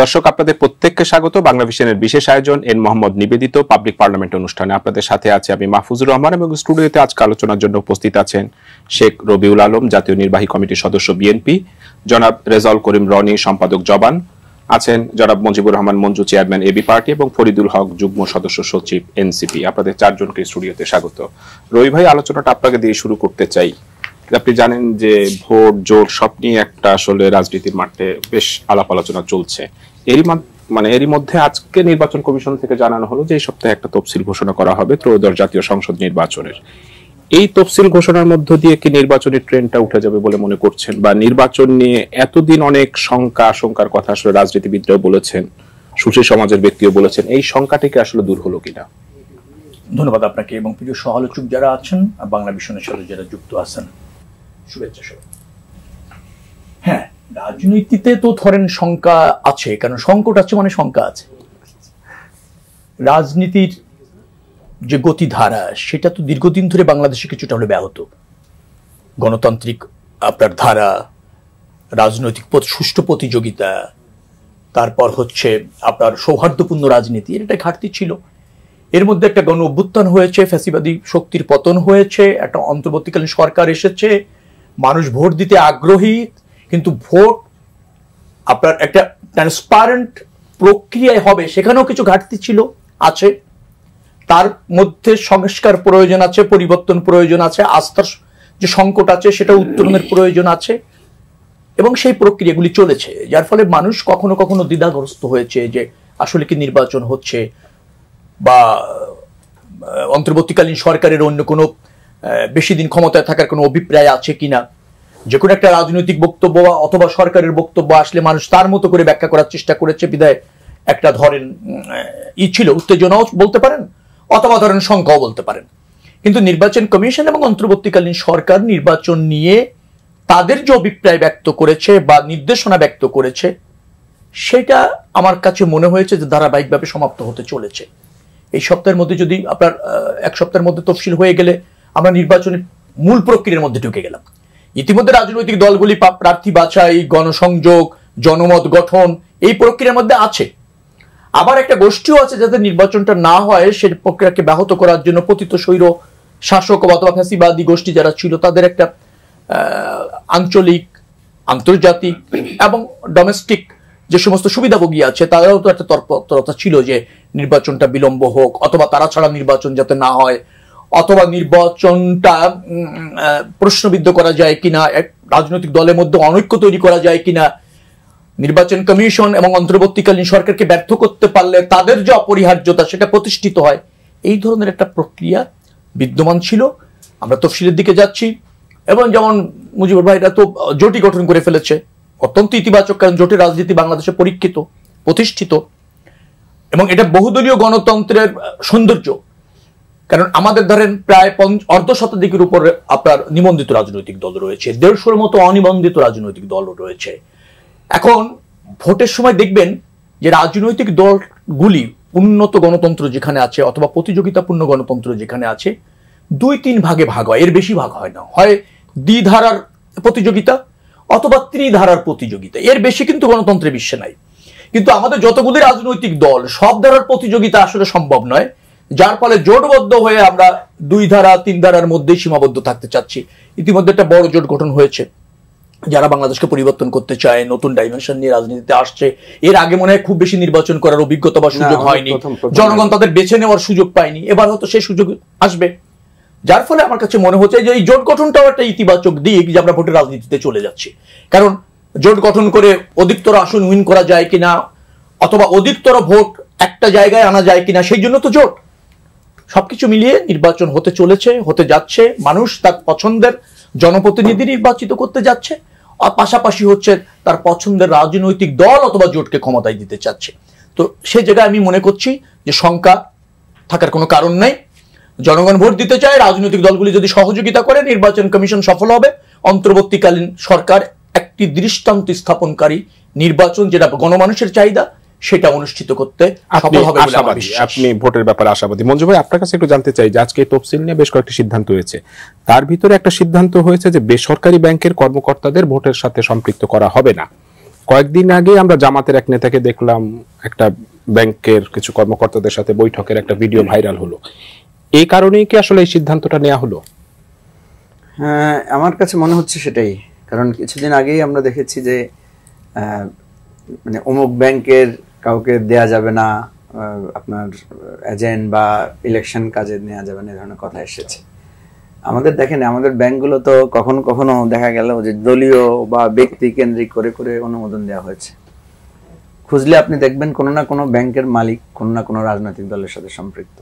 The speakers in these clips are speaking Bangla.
দর্শক আপনাদের প্রত্যেককে স্বাগত বাংলা ভিশনের বিশেষ আয়োজন এন মোহাম্মদ নিবেদিত পাবলিক পার্লামেন্ট অনুষ্ঠানে। আপনাদের সাথে আছে আমি মাহফুজুর রহমান এবং স্টুডিওতে আজকে আলোচনার জন্য উপস্থিত আছেন শেখ রবিউল আলম, জাতীয় নির্বাহী কমিটির সদস্য বিএনপি, জনাব রেজাউল করিম রনি, সম্পাদক জবান, আছেন জনাব Mujibur Rahman Manju, chairman AB party, এবং ফরিদুল হক, যুগ্ম সদস্য সচিব এনসিপি। আপনাদের চারজনকে স্টুডিওতে স্বাগত। রবি ভাই, আলোচনাটা আপনাকে দিয়ে শুরু করতে চাই। আপনি জানেন যে ভোট জোট সব নিয়ে একটা আসলে রাজনীতির মাঠে বেশ আলাপ আলোচনা চলছে। এরই মধ্যে আজকে নির্বাচন কমিশন থেকে জানানো হলো যে এই সপ্তাহে একটা তফসিল ঘোষণা করা হবে ত্রয়োদশ জাতীয় সংসদ নির্বাচনের। এই তফসিল ঘোষণার মধ্য দিয়ে কি নির্বাচনের ট্রেন্ডটা উঠে যাবে বলে মনে করছেন, বা নির্বাচন নিয়ে এতদিন অনেক শঙ্কা আশঙ্কার কথা আসলে রাজনীতিবিদরাও বলেছেন, সুশীল সমাজের ব্যক্তিও বলেছেন, এই শঙ্কাটিকে আসলে দূর হলো কিনা? ধন্যবাদ আপনাকে এবং প্রিয় সহ-আলোচক যারা আছেন, বাংলা ভিশনের সাথে যারা যুক্ত আছেন, শুভেচ্ছা সবাই। হ্যাঁ, রাজনীতিতে তো ধরেন শঙ্কা আছে, কারণ সংকট আছে মানে শঙ্কা আছে। রাজনীতির যে গতিধারা সেটা তো দীর্ঘদিন ধরে বাংলাদেশে কিছুটা হলে ব্যাহত। গণতান্ত্রিক আপনার ধারা, রাজনৈতিক সুষ্ঠু প্রতিযোগিতা, তারপর হচ্ছে আপনার সৌহার্দ্যপূর্ণ রাজনীতি, এর একটা ঘাটতি ছিল। এর মধ্যে একটা গণ অভ্যুত্থান হয়েছে, ফ্যাসিবাদী শক্তির পতন হয়েছে, একটা অন্তর্বর্তীকালীন সরকার এসেছে, মানুষ ভোট দিতে আগ্রহী, কিন্তু ভোট আপনার একটা ট্রান্সপারেন্ট প্রক্রিয়ায় হবে সেখানেও কিছু ঘাটতি ছিল, আছে। তার মধ্যে সংস্কার প্রয়োজন আছে, পরিবর্তন প্রয়োজন আছে, আস্থার যে সংকট আছে সেটা উত্তরণের প্রয়োজন আছে, এবং সেই প্রক্রিয়াগুলি চলেছে, যার ফলে মানুষ কখনো কখনো দ্বিধাগ্রস্ত হয়েছে যে আসলে কি নির্বাচন হচ্ছে, বা অন্তর্বর্তীকালীন সরকারের অন্য কোনো বেশি দিন ক্ষমতায় থাকার কোনো অভিপ্রায় আছে কিনা। যে কোনো একটা রাজনৈতিক বক্তব্য অথবা সরকারের বক্তব্য আসলে মানুষ তার মতো করে ব্যাখ্যা করার চেষ্টা করেছে, বিধায় একটা ধরেন ছিল, উত্তেজনাও বলতে পারেন অথবা ধরেন শঙ্কাও বলতে পারেন। কিন্তু নির্বাচন কমিশন এবং অন্তর্বর্তীকালীন সরকার নির্বাচন নিয়ে তাদের যে অভিপ্রায় ব্যক্ত করেছে বা নির্দেশনা ব্যক্ত করেছে, সেটা আমার কাছে মনে হয়েছে যে ধারাবাহিকভাবে সমাপ্ত হতে চলেছে। এই সপ্তাহের মধ্যে যদি আপনার এক সপ্তাহের মধ্যে তফসিল হয়ে গেলে আমরা নির্বাচনের মূল প্রক্রিয়ার মধ্যে ঢুকে গেলাম। ইতিমধ্যে রাজনৈতিক দলগুলি প্রার্থী বাছাই, গণসংযোগ, জনমত গঠন এই প্রক্রিয়ার মধ্যে আছে। আবার একটা গোষ্ঠীও আছে যাতে নির্বাচনটা না হয় সেই প্রক্রিয়াকে ব্যাহত করার জন্য পতিত স্বৈর শাসক অথবা ফ্যাসিবাদী গোষ্ঠী যারা ছিল তাদের একটা আঞ্চলিক, আন্তর্জাতিক এবং ডোমেস্টিক যে সমস্ত সুবিধাভোগী আছে তারাও তো একটা তৎপরতা ছিল যে নির্বাচনটা বিলম্ব হোক, অথবা তারা ছাড়া নির্বাচন যাতে না হয়, অথবা নির্বাচনটা প্রশ্নবিদ্ধ করা যায় কিনা, এক রাজনৈতিক দলের মধ্যে অনৈক্য তৈরি করা যায় কিনা, নির্বাচন কমিশন এবং অন্তর্বর্তীকালীন সরকারকে ব্যর্থ করতে পারলে তাদের যে অপরিহার্যতা সেটা প্রতিষ্ঠিত হয়। এই ধরনের একটা প্রক্রিয়া বিদ্যমান ছিল। আমরা তফসিলের দিকে যাচ্ছি, এবং যেমন মুজিবুর ভাইরা তো জোটই গঠন করে ফেলেছে, অত্যন্ত ইতিবাচক, কারণ জোটের রাজনীতি বাংলাদেশে পরীক্ষিত, প্রতিষ্ঠিত, এবং এটা বহুদলীয় গণতন্ত্রের সৌন্দর্য। কারণ আমাদের ধরেন প্রায় অর্ধ শতাধিকের উপরে আপনার নিবন্ধিত রাজনৈতিক দল রয়েছে, 150-র মতো অনিবন্ধিত রাজনৈতিক দল রয়েছে। এখন ভোটের সময় দেখবেন যে রাজনৈতিক দলগুলি উন্নত গণতন্ত্র যেখানে আছে অথবা প্রতিযোগিতাপূর্ণ গণতন্ত্র যেখানে আছে 2-3 ভাগে ভাগ হয়, এর বেশি ভাগ হয় না। হয় দ্বিধারার প্রতিযোগিতা অথবা ত্রিধারার প্রতিযোগিতা, এর বেশি কিন্তু গণতন্ত্রের বিশ্বে নাই। কিন্তু আমাদের যতগুলি রাজনৈতিক দল সব ধারার প্রতিযোগিতা আসলে সম্ভব নয়, যার ফলে জোটবদ্ধ হয়ে আমরা 2 ধারা 3 ধারার মধ্যেই সীমাবদ্ধ থাকতে চাচ্ছি। ইতিমধ্যে একটা বড় জোট গঠন হয়েছে যারা বাংলাদেশকে পরিবর্তন করতে চায়, নতুন ডাইমেনশন নিয়ে রাজনীতিতে আসছে। এর আগে মনে হয় খুব বেশি নির্বাচন করার অভিজ্ঞতা বা সুযোগ হয়নি, জনগণ তাদের বেছে নেওয়ার সুযোগ পায়নি, এবার হয়তো সেই সুযোগ আসবে। যার ফলে আমার কাছে মনে হচ্ছে যে এই জোট গঠনটাও একটা ইতিবাচক দিক, যে আমরা ভোটের রাজনীতিতে চলে যাচ্ছি। কারণ জোট গঠন করে অধিকতর আসন উইন করা যায় কিনা, অথবা অধিকতর ভোট একটা জায়গায় আনা যায় কিনা, সেই জন্য তো জোট। সবকিছু মিলিয়ে নির্বাচন হতে চলেছে, হতে যাচ্ছে। মানুষ তার পছন্দের জনপ্রতিনিধি নির্বাচিত করতে যাচ্ছে, আর পাশাপাশি হচ্ছে তার পছন্দের রাজনৈতিক দল অথবা জোটকে ক্ষমতায় দিতে চাচ্ছে। তো সেই জায়গায় আমি মনে করছি যে শঙ্কা থাকার কোনো কারণ নাই। জনগণ ভোট দিতে চায়, রাজনৈতিক দলগুলি যদি সহযোগিতা করে নির্বাচন কমিশন সফল হবে। অন্তর্বর্তীকালীন সরকার একটি দৃষ্টান্ত স্থাপনকারী নির্বাচন, যেটা গণমানুষের চাহিদা, সেটা অনুষ্ঠিত করতে সফল হবে বলে আমার বিশ্বাস। আপনি ভোটের ব্যাপারে আশাবাদী। মঞ্জু ভাই, আপনার কাছে একটু জানতে চাই যে আজকে তফসিল নিয়ে বেশ কয়েকটি সিদ্ধান্ত হয়েছে, তার ভিতরে একটা সিদ্ধান্ত হয়েছে যে বেসরকারি ব্যাংকের কর্মকর্তাদের ভোটের সাথে সম্পৃক্ত করা হবে না। কয়েকদিন আগে আমরা জামাতের এক নেতাকে দেখলাম একটা ব্যাংকের কিছু কর্মকর্তাদের সাথে বৈঠকের একটা ভিডিও ভাইরাল হলো, এই কারণেই কি আসলে এই সিদ্ধান্তটা নেওয়া হলো? হ্যাঁ, আমার কাছে মনে হচ্ছে সেটাই। কারণ কিছুদিন আগেই আমরা দেখেছি যে মানে অমুক ব্যাংকের কাউকে দেয়া যাবে না, আপনার এজেন্ট বা ইলেকশন কাজে নেওয়া যাবে না, এই ধরনের কথা এসেছে। আমাদের দেখেন, আমাদের ব্যাংকগুলো তো কখনো কখনো দেখা গেল যে দলীয় বা ব্যক্তি কেন্দ্রিক করে করে অনুমোদন দেওয়া হয়েছে। খুঁজলে আপনি দেখবেন কোনো না কোনো ব্যাংকের মালিক কোনো না কোনো রাজনৈতিক দলের সাথে সম্পৃক্ত।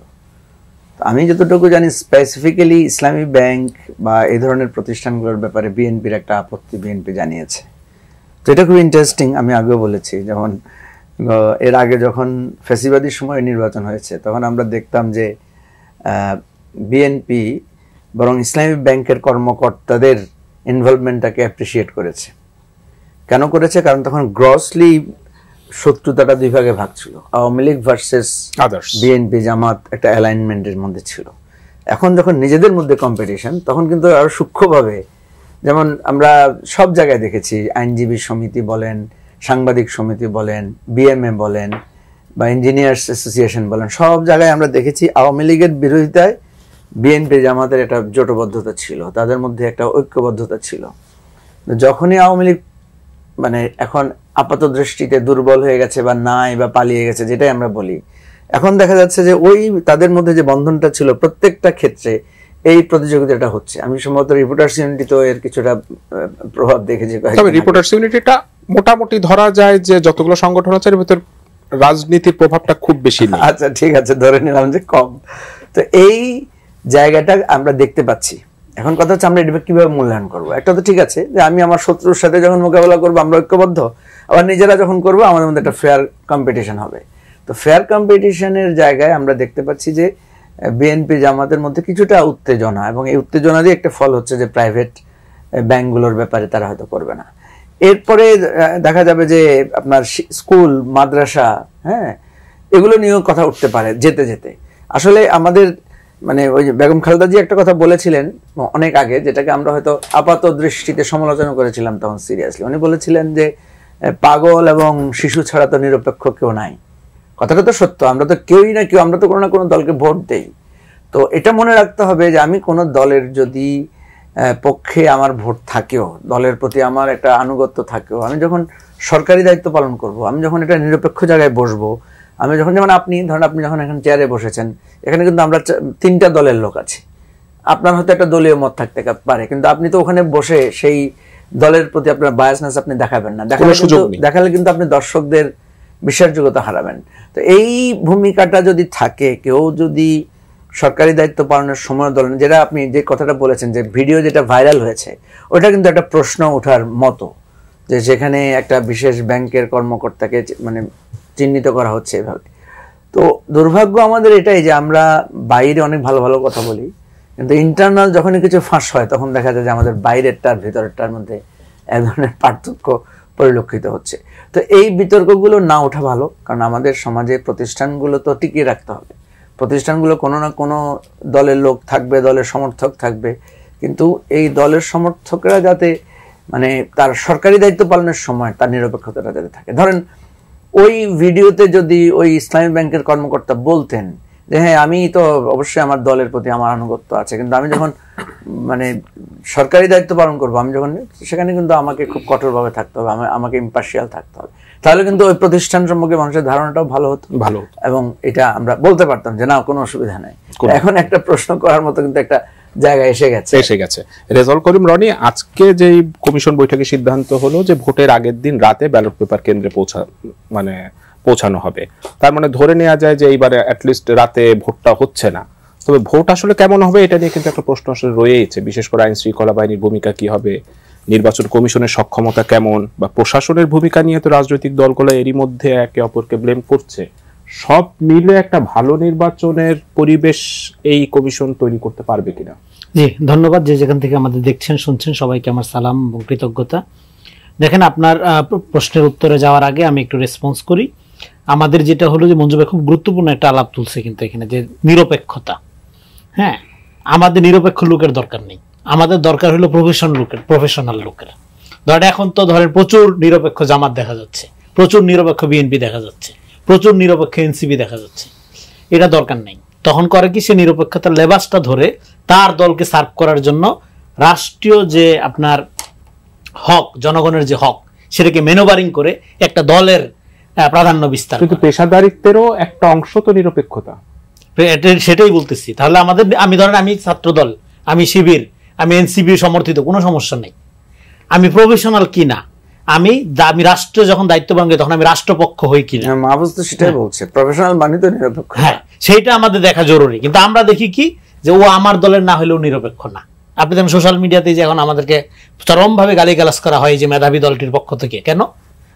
আমি যতটুকু জানি, স্পেসিফিক্যালি ইসলামী ব্যাংক বা এই ধরনের প্রতিষ্ঠানগুলোর ব্যাপারে বিএনপির একটা আপত্তি বিএনপি জানিয়েছে। তো এটা খুব ইন্টারেস্টিং। আমি আগেও বলেছি, যেমন এর আগে যখন ফ্যাসিবাদী সময়ে নির্বাচন হয়েছে তখন আমরা দেখতাম যে বিএনপি বরং ইসলামী ব্যাংকের কর্মকর্তাদের ইনভলভমেন্টটাকে অ্যাপ্রিসিয়েট করেছে। কেন করেছে? কারণ তখন গ্রসলি শত্রুতাটা দুই ভাগে ভাগ ছিল, আওয়ামী লীগ ভার্সেস বিএনপি জামাত একটা অ্যালাইনমেন্টের মধ্যে ছিল। এখন যখন নিজেদের মধ্যে কম্পিটিশন, তখন কিন্তু আরো সূক্ষ্মভাবে, যেমন আমরা সব জায়গায় দেখেছি, আইনজীবী সমিতি বলেন, সাংবাদিক সমিতি বলেন, বিএমএ বলেন বা ইঞ্জিনিয়ার্স অ্যাসোসিয়েশন বলেন, সব জায়গায় আমরা দেখেছি আওয়ামী লীগের বিরোধিতায় বিএনপি জামাতের একটা জোটবদ্ধতা ছিল, তাদের মধ্যে একটা ঐক্যবদ্ধতা ছিল। যখনই আওয়ামী লীগ মানে এখন আপাত দৃষ্টিতে দুর্বল হয়ে গেছে বা নাই বা পালিয়ে গেছে, যেটাই আমরা বলি, এখন দেখা যাচ্ছে যে ওই তাদের মধ্যে যে বন্ধনটা ছিল প্রত্যেকটা ক্ষেত্রে এই প্রতিযোগিতাটা হচ্ছে। আমি সম্ভবত রিপোর্টার্স ইউনিটি তো এর কিছুটা প্রভাব দেখেছি। তবে রিপোর্টার্স ইউনিটিটা মোটামুটি ধরা যায় যে যতগুলো সংগঠন আছে এর ভিতর রাজনীতির প্রভাবটা খুব বেশি নেই। আচ্ছা, ঠিক আছে, ধরে নিলাম যে কম। তো এই জায়গাটা আমরা দেখতে পাচ্ছি। এখন কথা হচ্ছে আমরা এটা কিভাবে মূল্যায়ন করবো। একটা তো ঠিক আছে যে আমি আমার শত্রুর সাথে যখন মোকাবেলা করবো আমরা ঐক্যবদ্ধ, আবার নিজেরা যখন করবো আমাদের মধ্যে একটা ফেয়ার কম্পিটিশন হবে। তো ফেয়ার কম্পিটিশনের জায়গায় আমরা দেখতে পাচ্ছি যে বিএনপি জামাতের মধ্যে কিছুটা উত্তেজনা, এবং এই উত্তেজনারই একটা ফল হচ্ছে যে প্রাইভেট ব্যাংকগুলোর ব্যাপারে তারা হয়তো করবে না। এরপরে দেখা যাবে যে আপনার স্কুল মাদ্রাসা, হ্যাঁ, এগুলো নিয়েও কথা উঠতে পারে যেতে যেতে। আসলে আমাদের মানে ওই যে বেগম খালেদা জি একটা কথা বলেছিলেন অনেক আগে, যেটাকে আমরা হয়তো আপাত দৃষ্টিতে সমালোচনা করেছিলাম তখন সিরিয়াসলি। উনি বলেছিলেন যে পাগল এবং শিশু ছাড়া তো নিরপেক্ষ কেউ নাই। কথাটা তো সত্য, আমরা তো কেউই না কেউ, আমরা তো কোনো না কোনো দলকে ভোট দেই। তো এটা মনে রাখতে হবে যে আমি কোনো দলের যদি পক্ষে আমার ভোট থাকেও, দলের প্রতি আমার একটা আনুগত্য থাকেও, আমি যখন সরকারি দায়িত্ব পালন করব, আমি যখন এটা নিরপেক্ষ জায়গায় বসবো, আমি যখন, যেমন আপনি ধরেন আপনি যখন এখন চেয়ারে বসেছেন, এখানে কিন্তু আমরা তিনটা দলের লোক আছি। আপনার হয়তো একটা দলীয় মত থাকতে পারে, কিন্তু আপনি তো ওখানে বসে সেই দলের প্রতি আপনার বায়াসনেস আপনি দেখাবেন না। দেখালে কিন্তু আপনি দর্শকদের বিশ্বাসযোগ্যতা হারাবেন। তো এই ভূমিকাটা যদি থাকে, কেউ যদি সরকারি দায়িত্ব পালনের সময় দল, যেটা আপনি যে কথাটা বলেছেন যে ভিডিও যেটা ভাইরাল হয়েছে, ওটা কিন্তু একটা প্রশ্ন ওঠার মতো, যে যেখানে একটা বিশেষ ব্যাংকের কর্মকর্তাকে মানে চিহ্নিত করা হচ্ছে এভাবে। তো দুর্ভাগ্য আমাদের এটাই যে আমরা বাইরে অনেক ভালো ভালো কথা বলি, কিন্তু ইন্টারনাল যখনই কিছু ফাঁস হয় তখন দেখা যায় যে আমাদের বাইরেরটার ভেতরেরটার মধ্যে এক ধরনের পার্থক্য পরিলক্ষিত হচ্ছে। তো এই বিতর্কগুলো না ওঠা ভালো, কারণ আমাদের সমাজে প্রতিষ্ঠানগুলো তো টিকিয়ে রাখতে হবে। প্রতিষ্ঠানগুলো কোনো না কোনো দলের লোক থাকবে, দলের সমর্থক থাকবে, কিন্তু এই দলের সমর্থকরা যাতে মানে তার সরকারি দায়িত্ব পালনের সময় তার নিরপেক্ষতাটা যাতে থাকে। ধরেন ওই ভিডিওতে যদি ওই ইসলামী ব্যাংকের কর্মকর্তা বলতেন যে হ্যাঁ, আমি তো অবশ্যই আমার দলের প্রতি আমার আনুগত্য আছে, কিন্তু আমি যখন মানে সরকারি দায়িত্ব পালন করবো, আমি যখন, সেখানে কিন্তু আমাকে খুব কঠোরভাবে থাকতে হবে, আমাকে ইম্পার্শিয়াল থাকতে হবে, তাহলে কিন্তু ওই প্রতিষ্ঠান সম্পর্কে মানুষের ধারণাটাও ভালো হতো, এবং এটা আমরা বলতে পারতাম যে না, কোনো অসুবিধা নাই। এখন একটা প্রশ্ন করার মতো কিন্তু একটা জায়গা এসে গেছে। রেজাউল করিম রনি, আজকে যে কমিশন বৈঠকে সিদ্ধান্ত হলো যে ভোটের আগের দিন রাতে ব্যালট পেপার কেন্দ্রে পৌঁছানো হবে, তার মানে ধরে নেওয়া যায় যে এইবারে অ্যাটলিস্ট রাতে ভোটটা হচ্ছে না। তবে ভোট আসলে কেমন হবে এটা নিয়ে কিন্তু একটা প্রশ্ন আসলে রয়েছে, বিশেষ করে আইন শৃঙ্খলা বাহিনীর ভূমিকা কি হবে, নির্বাচন কমিশনের সক্ষমতা কেমন, বা প্রশাসনের ভূমিকা নিয়ে তো রাজনৈতিক দলগুলো এরই মধ্যে একে অপরকে ব্লেম করছে। সব মিলে একটা ভালো নির্বাচনের পরিবেশ এই কমিশন তৈরি করতে পারবে কিনা? জি, ধন্যবাদ। যে যেখান থেকে আমাদের দেখছেন শুনছেন সবাইকে আমার সালাম এবং কৃতজ্ঞতা। দেখেন, আপনার প্রশ্নের উত্তরে যাওয়ার আগে আমি একটু রেসপন্স করি। আমাদের যেটা হলো যে মঞ্জু ভাই খুব গুরুত্বপূর্ণ একটা আলাপ তুলছে কিন্তু এখানে, যে নিরপেক্ষতা। হ্যাঁ, আমাদের নিরপেক্ষ লোকের দরকার নেই, আমাদের দরকার হলো প্রফেশনাল লোকের। ধরেন এখন তো ধরেন প্রচুর নিরপেক্ষ জামাত দেখা যাচ্ছে, প্রচুর নিরপেক্ষ বিএনপি দেখা যাচ্ছে, প্রচুর নিরপেক্ষ এনসিপি দেখা যাচ্ছে। এটা দরকার নেই। তখন করে কি, সে নিরপেক্ষতার লেবাসটা ধরে তার দলকে সার্ভ করার জন্য রাষ্ট্রীয় যে আপনার হক, জনগণের যে হক, সেটাকে মেনোভারিং করে একটা দলের প্রাধান্য বিস্তার। কিন্তু পেশাদারিত্বেরও একটা অংশ তো নিরপেক্ষতা, সেটাই বলতেছি। তাহলে আমাদের, আমি ধরেন আমি ছাত্র দল, আমি শিবির, আমি এনসিপি সমর্থিত, কোনো সমস্যা নেই। আমি প্রফেশনাল কিনা, আমি রাষ্ট্র যখন দায়িত্ব পালন করি তখন আমি রাষ্ট্রপক্ষ হই কিনা। মাহফুজ তো সেটাই বলছে, প্রফেশনাল মানে তো নিরপেক্ষ। হ্যাঁ, সেইটা আমাদের দেখা জরুরি। কিন্তু আমরা দেখি কি, যে ও আমার দলের না হলেও নিরপেক্ষ না। আপনি দেখেন সোশ্যাল মিডিয়াতে যে এখন আমাদেরকে চরমভাবে গালিগালাজ করা হয় যে মেধাবী দলটির পক্ষ থেকে। কেন?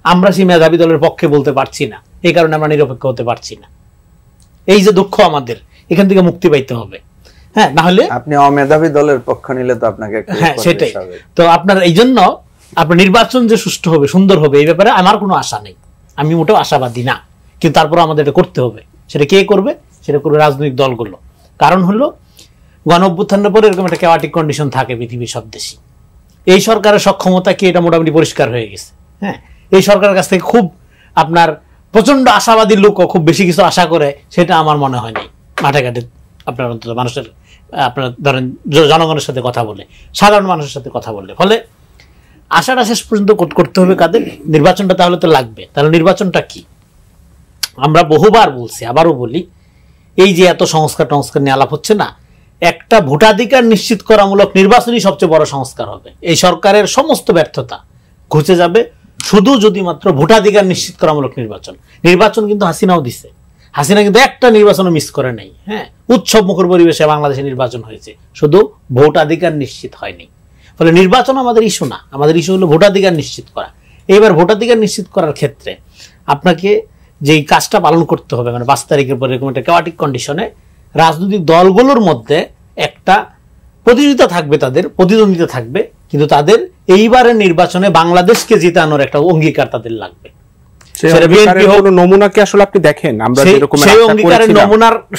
আমরা সেই মেধাবী দলের পক্ষে বলতে পারছি না, এই কারণে আমরা নিরপেক্ষ হতে পারছি না। এই যে দুঃখ আমাদের, এখান থেকে মুক্তি পাইতে হবে। হ্যাঁ, না হলে আপনি অমেধাবী দলের পক্ষ নিলে তো আপনাকে, হ্যাঁ সেটাই তো আপনার, এই জন্য আপনার নির্বাচন যে সুষ্ঠু হবে, সুন্দর হবে, এই ব্যাপারে আমার কোনো আশা নেই, আমি মোটেও আশাবাদী না। কিন্তু তারপর আমাদের এটা করতে হবে। সেটা কে করবে? সেটা করবে রাজনৈতিক দলগুলো। কারণ হলো গণ অভ্যুত্থানের পরে এরকম একটা ক্যাওয়াটিক কন্ডিশন থাকে পৃথিবীর সব দেশে। এই সরকারের সক্ষমতা কি, এটা মোটামুটি পরিষ্কার হয়ে গেছে। হ্যাঁ, এই সরকারের কাছ থেকে খুব আপনার প্রচন্ড আশাবাদী লোকও খুব বেশি কিছু আশা করে, সেটা আমার মনে হয় নাই। মাঠে ঘাটে আপনার অন্তত মানুষের, আপনার ধরেন জনগণের সাথে কথা বলে, সাধারণ মানুষের সাথে কথা বললে, ফলে আশাটা শেষ পর্যন্ত করতে হবে কাদের? নির্বাচনটা তাহলে তো লাগবে। তাহলে নির্বাচনটা কি? আমরা বহুবার বলছি, আবারও বলি, এই যে এত সংস্কার টংস্কার নিয়ে আলাপ হচ্ছে না, একটা ভোটাধিকার নিশ্চিত করামূলক নির্বাচনই সবচেয়ে বড় সংস্কার হবে। এই সরকারের সমস্ত ব্যর্থতা ঘুচে যাবে শুধু যদি মাত্র ভোটাধিকার নিশ্চিত করামূলক নির্বাচন। নির্বাচন কিন্তু হাসিনাও দিছে, হাসিনা কিন্তু একটা নির্বাচনও মিস করে নাই। হ্যাঁ, উৎসব মুখর পরিবেশে বাংলাদেশে নির্বাচন হয়েছে, শুধু ভোটাধিকার নিশ্চিত হয়নি। ফলে নির্বাচন আমাদের ইস্যু না, আমাদের ইস্যু হলো ভোটাধিকার নিশ্চিত করা। এইবার ভোটাধিকার নিশ্চিত করার ক্ষেত্রে আপনাকে যেই কাজটা পালন করতে হবে, মানে 5 তারিখের পরে এরকম একটা ক্যাওয়াটিক কন্ডিশনে রাজনৈতিক দলগুলোর মধ্যে একটা প্রতিযোগিতা থাকবে, তাদের প্রতিদ্বন্দ্বিতা থাকবে, কিন্তু তাদের এইবারের নির্বাচনে বাংলাদেশকে জিতানোর একটা অঙ্গীকার তাদের লাগবে।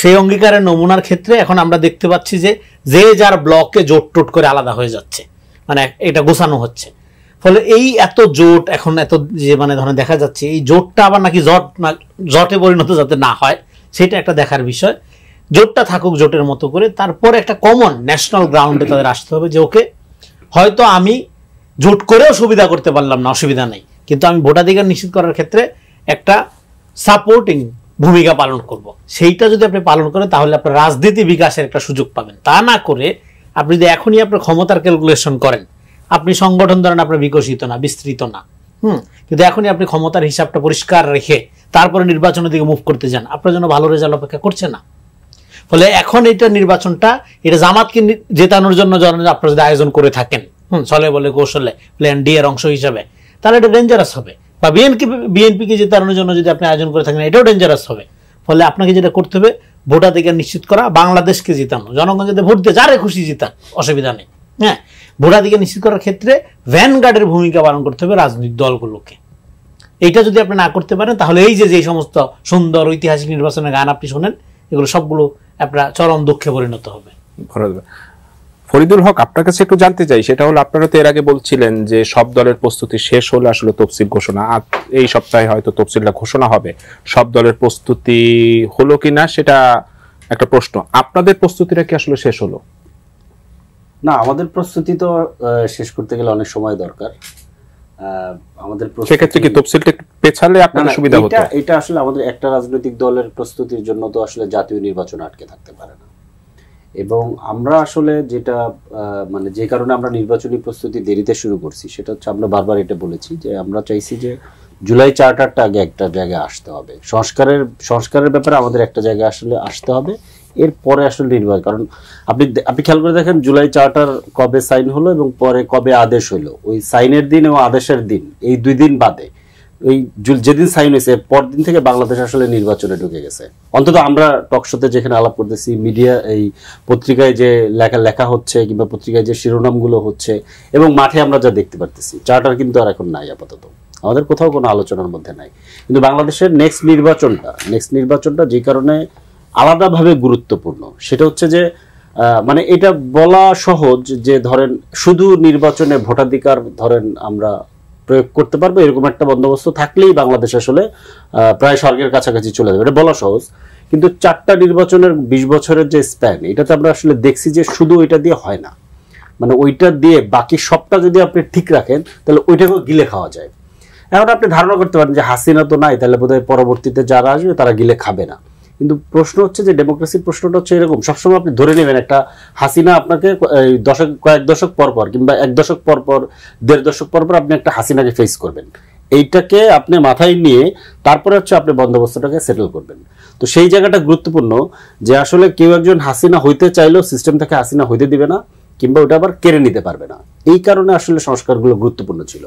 সেই অঙ্গীকারের নমুনার ক্ষেত্রে এখন আমরা দেখতে পাচ্ছি যে যে যার ব্লকে জোট টোট করে আলাদা হয়ে যাচ্ছে, মানে এটা গোছানো হচ্ছে। ফলে এই এত জোট এখন এত যে মানে ধরেন দেখা যাচ্ছে, এই জোটটা আবার নাকি জটে পরিণত যাতে না হয়, সেটা একটা দেখার বিষয়। জোটটা থাকুক জোটের মতো করে, তারপরে একটা কমন ন্যাশনাল গ্রাউন্ডে তাদের আসতে হবে যে ওকে, হয়তো আমি জোট করেও সুবিধা করতে পারলাম না, অসুবিধা নেই, কিন্তু আমি ভোটাধিকার নিশ্চিত করার ক্ষেত্রে একটা সাপোর্টিং ভূমিকা পালন করব। সেইটা যদি আপনি পালন করেন তাহলে আপনার রাজনীতি বিকাশের একটা সুযোগ পাবেন। তা না করে আপনি যদি এখনই আপনার ক্ষমতার ক্যালকুলেশন করেন, আপনি সংগঠন ধরেন আপনার বিকশিত না, বিস্তৃত না, কিন্তু এখনই আপনি ক্ষমতার হিসাবটা পরিষ্কার রেখে তারপরে নির্বাচনের দিকে মুভ করতে যান, আপনার জন্য ভালো রেজাল্ট অপেক্ষা করছে না। ফলে এখন এটা নির্বাচনটা, এটা জামাতকে জেতানোর জন্য আপনারা যদি আয়োজন করে থাকেন চলে বলে কৌশলে, প্ল্যান ডি এর অংশ হিসাবে, তাহলে এটা ডেঞ্জারাস হবে। বা বিএনপিকে জেতানোর জন্য যদি আপনি আয়োজন করে থাকেন, এটাও ডেঞ্জারাস হবে। ফলে আপনাকে যেটা করতে হবে, ভোটাধিকার নিশ্চিত করা, বাংলাদেশকে জিতানো, জনগণ যাতে ভোট দিয়ে যারে খুশি জিতান, অসুবিধা নেই। হ্যাঁ, ভোটাধিকার নিশ্চিত করার ক্ষেত্রে ভ্যানগার্ডের ভূমিকা পালন করতে হবে রাজনৈতিক দলগুলোকে। এইটা যদি আপনি না করতে পারেন, তাহলে এই যে সমস্ত সুন্দর ঐতিহাসিক নির্বাচনের গান আপনি শোনেন, এগুলো সবগুলো আপনার চরম দুঃখে পরিণত হবে। ফরিদুল হক, আপনার কাছে একটু জানতে চাই, সেটা হলো আপনারা তো এর আগে বলছিলেন যে সব দলের প্রস্তুতি শেষ হলে আসলে তফসিল ঘোষণা, এই সপ্তাহে হয়তো তফসিলটা ঘোষণা হবে। সব দলের প্রস্তুতি হলো কিনা সেটা একটা প্রশ্ন। আপনাদের প্রস্তুতিটা কি আসলে শেষ হলো? না, আমাদের প্রস্তুতি তো শেষ করতে গেলে অনেক সময় দরকার। আমাদের সেক্ষেত্রে কি তফসিলটা একটু পেছালে আপনাদের সুবিধা হতো? এটা আসলে আমাদের একটা রাজনৈতিক দলের প্রস্তুতির জন্য তো আসলে জাতীয় নির্বাচন আটকে থাকতে পারে না। এবং আমরা আসলে যেটা মানে যে কারণে আমরা নির্বাচনী প্রস্তুতি দেরিতে শুরু করছি, সেটা হচ্ছে আমরা বারবার এটা বলেছি যে আমরা চাইছি যে জুলাই চার্টারটা আগে একটা জায়গায় আসতে হবে, সংস্কারের ব্যাপারে আমাদের একটা জায়গায় আসলে আসতে হবে, এরপরে আসলে নির্বাচন। কারণ আপনি খেয়াল করে দেখেন জুলাই চার্টার কবে সাইন হলো এবং পরে কবে আদেশ হলো, ওই সাইনের দিন এবং আদেশের দিন, এই 2 দিন বাদে, ওই যেদিন সাইন হয়েছে পরদিন থেকে বাংলাদেশ আসলে নির্বাচনে ঢুকে গেছে। অন্তত আমরা টকশোতে যেখানে আলাপ করতেছি, মিডিয়া, এই পত্রিকায় যে লেখা হচ্ছে কিংবা পত্রিকায় যে শিরোনামগুলো হচ্ছে এবং মাঠে আমরা যা দেখতে পারতেছি, চার্টার কিন্তু আর এখন নাই, আপাতত আমাদের কোথাও কোনো আলোচনার মধ্যে নাই। কিন্তু বাংলাদেশের নেক্সট নির্বাচনটা যে কারণে আলাদাভাবে গুরুত্বপূর্ণ, সেটা হচ্ছে যে মানে এটা বলা সহজ যে ধরেন শুধু নির্বাচনে ভোটাধিকার ধরেন আমরা প্রয়োগ করতে পারবো এরকম একটা বন্দোবস্ত থাকলেই বাংলাদেশ আসলে প্রায় স্বর্গের কাছাকাছি চলে যাবে, এটা বলা সহজ। কিন্তু 4টা নির্বাচনের 20 বছরের যে স্প্যান, এটাতে আমরা আসলে দেখছি যে শুধু ওইটা দিয়ে হয় না, মানে ওইটা দিয়ে বাকি সবটা যদি আপনি ঠিক রাখেন তাহলে ওইটাকেও গিলে খাওয়া যায়। এখন আপনি ধারণা করতে পারেন যে হাসিনা তো নাই, তাহলে বোধহয় পরবর্তীতে যারা আসবে তারা গিলে খাবে না। কিন্তু প্রশ্ন হচ্ছে যে ডেমোক্রেসির প্রশ্নটা হচ্ছে এরকম, সবসময় আপনি ধরে নেবেন একটা হাসিনা আপনাকে কয়েক দশক পর পর কিংবা 1 দশক পর পর 1.5 দশক পর পর আপনি একটা হাসিনাকে ফেস করবেন। এইটাকে আপনি মাথায় নিয়ে তারপরে হচ্ছে আপনি বন্দোবস্তটাকে সেটেল করবেন। তো সেই জায়গাটা গুরুত্বপূর্ণ যে আসলে কেউ একজন হাসিনা হইতে চাইলেও সিস্টেম থেকে হাসিনা হইতে দিবে না কিংবা ওটা আবার কেড়ে নিতে পারবে না। এই কারণে আসলে সংস্কারগুলো গুরুত্বপূর্ণ ছিল।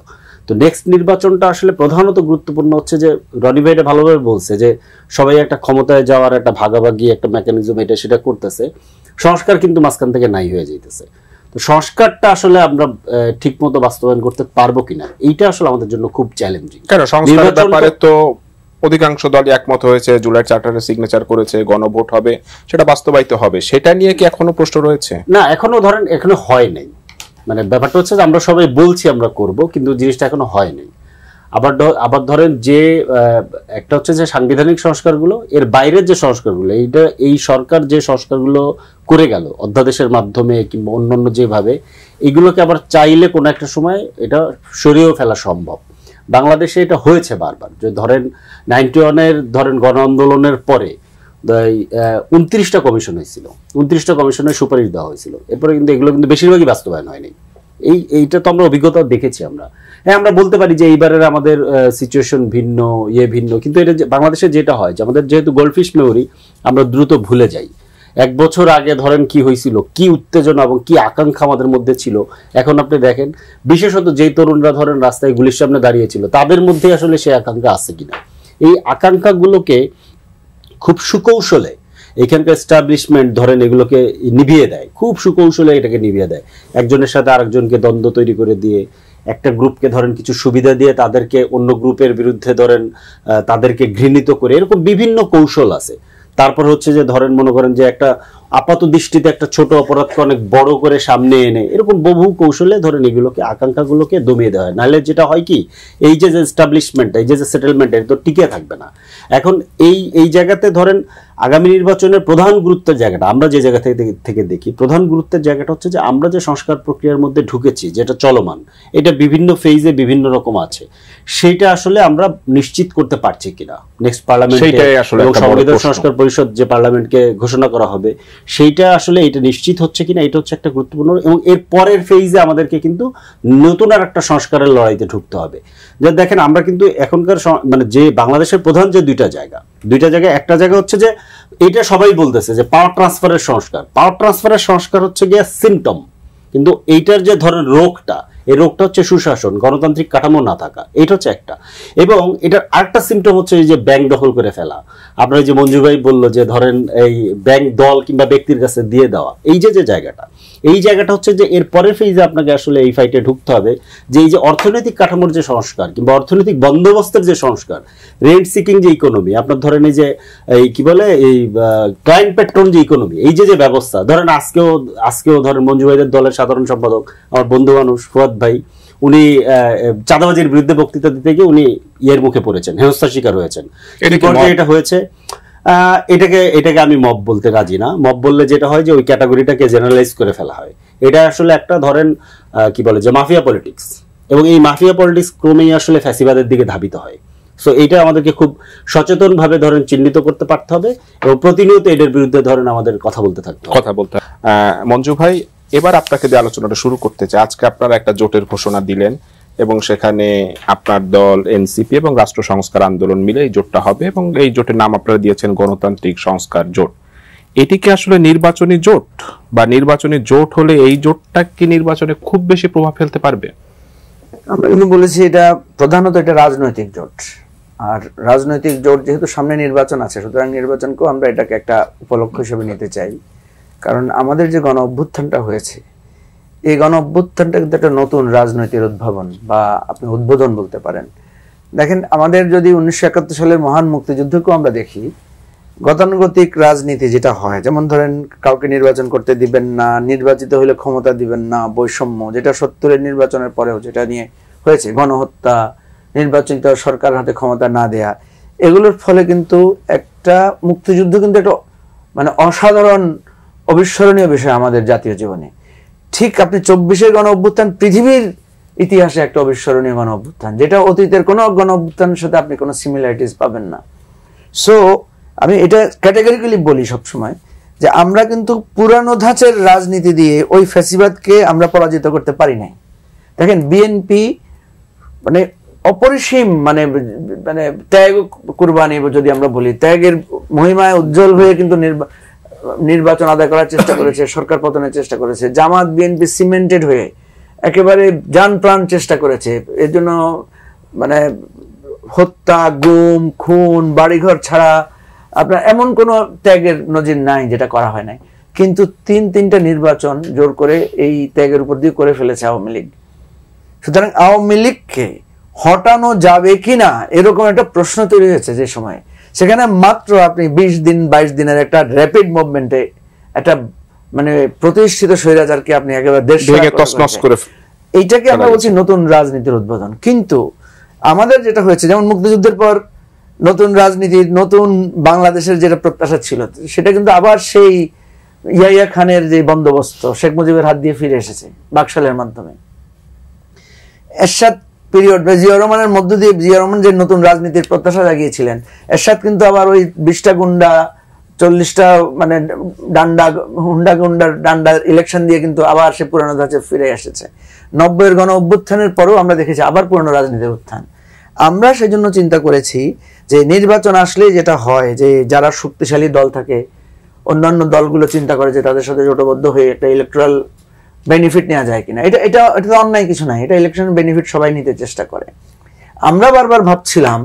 তো নেক্সট নির্বাচনটা আসলে প্রধানত গুরুত্বপূর্ণ হচ্ছে যে রনি ভাই এটা ভালোভাবে বলছে যে সবাই একটা ক্ষমতায় যাওয়ার একটা ভাগাভাগি একটা মেকানিজম এটা সেটা করতেছে, সংস্কার কিন্তু মাঝখান থেকে নাই হয়ে যাইতেছে। তো সংস্কারটা আসলে আমরা ঠিক মতো বাস্তবায়ন করতে পারবো কিনা এইটা আসলে আমাদের জন্য খুব চ্যালেঞ্জিং। কেন সংস্কারের ব্যাপারে তো অধিকাংশ দলই একমত হয়েছে, জুলাই চার্টারে সিগনেচার করেছে, গণভোট হবে, সেটা বাস্তবায়িত হবে, সেটা নিয়ে কি এখনো প্রশ্ন রয়েছে? না, এখনো ধরেন এখনো হয় নাই, মানে ব্যাপারটা হচ্ছে যে আমরা সবাই বলছি আমরা করব কিন্তু জিনিসটা এখনো হয় নাই। আবার ধরেন যে একটা হচ্ছে যে সাংবিধানিক সংস্কারগুলো, এর বাইরের যে সংস্কারগুলো, এইটা এই সরকার যে সংস্কারগুলো করে গেল অধ্যাদেশের মাধ্যমে কিংবা অন্যান্য যেভাবে, এগুলোকে আবার চাইলে কোনো একটা সময় এটা সরিয়েও ফেলা সম্ভব। বাংলাদেশে এটা হয়েছে বারবার, যে ধরেন 91-এর ধরেন গণ আন্দোলনের পরে 29টা কমিশন হয়েছিল, 29টা কমিশনের সুপারিশ দেওয়া হয়েছিল, এরপরে কিন্তু এগুলো কিন্তু বেশিরভাগই বাস্তবায়ন হয়নি। এইটা তো আমরা অভিজ্ঞতা দেখেছি আমরা। হ্যাঁ, আমরা বলতে পারি যে এইবারের আমাদের সিচুয়েশন ভিন্ন, ভিন্ন, কিন্তু এটা বাংলাদেশে যেটা হয় যে আমাদের যেহেতু গোল্ডফিশ মেমোরি, আমরা দ্রুত ভুলে যাই 1 বছর আগে ধরেন কি হয়েছিল, কি উত্তেজনা এবং কি আকাঙ্ক্ষা আমাদের মধ্যে ছিল। এখন আপনি দেখেন বিশেষত যেই তরুণরা ধরেন রাস্তায় গুলির সামনে দাঁড়িয়েছিল তাদের মধ্যে আসলে সেই আকাঙ্ক্ষা আছে কিনা, এই আকাঙ্ক্ষাগুলোকে খুব সুকৌশলে এখানকার এস্টাবলিশমেন্ট ধরেন এগুলোকে নিভিয়ে দেয়, খুব সুকৌশলে এটাকে নিভিয়ে দেয়। একজনের সাথে আরেকজনকে দ্বন্দ্ব তৈরি করে দিয়ে, একটা গ্রুপকে ধরেন কিছু সুবিধা দিয়ে তাদেরকে অন্য গ্রুপের বিরুদ্ধে ধরেন তাদেরকে ঘৃণিত করে, এরকম বিভিন্ন কৌশল আছে। তারপর হচ্ছে যে ধরেন মনে করেন যে একটা আপাত দৃষ্টিতে একটা ছোট অপরাধকে অনেক বড় করে সামনে এনে এরকম বহু কৌশলে ধরেন এগুলোকে আকাঙ্ক্ষাগুলোকে দমিয়ে দেওয়া হয়। নাহলে যেটা হয় কি, এই যে এস্টাবলিশমেন্ট, এই যে সেটেলমেন্ট, এটা তো টিকে থাকবে না। এখন এই জায়গাতে ধরেন আগামী নির্বাচনের প্রধান গুরুত্বের জায়গাটা আমরা যে জায়গা থেকে দেখি, প্রধান গুরুত্বের জায়গাটা হচ্ছে যে আমরা যে সংস্কার প্রক্রিয়ার মধ্যে ঢুকেছি, যেটা চলমান, এটা বিভিন্ন ফেজে বিভিন্ন রকম আছে, সেইটা আসলে আমরা নিশ্চিত করতে পারছি কিনা। নেক্সট পার্লামেন্টে এবং সংবিধান সংস্কার পরিষদ যে পার্লামেন্টকে ঘোষণা করা হবে, সেইটা আসলে এটা নিশ্চিত হচ্ছে কিনা, এটা হচ্ছে একটা গুরুত্বপূর্ণ। এবং এর পরের ফেজে আমাদেরকে কিন্তু নতুন আর একটা সংস্কারের লড়াইতে ঢুকতে হবে। যে দেখেন আমরা কিন্তু এখনকার মানে যে বাংলাদেশের প্রধান যে দুইটা জায়গায়, একটা জায়গা হচ্ছে যে এটা সবাই বলতেছে যে পাওয়ার ট্রান্সফারের সংস্কার হচ্ছে গিয়ে সিমটম, কিন্তু এইটার যে ধরেন রোগটা, এই রোগটা হচ্ছে সুশাসন, গণতান্ত্রিক কাঠামো না থাকা, এটা হচ্ছে একটা। এবং এটার আরেকটা সিমটম হচ্ছে এই যে ব্যাংক দখল করে ফেলা। আপনার যে মঞ্জু ভাই বললো যে ধরেন এই ব্যাংক দল কিংবা ব্যক্তির কাছে দিয়ে দেওয়া, এই যে জায়গাটা হচ্ছে যে এর পরের ফেজে আপনাকে আসলে এই ফাইটে ঢুকতে হবে, যে এই যে অর্থনৈতিক কাঠামোর যে সংস্কার কিংবা অর্থনৈতিক বন্দোবস্তের যে সংস্কার, রেন্ট সিকিং যে ইকোনমি, আপনার ধরেন এই যে এই কি বলে এই ক্লায়েন্ট পেট্রন যে ইকোনমি, এই যে ব্যবস্থা, ধরেন আজকেও ধরেন মঞ্জু ভাইদের দলের সাধারণ সম্পাদক আমার বন্ধু মানুষ ফুয়াদ ভাই, উনি চাঁদাবাজির বিরুদ্ধে বক্তৃতা দিতে গিয়ে উনি মুখে পড়েছেন, হেনস্থার শিকার হয়েছেন। এটা হয়েছে, এটাকে আমি মব বলতে রাজি না। মব বললে যেটা হয় যে ওই ক্যাটাগরিটাকে জেনারেলাইজ করে ফেলা হয়। এটা আসলে একটা ধরেন কি বলে যে মাফিয়া পলিটিক্স, এবং এই মাফিয়া পলিটিক্স ক্রমেই আসলে ফ্যাসিবাদের দিকে ধাবিত হয়। সো এইটা আমাদেরকে খুব সচেতন ভাবে ধরেন চিহ্নিত করতে পারতে হবে এবং প্রতিনিয়ত এটার বিরুদ্ধে ধরেন আমাদের কথা বলতে থাকতে হবে। মঞ্জু ভাই, এবার আপনাকে দিয়ে আলোচনাটা শুরু করতে চাই। আজকে আপনারা একটা জোটের ঘোষণা দিলেন এবং সেখানে আপনার দল, এনসিপি এবং রাষ্ট্র সংস্কার আন্দোলন মিলে এই জোটটা হবে, এবং এই জোটের নাম আপনারা দিয়েছেন গণতান্ত্রিক সংস্কার জোট। এটি কি আসলে নির্বাচনী জোট, বা নির্বাচনী জোট হলে এই জোটটা কি নির্বাচনে খুব বেশি প্রভাব ফেলতে পারবে? আমরা কিন্তু বলেছি এটা প্রধানত এটা রাজনৈতিক জোট, আর রাজনৈতিক জোট যেহেতু সামনে নির্বাচন আছে, সুতরাং নির্বাচনকেও আমরা এটাকে একটা উপলক্ষ হিসেবে নিতে চাই। কারণ আমাদের যে গণ অভ্যুত্থানটা হয়েছে, এই গণ অভ্যুত্থানটা কিন্তু একটা নতুন রাজনৈতিক উদ্ভাবন বা আপনি উদ্বোধন বলতে পারেন। দেখেন, আমাদের যদি 1971 সালের মহান মুক্তিযুদ্ধকেও আমরা দেখি, গতানুগতিক রাজনীতি যেটা হয়, যেমন ধরেন কাউকে নির্বাচন করতে দিবেন না, নির্বাচিত হলে ক্ষমতা দিবেন না, বৈষম্য, যেটা 70-এর নির্বাচনের পরেও যেটা নিয়ে হয়েছে, গণহত্যা, নির্বাচিত সরকার হাতে ক্ষমতা না দেয়া, এগুলোর ফলে কিন্তু একটা মুক্তিযুদ্ধ কিন্তু একটা মানে অসাধারণ অবিস্মরণীয় বিষয় আমাদের জাতীয় জীবনে। ঠিক আপনি 24-এর গণ অভ্যুত্থান পৃথিবীর ইতিহাসে একটা অবিস্মরণীয় গণ অভ্যুত্থান, যেটা অতীতের কোনো গণ অভ্যুত্থানের সাথে আপনি কোনো সিমিলারিটিস পাবেন না। সো আমি এটা ক্যাটাগরিক্যালি বলি সবসময় যে আমরা কিন্তু পুরানো ধাঁচের রাজনীতি দিয়ে ওই ফ্যাসিবাদকে আমরা পরাজিত করতে পারি নাই। দেখেন বিএনপি মানে অপরিসীম মানে মানে ত্যাগ কুরবানি যদি আমরা বলি, ত্যাগের মহিমায় উজ্জ্বল হয়ে কিন্তু নির্বাচন আদায় করার চেষ্টা করেছে, সরকার পতনের চেষ্টা করেছে। জামাত বিএনপি সিমেন্টেড হয়ে একেবারে জান প্রাণ চেষ্টা করেছে। এর জন্য মানে হত্যা, গুম, খুন, বাড়িঘর ছাড়া আপনার এমন কোনো ত্যাগের নজির নাই যেটা করা হয় নাই। কিন্তু তিনটা নির্বাচন জোর করে এই ত্যাগের উপর দিয়ে করে ফেলেছে আওয়ামী লীগ। সুতরাং আওয়ামী লীগকে হটানো যাবে কিনা এরকম একটা প্রশ্ন তৈরি হয়েছে যে সময়, সেখানে মাত্র আপনি 20 দিন 22 দিনের একটা র্যাপিড মুভমেন্টে একটা মানে প্রতিষ্ঠিত স্বৈরাচারকে আপনি একেবারে দেশ তছনছ করে, এইটাকে আমরা বলছি নতুন রাজনীতির উদ্বোধন। কিন্তু আমাদের যেটা হয়েছে, যেমন মুক্তিযুদ্ধের পর নতুন রাজনীতির, নতুন বাংলাদেশের যেটা প্রত্যাশা ছিল, সেটা কিন্তু আবার সেই ইয়াহিয়া খানের যে বন্দোবস্ত শেখ মুজিবের হাত দিয়ে ফিরে এসেছে বাকশালের মাধ্যমে। এরশাদ পিরিয়ড বা জিয়া রহমানের মধ্য দিয়ে জিয়া রহমান যে নতুন রাজনীতির প্রত্যাশা জাগিয়েছিলেন, এরশাদ কিন্তু আবার ওই 20টা গুন্ডা 40টা মানে হুন্ডার ডান্ডা ইলেকশন দিয়ে কিন্তু আবার সে পুরানো ধাঁচে ফিরে এসেছে। 90-এর গণ অভ্যুত্থানের পরেও আমরা দেখেছি আবার পুরানো রাজনীতির উত্থান। আমরা সেজন্য চিন্তা করেছি যে নির্বাচন আসলে যেটা হয় যে যারা শক্তিশালী দল থাকে, অন্যান্য দলগুলো চিন্তা করে যে তাদের সাথে জোটবদ্ধ হয়ে একটা ইলেকট্রাল বেনিফিট নেওয়া যায় কিনা। এটা তো অন্যায় কিছু নাই, এটা ইলেকশনের বেনিফিট সবাই নিতে চেষ্টা করে। আমরা বারবার ভাবছিলাম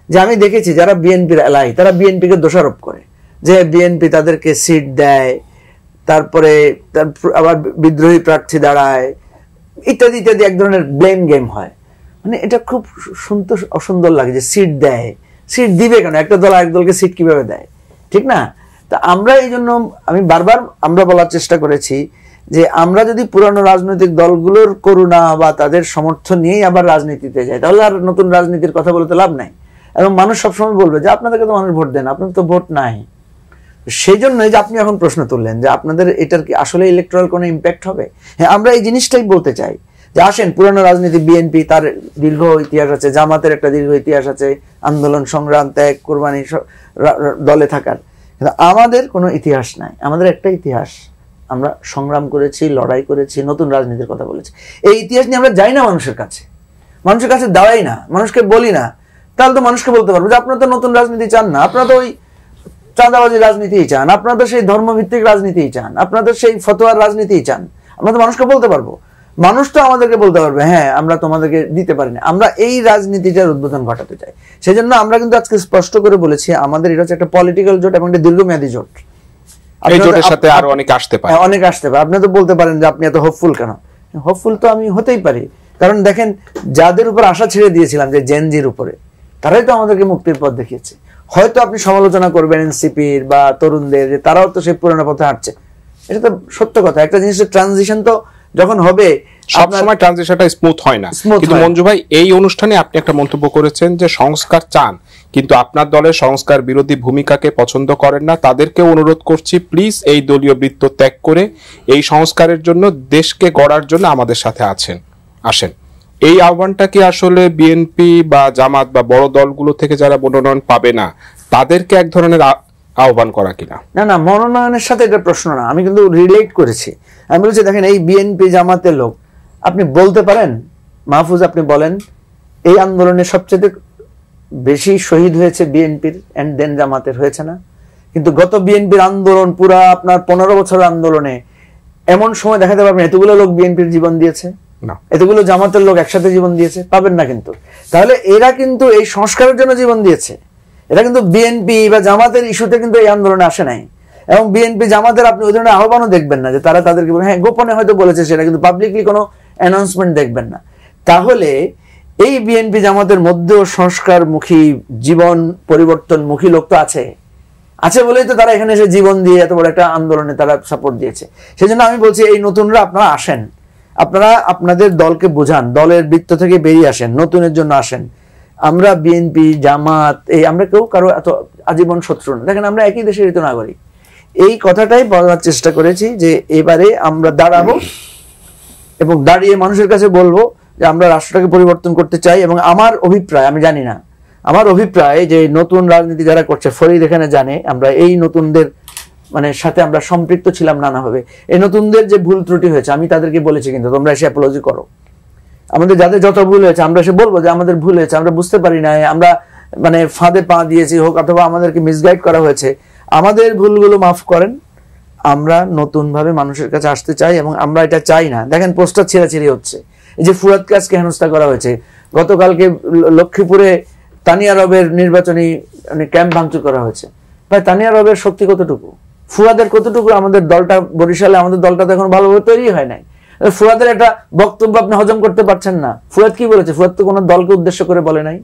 যে আমি দেখেছি যারা বিএনপির এলাই তারা বিএনপিকে দোষারোপ করে যে বিএনপি তাদেরকে সিট দেয়, তারপরে আবার বিদ্রোহী প্রার্থী দাঁড়ায়, ইত্যাদি ইত্যাদি, এক ধরনের ব্লেম গেম হয়। মানে এটা খুব অসুন্দর লাগে যে সিট দেয়, সিট দিবে কেন, একটা দল আরেক দলকে সিট কিভাবে দেয়, ঠিক না? তা আমরা এই জন্য আমি বারবার আমরা বলার চেষ্টা করেছি যে আমরা যদি পুরানো রাজনৈতিক দলগুলোর করুণা বা তাদের সমর্থন নিয়েই আবার রাজনীতিতে যাই, তাহলে আর নতুন রাজনীতির কথা বলতে লাভ নাই। এবং মানুষ সবসময় বলবে যে আপনাদেরকে তো মানুষ ভোট দেন, আপনাদের তো ভোট নাই। সেই জন্যই যে আপনি এখন প্রশ্ন তুললেন যে আপনাদের এটার কি আসলে ইলেকট্রাল কোনো ইম্প্যাক্ট হবে। হ্যাঁ, আমরা এই জিনিসটাই বলতে চাই যে আসেন, পুরানো রাজনীতি, বিএনপি তার দীর্ঘ ইতিহাস আছে, জামাতের একটা দীর্ঘ ইতিহাস আছে, আন্দোলন সংগ্রাম ত্যাগ কোরবানি দলে থাকার। কিন্তু আমাদের কোনো ইতিহাস নাই, আমাদের একটা ইতিহাস, আমরা সংগ্রাম করেছি, লড়াই করেছি, নতুন রাজনীতির কথা বলেছি। এই ইতিহাস নিয়ে আমরা যাই না মানুষের কাছে, মানুষের কাছে দাঁড়াই না, মানুষকে বলি না। তাহলে তো মানুষকে বলতে পারবো যে আপনারা তো নতুন রাজনীতি চান না, আপনারা তো ওই চাঁদাবাজি রাজনীতিই চান, আপনারা তো সেই ধর্মভিত্তিক রাজনীতিই চান, আপনারা তো সেই ফতোয়ার রাজনীতিই চান। আমরা তো মানুষকে বলতে পারবো, মানুষ তো আমাদেরকে বলতে পারবে হ্যাঁ আমরা তোমাদেরকে দিতে পারি না। আমরা এই রাজনীতিটার উদ্বোধন ঘটাতে চাই। সেই জন্য আমরা কিন্তু আজকে স্পষ্ট করে বলেছি আমাদের এটা হচ্ছে একটা পলিটিক্যাল জোট এবং একটা দীর্ঘমেয়াদী জোট। এই জোটের সাথে আরো অনেক আসতে পারে, অনেক আসতে পারে। আপনি তো বলতে পারেন যে আপনি এত হোপফুল কেন? হোপফুল তো আমি হতেই পারি, কারণ দেখেন যাদের উপর আশা ছেড়ে দিয়েছিলাম যে জেনজির উপরে, তারাই তো আমাদেরকে মুক্তির পথ দেখিয়েছে। হয়তো আপনি সমালোচনা করবেন এনসিপির বা তরুণদের যে তারাও তো সেই পুরোনো পথে হাঁটছে, এটা তো সত্য কথা। একটা জিনিসের ট্রানজিশন তো যখন হবে, সবসময় ট্রানজিশনটা স্মুথ হয় না। কিন্তু মঞ্জু ভাই, এই অনুষ্ঠানে আপনি একটা মন্তব্য করেছেন যে সংস্কার চান, কিন্তু আপনার দলের সংস্কার বিরোধী ভূমিকাকে পছন্দ করেন না। তাদেরকে অনুরোধ করছি প্লিজ এই দলীয় বৃত্ত ত্যাগ করে এই সংস্কারের জন্য, দেশকে গড়ার জন্য আমাদের সাথে আসেন। এই আহ্বানটা কি আসলে বিএনপি বা জামাত বা বড় দলগুলো থেকে যারা মনোনয়ন পাবে না তাদেরকে এক ধরনের আহ্বান করা কিনা? না না, মনোনয়নের সাথে এটা প্রশ্ন না, আমি কিন্তু রিলেট করেছি। আমি বলছি দেখেন এই বিএনপি জামাতের লোক, আপনি বলতে পারেন মাহফুজ, আপনি বলেন এই আন্দোলনে সবচেয়ে বেশি শহীদ হয়েছে বিএনপির এন্ড দেন জামাতের, হয়েছে না? কিন্তু গত বিএনপির আন্দোলন পুরা আপনার 15 বছরের আন্দোলনে এমন সময় দেখাতে পারবেন এতগুলো লোক বিএনপির জীবন দিয়েছে, এতগুলো জামাতের লোক একসাথে জীবন দিয়েছে, পাবেন না। কিন্তু তাহলে এরা কিন্তু এই সংস্কারের জন্য জীবন দিয়েছে, এরা কিন্তু বিএনপি বা জামাতের ইস্যুতে কিন্তু এই আন্দোলনে আসে নাই। এবং বিএনপি জামাতের আপনি ওই ধরনের আহ্বানও দেখবেন না যে তারা তাদেরকে হ্যাঁ গোপনে হয়তো বলেছে সেটা, কিন্তু পাবলিকলি কোনো অ্যানাউন্সমেন্ট দেখবেন না। তাহলে এই বিএনপি জামাতের মধ্যেও সংস্কারমুখী, জীবন পরিবর্তনমুখী লোক তো আছে। আছে বলেই তো তারা এখানে এসে জীবন দিয়ে এত বড় একটা আন্দোলনে তারা সাপোর্ট দিয়েছে। সেজন্য আমি বলছি এই নতুনরা আপনারা আসেন, আপনারা আপনাদের দলকে বোঝান, দলের বৃত্ত থেকে বেরিয়ে আসেন, নতুনের জন্য আসেন। আমরা বিএনপি জামাত আমরা কেউ কারো এত আজীবন শত্রু না। দেখেন আমরা একই দেশের তো নাগরিক। এই কথাটাই বলার চেষ্টা করেছি যে এবারে আমরা দাঁড়াবো এবং দাঁড়িয়ে মানুষের কাছে বলবো যে আমরা রাষ্ট্রটাকে পরিবর্তন করতে চাই। এবং আমার অভিপ্রায়, আমি জানি না, আমার অভিপ্রায় যে নতুন রাজনীতি যারা করছে, ফরিদ এখানে জানে, আমরা এই নতুনদের সাথে আমরা সম্পৃক্ত ছিলাম নানাভাবে। এই নতুনদের যে ভুল ত্রুটি হয়েছে আমি তাদেরকে বলেছি, কিন্তু তোমরা এসে অ্যাপোলজি করো। আমাদের যাদের যত ভুল হয়েছে আমরা এসে বলবো যে আমাদের ভুল হয়েছে, আমরা বুঝতে পারি না, আমরা ফাঁদে পা দিয়েছি হোক, অথবা আমাদেরকে মিসগাইড করা হয়েছে, আমাদের ভুলগুলো মাফ করেন। আমরা নতুন ভাবে মানুষের কাছে আসতে চাই এবং আমরা এটা চাই না। দেখেন পোস্টার ছেঁড়াছিঁড়ি হচ্ছে, এই যে ফুয়াদকে আজকে হেনস্থা করা হয়েছে, গতকালকে লক্ষ্মীপুরে তানিয়া রবের নির্বাচনী ক্যাম্প ভাঙচুর করা হয়েছে। ভাই তানিয়া রবের শক্তি কতটুকু, ফুয়াদের কতটুকু? আমাদের দলটা বরিশালে, আমাদের দলটা তো এখন ভালোভাবে তৈরি হয় নাই। ফুয়াদের একটা বক্তব্য আপনি হজম করতে পারছেন না। ফুয়াদ কি বলেছে? ফুয়াদ তো কোনো দলকে উদ্দেশ্য করে বলে নাই।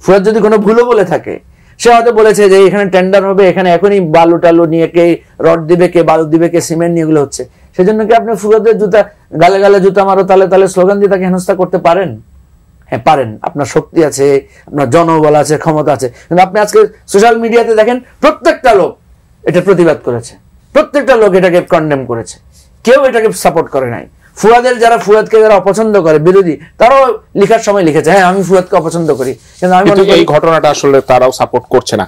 ফুয়াদ যদি কোনো ভুলও বলে থাকে, সে হয়তো বলেছে যে এখানে টেন্ডার হবে, এখানে এখনই বালু টালু নিয়ে কে রড দিবে, কে বালু দিবে, কে সিমেন্ট নিয়ে এগুলো হচ্ছে। সেজন্য কি আপনি ফুয়াদের জুতা গালে গালে জুতা মারো, তালে তালে স্লোগান দিয়ে তাকে হেনস্থা করতে পারেন? হ্যাঁ পারেন, আপনার শক্তি আছে, আপনার জনবল আছে, ক্ষমতা আছে। কিন্তু আপনি আজকে সোশ্যাল মিডিয়াতে দেখেন প্রত্যেকটা লোক এটা প্রতিবাদ করেছে, প্রত্যেকটা লোক এটাকে কন্ডেম করেছে, কেউ এটাকে সাপোর্ট করে নাই। ফুয়াদের যারা ফুয়াদকে যারা অপছন্দ করে, বিরোধী, তারাও লিখার সময় লিখেছে হ্যাঁ আমি ফুয়াদকে অপছন্দ করি, কিন্তু আমি এই ঘটনাটা আসলে তারাও সাপোর্ট করছে না।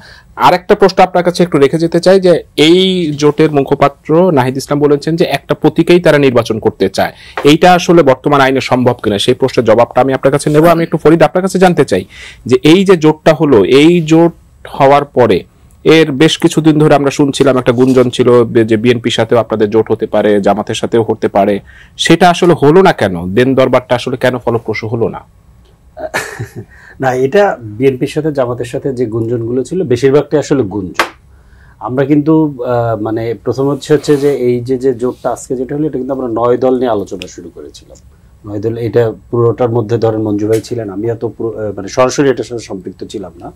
আরেকটা প্রশ্ন আপনার কাছে একটু রেখে যেতে চাই যে এই জোটের মুখপাত্র নাহিদ ইসলাম বলেছেন যে একটা প্রতীকেই তারা নির্বাচন করতে চায়, এইটা আসলে বর্তমান আইনে সম্ভব কিনা সেই প্রশ্নের জবাবটা আমি আপনার কাছে নেব। আমি একটু ফরিদ আপনার কাছে জানতে চাই যে এই যে জোটটা হলো, এই জোট হওয়ার পরে এর বেশ কিছুদিন ধরে আমরা শুনছিলাম, একটা গুঞ্জন ছিল যে বিএনপির সাথেও আপনাদের জোট হতে পারে, জামাতের সাথেও হতে পারে, সেটা আসলে হলো না কেন? দেন দরবারটা আসলে কেন ফলপ্রসূ হলো না? না, এটা বিএনপির সাথে জামাতের সাথে যে গুঞ্জনগুলো ছিল বেশিরভাগটাই আসলে গুঞ্জন। আমরা কিন্তু প্রথম হচ্ছে যে এই যে জোটটা আজকে যেটা হলো, এটা কিন্তু আমরা 9 দল নিয়ে আলোচনা শুরু করেছিলাম। 9 দল, এটা পুরোটার মধ্যে ধরেন মঞ্জু ভাই ছিলেন, আমি এত সরাসরি এটার সাথে সম্পৃক্ত ছিলাম না,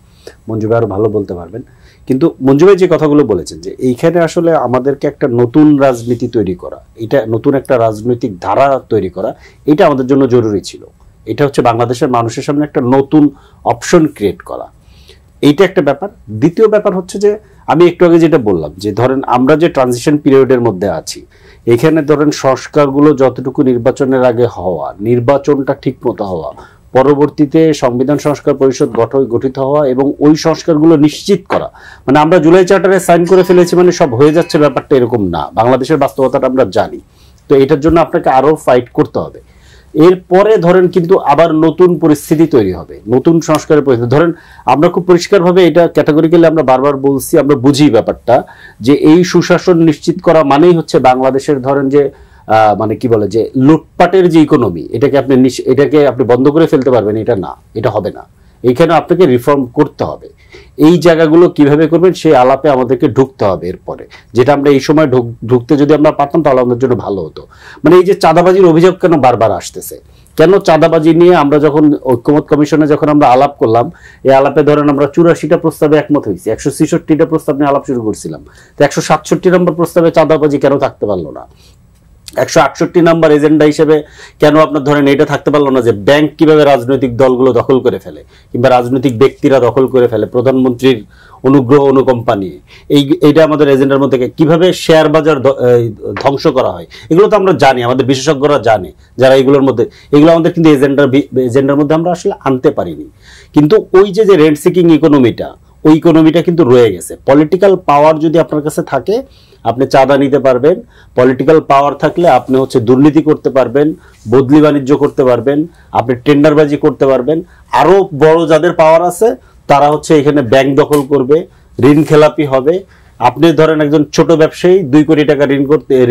মঞ্জু ভাই আরো ভালো বলতে পারবেন। কিন্তু মঞ্জু ভাই যে কথাগুলো বলেছেন যে এইখানে আসলে আমাদেরকে একটা নতুন রাজনীতি তৈরি করা, এটা নতুন একটা রাজনৈতিক ধারা তৈরি করা, এটা আমাদের জন্য জরুরি ছিল। এটা হচ্ছে বাংলাদেশের মানুষের সামনে একটা নতুন অপশন ক্রিয়েট করা, এইটা একটা ব্যাপার। দ্বিতীয় ব্যাপার হচ্ছে যে আমি একটু আগে যেটা বললাম যে ধরেন আমরা যে ট্রানজিশন পিরিয়ডের মধ্যে আছি, এখানে ধরেন সংস্কারগুলো যতটুকু নির্বাচনের আগে হওয়া, নির্বাচনটা ঠিক মতো হওয়া, পরবর্তীতে সংবিধান সংস্কার পরিষদ গঠিত হওয়া এবং ওই সংস্কারগুলো নিশ্চিত করা, আমরা জুলাই চার্টারে সাইন করে ফেলেছি সব হয়ে যাচ্ছে, ব্যাপারটা এরকম না। বাংলাদেশের বাস্তবতাটা আমরা জানি, তো এটার জন্য আপনাকে আরো ফাইট করতে হবে। এরপরে ধরেন কিন্তু আবার নতুন পরিস্থিতি তৈরি হবে, নতুন সংস্কারের পরিস্থিতি। ধরেন আমরা খুব পরিষ্কারভাবে এটা ক্যাটাগরিক্যালি আমরা বারবার বলছি, আমরা বুঝি ব্যাপারটা যে এই সুশাসন নিশ্চিত করা মানেই হচ্ছে বাংলাদেশের ধরেন যে কি বলে যে লুটপাটের যে ইকোনমি, এটাকে আপনি বন্ধ করে ফেলতে পারবেন, এটা না, এটা হবে না। এইখানে আপনাকে রিফর্ম করতে হবে। এই জায়গাগুলো কিভাবে করবেন সেই আলাপে আমাদেরকে ঢুকতে হবে। এরপরে যেটা আমরা এই সময় ঢুকতে যদি আমরা পারতাম তাহলে আমাদের জন্য ভালো হতো। এই যে চাঁদাবাজির অভিযোগ কেন বারবার আসতেছে, কেন চাঁদাবাজি নিয়ে আমরা যখন ঐক্যমত কমিশনে যখন আমরা আলাপ করলাম, এই আলাপে ধরেন আমরা 84টা প্রস্তাবে একমত হয়েছি, 166টা প্রস্তাব নিয়ে আলাপ শুরু করছিলাম, তো 167 নম্বর প্রস্তাবে চাঁদাবাজি কেন থাকতে পারলো না? 168 নম্বর এজেন্ডা হিসেবে কেন আপনার ধরেন এটা থাকতে পারলো না যে ব্যাংক কিভাবে রাজনৈতিক দলগুলো দখল করে ফেলে কিংবা রাজনৈতিক ব্যক্তিরা দখল করে ফেলে প্রধানমন্ত্রীর অনুগ্রহ অনুকম্পা নিয়ে, এইটা আমাদের এজেন্ডার মধ্যে কিভাবে শেয়ার বাজার ধ্বংস করা হয়, এগুলো তো আমরা জানি, আমাদের বিশেষজ্ঞরা জানে যারা এগুলোর মধ্যে, এগুলো আমাদের কিন্তু এজেন্ডার মধ্যে আমরা আসলে আনতে পারিনি। কিন্তু ওই যে রেন্ট সিকিং ইকোনমিটা, ওই ইকোনমিটা কিন্তু রয়ে গেছে। পলিটিক্যাল পাওয়ার যদি আপনার কাছে থাকে আপনি চাঁদা নিতে পারবেন, পলিটিক্যাল পাওয়ার থাকলে আপনি দুর্নীতি করতে পারবেন, বদলি বাণিজ্য করতে পারবেন, আপনি টেন্ডারবাজি করতে পারবেন। আরো বড় যাদের পাওয়ার আছে তারা এখানে ব্যাংক দখল করবে, ঋণ খেলাপি হবে। আপনি ধরেন একজন ছোট ব্যবসায়ী 2 কোটি টাকা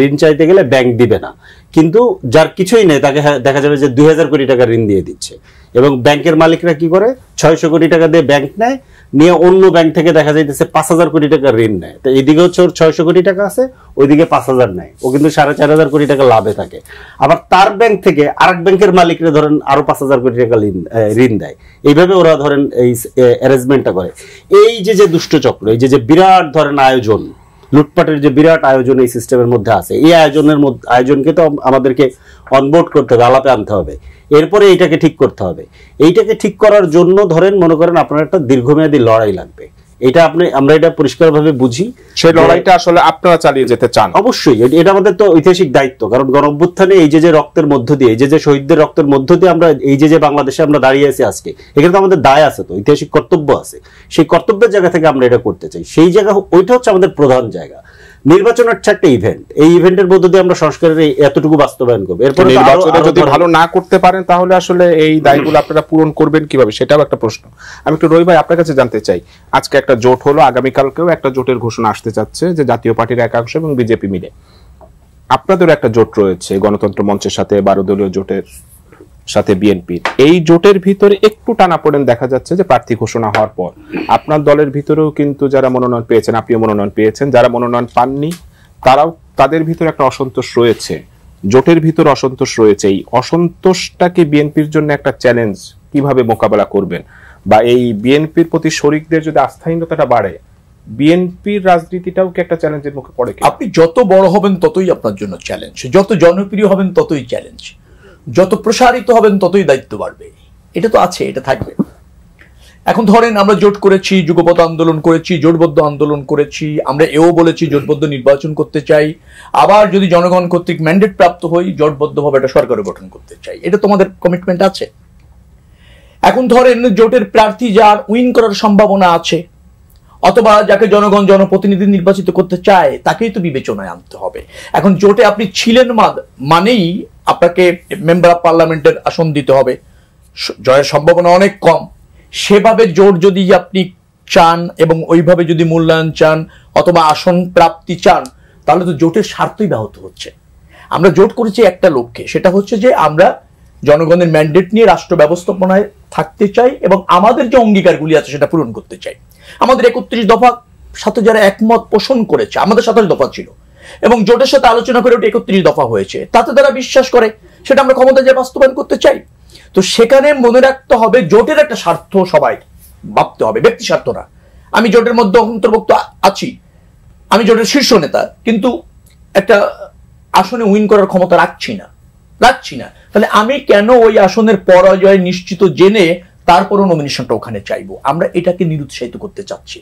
ঋণ চাইতে গেলে ব্যাংক দিবে না, কিন্তু যার কিছুই নেই তাকে দেখা যাবে যে 2000 কোটি টাকা ঋণ দিয়ে দিচ্ছে। এবং ব্যাংকের মালিকরা কি করে, 600 কোটি টাকা দিয়ে ব্যাংক নেয়, নিয়ে অন্য ব্যাংক থেকে দেখা যাইতেছে 5,000 কোটি টাকা ঋণ নেয়। তো এইদিকে হচ্ছে ওর 600 কোটি টাকা আছে, ওইদিকে 5,000 নেয়, ও কিন্তু 4,500 কোটি টাকা লাভে থাকে। আবার তার ব্যাংক থেকে আরেক ব্যাংকের মালিকরা ধরেন আরো 5,000 কোটি টাকা ঋণ দেয়। এইভাবে ওরা ধরেন এই অ্যারেঞ্জমেন্টটা করে। এই যে দুষ্ট চক্র, এই যে বিরাট ধরেন আয়োজন, লুটপাটের যে বিরাট আয়োজন এই সিস্টেমের মধ্যে আছে, এই আয়োজনকে তো আমাদেরকে অনবোর্ড করতে হবে, আলাপে আনতে হবে, এরপরে এইটাকে ঠিক করতে হবে। এইটাকে ঠিক করার জন্য ধরেন মনে করেন আপনার একটা দীর্ঘমেয়াদী লড়াই লাগবে। এটা আমরা এটা পরিষ্কারভাবে বুঝি, সেই লড়াইটা আসলে আপনারা চালিয়ে যেতে চান। অবশ্যই এটা আমাদের তো ঐতিহাসিক দায়িত্ব, কারণ গণঅভ্যুত্থানে এই যে রক্তের মধ্য দিয়ে, এই যে শহীদদের রক্তের মধ্য দিয়ে আমরা এই যে বাংলাদেশে আমরা দাঁড়িয়ে আছি আজকে, এখানে তো আমাদের দায় আছে, তো ঐতিহাসিক কর্তব্য আছে। সেই কর্তব্যের জায়গা থেকে আমরা এটা করতে চাই, সেই জায়গা ওইটা হচ্ছে আমাদের প্রধান জায়গা। নির্বাচন হচ্ছে একটা ইভেন্ট, এই ইভেন্টের মধ্য দিয়ে আমরা সংস্কারের এতটুকু বাস্তবায়ন করবো। এরপর নির্বাচনে যদি ভালো না করতে পারেন তাহলে আসলে এই দায়গুলো আপনারা পূরণ করবেন কিভাবে, সেটাও একটা প্রশ্ন। আমি একটু রবি ভাই আপনার কাছে জানতে চাই, আজকে একটা জোট হলো, আগামীকালকেও একটা জোটের ঘোষণা আসতে যাচ্ছে, যে জাতীয় পার্টির একাংশ এবং বিজেপি মিলে আপনাদেরও একটা জোট রয়েছে গণতন্ত্র মঞ্চের সাথে, 12 দলীয় জোটের সাথে বিএনপির। এই জোটের ভিতরে একটু টানাপোড়েন দেখা যাচ্ছে যে প্রার্থী ঘোষণা হওয়ার পর আপনার দলের ভিতরেও কিন্তু যারা মনোনয়ন পেয়েছেন, আপনিও মনোনয়ন পেয়েছেন, যারা মনোনয়ন পাননি তাদের ভিতরে একটা অসন্তোষ রয়েছে, জোটের ভিতরে অসন্তোষ রয়েছে। এই অসন্তোষটাকে বিএনপির জন্য একটা চ্যালেঞ্জ, কিভাবে মোকাবেলা করবেন? বা এই বিএনপির প্রতি শরিকদের যদি আস্থাহীনতাটা বাড়ে, বিএনপির রাজনীতিটাও কি একটা চ্যালেঞ্জের মুখে পড়ে? আপনি যত বড় হবেন ততই আপনার জন্য চ্যালেঞ্জ, যত জনপ্রিয় হবেন ততই চ্যালেঞ্জ, যত প্রসারিত হবেন ততই দায়িত্ব বাড়বে। এটা তো আছে, এটা থাকবে। এখন ধরেন আমরা জোট করেছি, যুগপৎ আন্দোলন করেছি, জোটবদ্ধ আন্দোলন করেছি, আমরা এও বলেছি জোটবদ্ধ নির্বাচন করতে চাই, আবার যদি জনগণ কর্তৃক ম্যান্ডেট প্রাপ্ত হই জোটবদ্ধভাবে একটা সরকার গঠন করতে চাই, এটা তোমাদের কমিটমেন্ট আছে। এখন ধরেন জোটের প্রার্থী যার উইন করার সম্ভাবনা আছে, অথবা যাকে জনগণ জনপ্রতিনিধি নির্বাচিত করতে চায়, তাকেই তো বিবেচনায় আনতে হবে। এখন জোটে আপনি ছিলেন মানেই আপনাকে মেম্বার অফ পার্লামেন্টের আসন দিতে হবে, জয়ের সম্ভাবনা অনেক কম। সেভাবে জোট যদি আপনি চান এবং ওইভাবে যদি মূল্যায়ন চান অথবা আসন প্রাপ্তি চান, তাহলে তো জোটের স্বার্থই ব্যাহত হচ্ছে। আমরা জোট করেছি একটা লক্ষ্যে, সেটা হচ্ছে যে আমরা জনগণের ম্যান্ডেট নিয়ে রাষ্ট্র ব্যবস্থাপনায় থাকতে চাই এবং আমাদের যে অঙ্গীকারগুলি আছে সেটা পূরণ করতে চাই। আমাদের 31 দফা সাথে যারা একমত পোষণ করেছে, আমাদের 27 দফা ছিল এবং জোটের সাথে আলোচনা করে ওটা 31 দফা হয়েছে, তাতে তারা বিশ্বাস করে সেটা আমরা ক্ষমতা যে বাস্তবায়ন করতে চাই। তো সেখানে মনে রাখতে হবে জোটের একটা স্বার্থ সবাই ভাবতে হবে, ব্যক্তি স্বার্থ না। আমি জোটের মধ্যে অন্তর্ভুক্ত আছি, আমি জোটের শীর্ষ নেতা, কিন্তু একটা আসনে উইন করার ক্ষমতা রাখছি না, তাহলে আমি কেন ওই আসনের পরাজয় নিশ্চিত জেনে তারপরও নমিনেশনটা ওখানে চাইবো? আমরা এটাকে নিরুৎসাহিত করতে চাচ্ছি।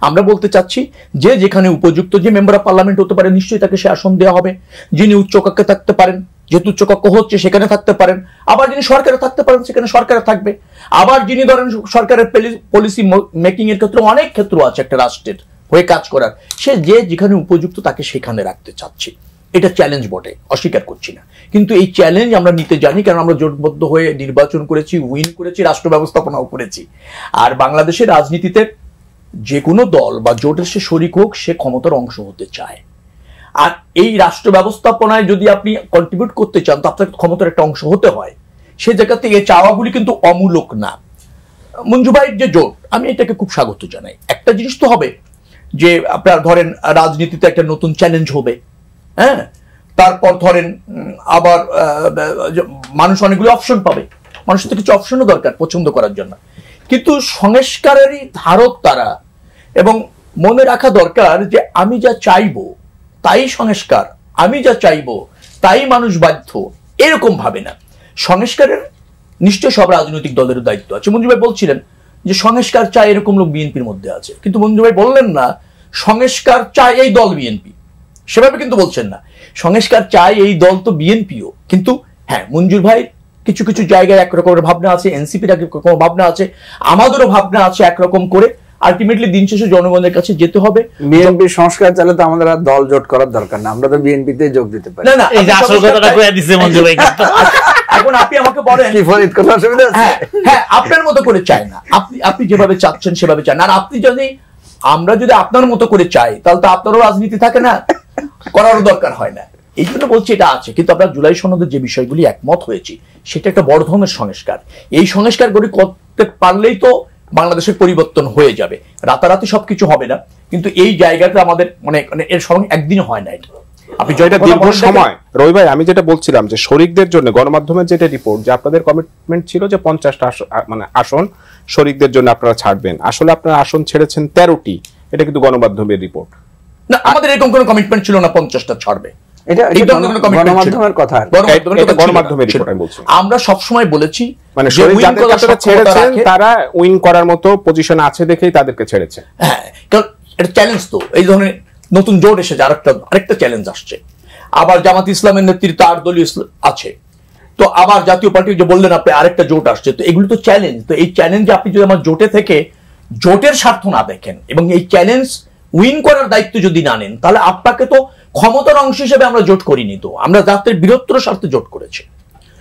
আমরা বলতে চাচ্ছি যে যেখানে উপযুক্ত, যে মেম্বার অফ পার্লামেন্ট হতে পারে নিশ্চয়ই তাকে সে আসন দেওয়া হবে, যিনি উচ্চকক্ষে থাকতে পারেন, যেহেতু উচ্চকক্ষ হচ্ছে সেখানে থাকতে পারেন, আবার যিনি সরকারে থাকতে পারেন সেখানে সরকারে থাকবে, আবার যিনি ধরেন সরকারের পলিসি মেকিং এর ক্ষেত্রে অনেক ক্ষেত্র আছে একটা রাষ্ট্রের হয়ে কাজ করার, সে যে যেখানে উপযুক্ত তাকে সেখানে রাখতে চাচ্ছি। এটা চ্যালেঞ্জ বটে, অস্বীকার করছি না, কিন্তু এই চ্যালেঞ্জ আমরা নিতে জানি, কারণ আমরা জোটবদ্ধ হয়ে নির্বাচন করেছি, উইন করেছি, রাষ্ট্র ব্যবস্থাপনাও করেছি। আর বাংলাদেশের রাজনীতিতে যে কোনো দল বা জোটের সে শরিক হোক, সে ক্ষমতার অংশ হতে চায়। আর এই রাষ্ট্র ব্যবস্থাপনায় যদি আপনি কন্ট্রিবিউট করতে চান, তো আপনার ক্ষমতার একটা অংশ হতে হয়। সে জায়গা থেকে এই চাওয়াগুলি কিন্তু অমূলক না। মঞ্জু ভাইয়ের যে জোট, আমি এটাকে খুব স্বাগত জানাই। একটা জিনিস তো হবে যে আপনার ধরেন রাজনীতিতে একটা নতুন চ্যালেঞ্জ হবে, হ্যাঁ, তারপর ধরেন আবার মানুষ অনেকগুলো অপশন পাবে, মানুষের তো কিছু অপশনও দরকার পছন্দ করার জন্য। কিন্তু সংস্কারেরই ধারক তারা, এবং মনে রাখা দরকার যে আমি যা চাইবো তাই সংস্কার, আমি যা চাইবো তাই মানুষ বাধ্য, এরকম ভাবে না। সংস্কারের নিশ্চয় সব রাজনৈতিক দলের দায়িত্ব আছে। মঞ্জু ভাই বলছিলেন যে সংস্কার চায় এরকম লোক বিএনপির মধ্যে আছে, কিন্তু মঞ্জু ভাই বললেন না সংস্কার চায় এই দল বিএনপি, সেভাবে কিন্তু বলছেন না। সংস্কার চায় এই দল তো বিএনপিও, কিন্তু হ্যাঁ মঞ্জুর ভাই কিছু কিছু জায়গায় একরকমের ভাবনা আছে, এনসিপির একরকম ভাবনা আছে, আমাদেরও ভাবনা আছে একরকম করে। আলটিমেটলি দিন শেষে জনগণের কাছে যেতে হবে। বিএনপি সংস্কার চালে তো আমাদের আর দল জোট করার দরকার না, আমরা তো বিএনপিতে যোগ দিতে পারি। না না, এই যে আসল কথাটা কইয়া দিছে মঞ্জু ভাই। এখন আপনি আমাকে বলেন কি ফরিদ কোনো অসুবিধা আছে? হ্যাঁ, আপনার মতো করে চাই না, আপনি যেভাবে চাচ্ছেন সেভাবে চান। আর আপনি যদি, আমরা যদি আপনার মতো করে চাই, তাহলে তো আপনারও রাজনীতি থাকে না, করারও দরকার হয় না। এই জন্য বলছি এটা আছে। কিন্তু আমরা জুলাই সনদের যে বিষয়গুলি একমত হয়েছি, সেটা একটা বড় ধরনের সংস্কার। এই সংস্কার করতে পারলেই তো বাংলাদেশের পরিবর্তন হয়ে যাবে। রাতারাতি সবকিছু হবে না, কিন্তু এই জায়গাটা আমাদের মানে এর সঙ্গে একদিন হয় না। এটা আপনি জয়টা দীর্ঘ সময়। রবি ভাই, আমি যেটা বলছিলাম যে শরিকদের জন্য গণমাধ্যমের যেটা রিপোর্ট যে আপনাদের কমিটমেন্ট ছিল যে 50টা মানে আসন শরিকদের জন্য আপনারা ছাড়বেন, আসলে আপনারা আসন ছেড়েছেন 13টি, এটা কিন্তু গণমাধ্যমের রিপোর্ট না। আমাদের এরকম কোনো কমিটমেন্ট ছিল না 50টা ছাড়বে, আমরা সবসময় বলেছি মানে ছেড়েছেন তারা উইন করার মতো পজিশন আছে দেখেই তাদেরকে ছেড়েছে। হ্যাঁ, কারণ এটা চ্যালেঞ্জ, তো এই ধরনের নতুন জোট এসেছে, আরেকটা চ্যালেঞ্জ আসছে। আবার জামাত ইসলামের নেতৃত্ব আর দলীয় আছে, তো আবার জাতীয় পার্টি যে বললেন আপনি আরেকটা জোট আসছে, তো এগুলো তো চ্যালেঞ্জ। তো এই চ্যালেঞ্জে আপনি যদি আমার জোটে থেকে জোটের স্বার্থ না দেখেন এবং এই চ্যালেঞ্জ উইন করার দায়িত্ব যদি না নেন, তাহলে আপনাকে তো ক্ষমতার অংশ হিসেবে আমরা জোট করিনি, তো আমরা জাতির বৃহত্তর স্বার্থে জোট করেছি।